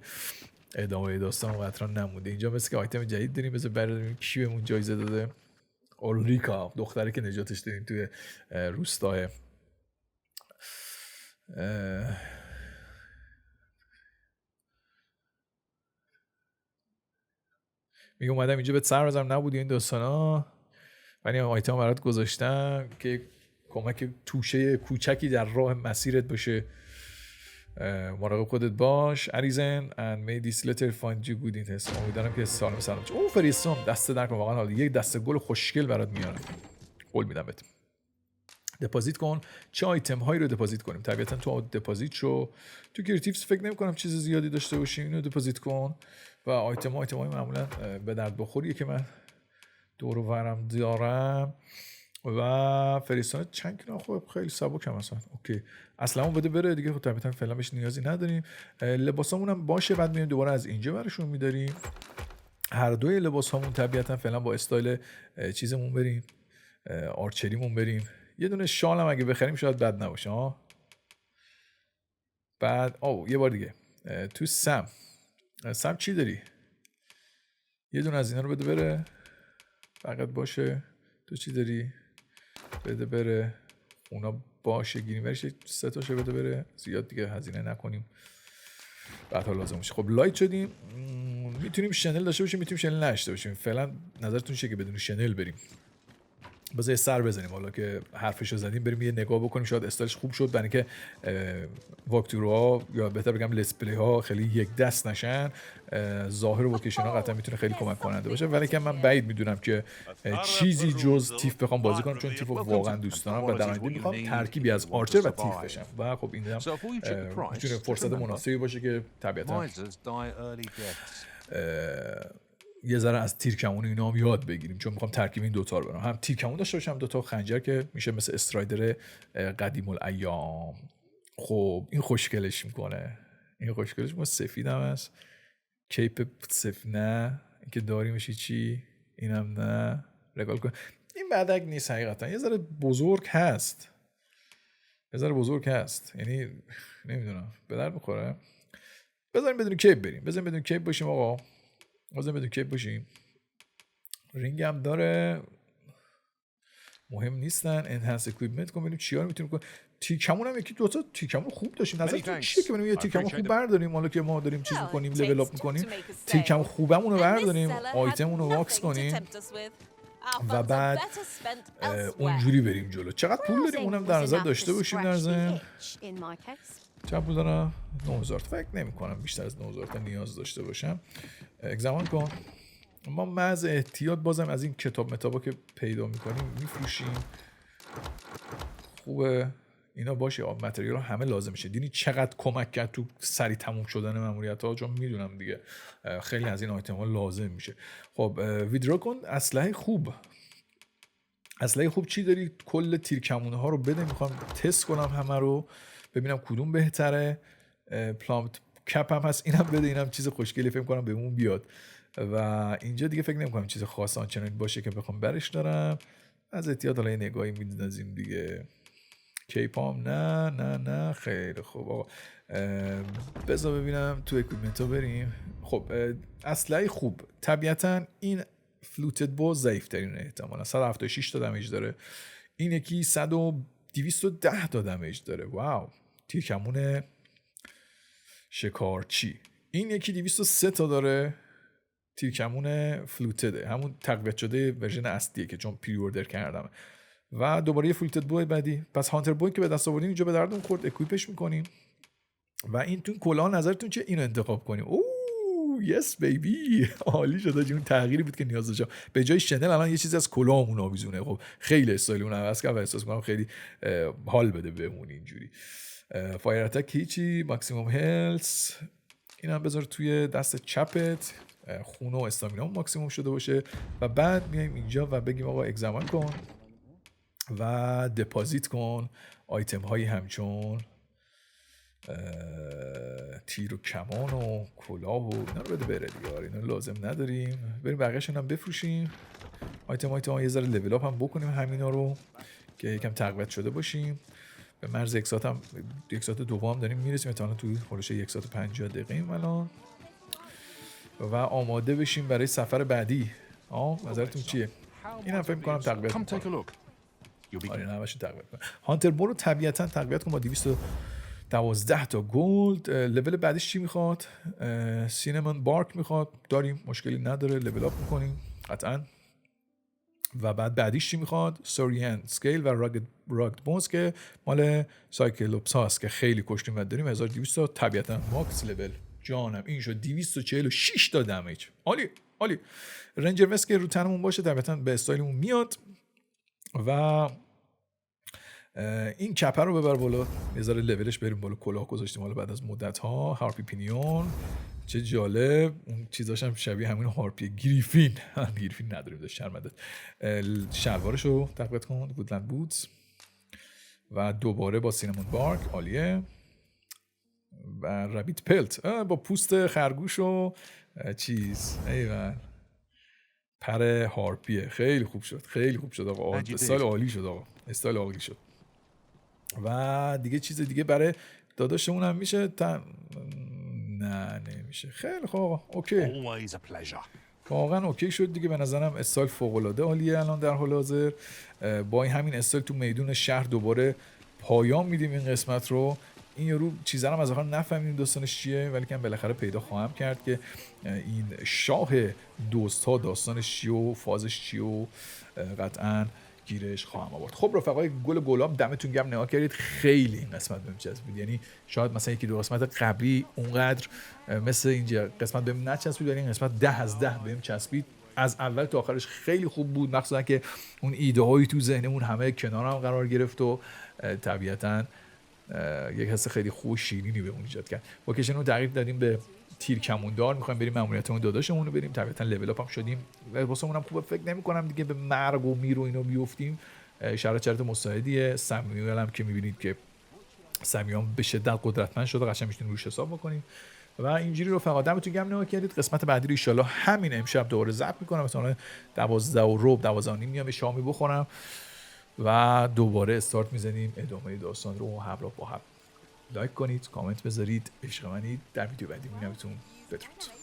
ادامه داستان و قطران نمونده. اینجا مثل که آیتم جدید داریم. بذار بریم کی بهمون جایزه داده. اولریکا دختری که نجاتش دادیم توی روستای میگه اومدم اینجا بهت سر بزنم نبودی این داستانا، ولی آیتم برات گذاشتم که کمک توشه کوچکی در راه مسیرت باشه. مراقب خودت باش اریزن and may this letter find you good in his. امیدوارم که سالم چه. فریستم دست در کن واقعا. حالا یک دسته گل خوشگل برات میارم. قول میدم بهت. دپازیت کن. چه آیتم هایی رو دپازیت کنیم؟ طبیعتا تو دپازیت شو. تو کریتیوز فکر نمی‌کنم چیز زیادی داشته باشیم. اینو دپازیت کن. و آیتم های معمولا به درد بخوریه که من دور و برم دارم. و فریستان چند کیلو خوب خیلی سبکم اصلا. اوکی اصلا بده بره دیگه. خب طبیعتا فعلا بهش نیازی نداریم. لباسامون هم باشه، بعد میایم دوباره از اینجا برشون میداریم. هر دوی لباسامون طبیعتا فعلا با استایل چیزمون بریم، آرچریمون بریم. یه دونه شال هم اگه بخریم شاید بد نباشه. بعد یه بار دیگه تو سم چی داری؟ یه دونه از اینا رو بده بره فقط باشه. تو چی داری؟ بده بره. اونا باشه گیریم برش 3 تاشو بده بره. زیاد دیگه هزینه نکنیم بعد ها لازم میشه. خب لایک شدیم. میتونیم شنل داشته باشیم، میتونیم شنل نداشته باشیم. فعلا نظرتون چیه که بدون شنل بریم؟ بذار سر بزنیم حالا که حرفشو زدیم، بریم یه نگاه بکنیم. شاید استایلش خوب شد، برای اینکه واکتورها یا بهتر بگم لیتس پلی ها خیلی یک دست نشن. ظاهر وکیشن ها قطعا میتونه خیلی کمک کننده باشه، ولی که من بعید میدونم که چیزی جز تیف بخوام بازی کنم، چون تیف رو واقعا دوست دارم و در آینده میخوام ترکیبی از آرچر و تیف بشم. و خب این میتونه فرصت مناسبی باشه که طبیعتا یه ذره از تیرکمون اینا هم یاد بگیریم، چون میخوام ترکیب این دوتا رو برم. هم تیرکمون داشته باشم، دوتا خنجر که میشه مثل استرایدر قدیم الایام. خب این خوشگلش میکنه. ما سفید هم هست. کیپ سفید نه این که داریمشی چی؟ اینم نه. رگال کن. این بدک نیست حقیقتا. یه ذره بزرگ هست. یعنی نمیدونم به در بخوره. بذاریم بدون کیپ بریم. بذاریم بدون کیپ باشیم آقا. رینگ هم داره. مهم نیستن. انهانس اکویپمنت کن ببینیم چیا رو میتونیم کنیم. تیکمون هم یکی دو تا تیکمون خوب داشتیم. نظرتون چیه که ببینیم یه تیکمون خوب برداریم حالا که ما داریم چیز می‌کنیم لول اپ می‌کنیم تیکمون خوبمون رو برداریم آیتممون رو واکس کنیم و بعد اونجوری بریم جلو. چقدر پول داریم اونم در نظر داشته باشیم. در ضمن چقدر پول دارم؟ 9000 فکر نمی‌کنم بیشتر از 9000 تا نیاز داشته باشم. اگزمان کن. ما محض احتیاط بازم از این کتاب متابا که پیدا می‌کنیم می‌فروشیم. خوبه اینا باشه. متریال همه لازم میشه. دیدی چقدر کمک کرد تو سریع تموم شدن ماموریت‌ها. چون میدونم دیگه خیلی از این آیتم‌ها لازم میشه. خب ویدرو کن. اسلحه خوب چی داری؟ کل تیرکمونه ها رو بده. میخوام تست کنم همه رو ببینم کدوم بهتره. پلامت کپ هم هست اینم بده. اینم چیز خوشگلی فکر کنم بهمون بیاد. و اینجا دیگه فکر نمی‌کنم چیز خاص آنچنانی باشه که بخوام برش دارم. از احتیاط حالا یه نگاهی می‌اندازیم دیگه. کیپام نه خیلی خوب. آقا بذار ببینم تو اکویپمنت ها بریم. خب اسلحه خوب. طبیعتا این فلوتد بو ضعیف ترین احتمالا 176 تا دمیج داره. این یکی 210 تا دمیج داره. واو. تیرکمون شکارچی. این یکی 203 تا داره. تیرکمون فلوتده همون تقویت شده ورژن اصلیه که چون پری اوردر کردم. و دوباره یه فلوتد بوی بعدی. پس هانتر بوی که به دست آوردیم اینجا به دردمون خورد. اکویپش میکنیم و این تو کلاه نظرتون چه؟ اینو انتخاب کنیم. اوه یس بیبی عالی شده. اون تغییری بود که نیاز داشتم. به جای شنل الان یه چیزی از کلاهمون آویزونه. خب خیلی استایل اون عوض کرد و احساس می‌کنم خیلی حال بده بهمون اینجوری. فایر اتک هیچی. ماکسیمم هلث اینم بذار توی دست چپت. خون و استامینا ماکسیمم شده باشه و بعد میایم اینجا و بگیم آقا اگزمان کن و دپازیت کن آیتم هایی همچون تیر و کمان و کلاه و اینا رو بده بره دیگه. اینا لازم نداریم. بریم بقیه‌شون هم بفروشیم. آیتم یه ذره لول اپ هم بکنیم همینا رو که یکم تقویت شده باشیم. به مرز یک ساعت دوم داریم میرسیم. احتمالاً توی خورش 1 ساعت و 50 دقیقه ایم الان و آماده بشیم برای سفر بعدی. نظرتون چیه؟ اینم فکر می‌کنم تقویت کنم. آره نه باشه تقویت کنم. هانتر بو رو طبیعتاً تقویت کنم با 212 تا گلد. لول بعدش چی میخواد؟ سینمون بارک میخواد. داریم مشکلی نداره. لول اپ میکنیم قطعاً. و بعد بعدیش چی میخواد؟ سوریان سکیل و راگد بونز که مال سایکلوپس هاست که خیلی کشتیم و داریم 1200 تا طبیعتاً ماکس لول. جانم این شد 246 تا دمیج. عالی. رنجر وست که رو تنمون باشه طبیعتاً به استایلمون میاد. و این کپر رو ببر بالا یه ذره لولش بریم بالا. کلاه گذاشتیم حالا بعد از مدت ها. هارپی پینیون چه جالب. اون چیزاش هم شبیه همین هارپی. گریفین نداریم داشت شرمدت. شلوارش رو تقویت کن. وودلند بوتس و دوباره با سینمون بارک. عالیه. و رابیت پلت با پوست خرگوش و چیز. ایول پر هارپیه. خیلی خوب شد آقا. استایل عالی شد. و دیگه چیز دیگه برای داداشمون هم میشه نه نمیشه. خیلی خوب آقا. اوکی واقعا اوکی شد دیگه. به نظرم استایل فوق العاده عالیه الان در حال حاضر. با این همین استایل تو میدون شهر دوباره پایان میدیم این قسمت رو. این یارو چیزا هم از آخر نفهمیدیم داستانش چیه ولی که بالاخره پیدا خواهم کرد که این شاه دوست ها داستانش چیه و فازش چیه و قطعاً گیرش خواهم آورد. خب رفقای گل گلاب دمتون گرم نگاه کردید. خیلی این قسمت بهم چسبید. یعنی شاید مثلا یکی دو قسمت قبلی اونقدر مثل اینجا قسمت بهم نچسبید ولی این قسمت 10 از 10 بهم چسبید. از اول تا آخرش خیلی خوب بود. مخصوصا که اون ایده هایی تو ذهنمون همه کنارم قرار گرفت و طبیعتاً یک حس خیلی خوب و شیرینی بهمون ایجاد کرد. لوکیشن رو تغییر دادیم به تیر کموندار. می‌خوایم بریم ماموریتمون داداشمون رو بریم. طبیعتاً لول اپ هم شدیم. واسمون هم خوبه. فکر نمی‌کنم دیگه به مرگ و میر و اینا بیافتیم. شرایط مساعدیه. سمیوئل هم که می‌بینید که سمیون به شدت قدرتمند شده. قشنگ می‌تونیم روش حساب بکنیم. و اینجوری رو فقط دمتون گرم نگاه کردید. قسمت بعدی رو ان شاءالله همین امشب دوباره ضبط می‌کنم. مثلا 12:15 میام شامی بخورم و دوباره استارت میزنیم ادامه داستان رو همراه با هم. لایک کنید، کامنت بذارید، عشق منید. در ویدیو بعدی میبینمتون. بدرود.